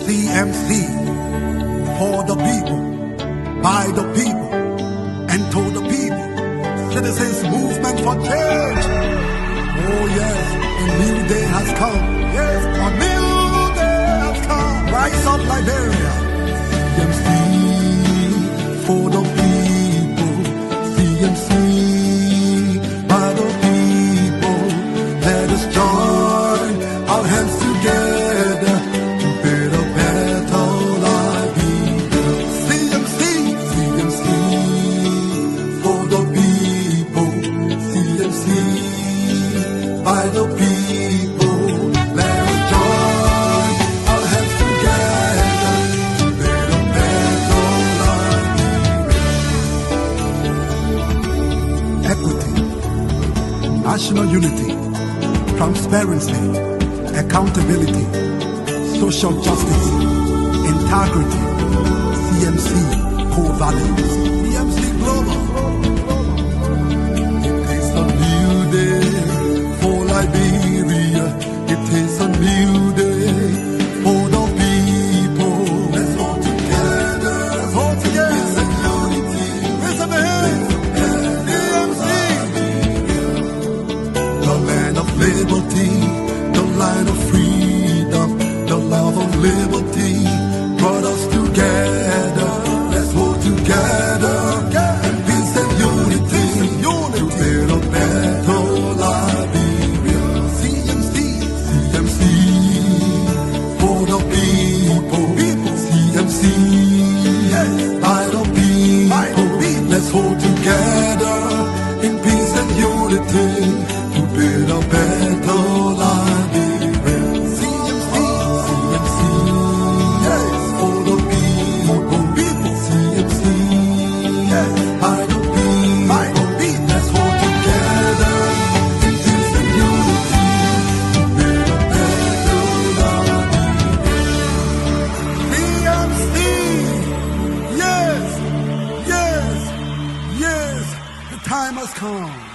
CMC for the people, by the people, and to the people. Citizens movement for change. Oh yes, a new day has come. Yes, a new day has come. Rise up Liberia. CMC for the people. CMC by the people. Let us join our hands together. By the people, let us join our hands together to build a better Liberia. Equity, national unity, transparency, accountability, social justice, integrity, CMC core values. CMC Global. Liberia, it is a new day for the people. Let's hold together, let's hold together. Peace and unity, raise up the hands. The land of liberty, the land of freedom, the love of liberty brought us together. Let's hold together. has come.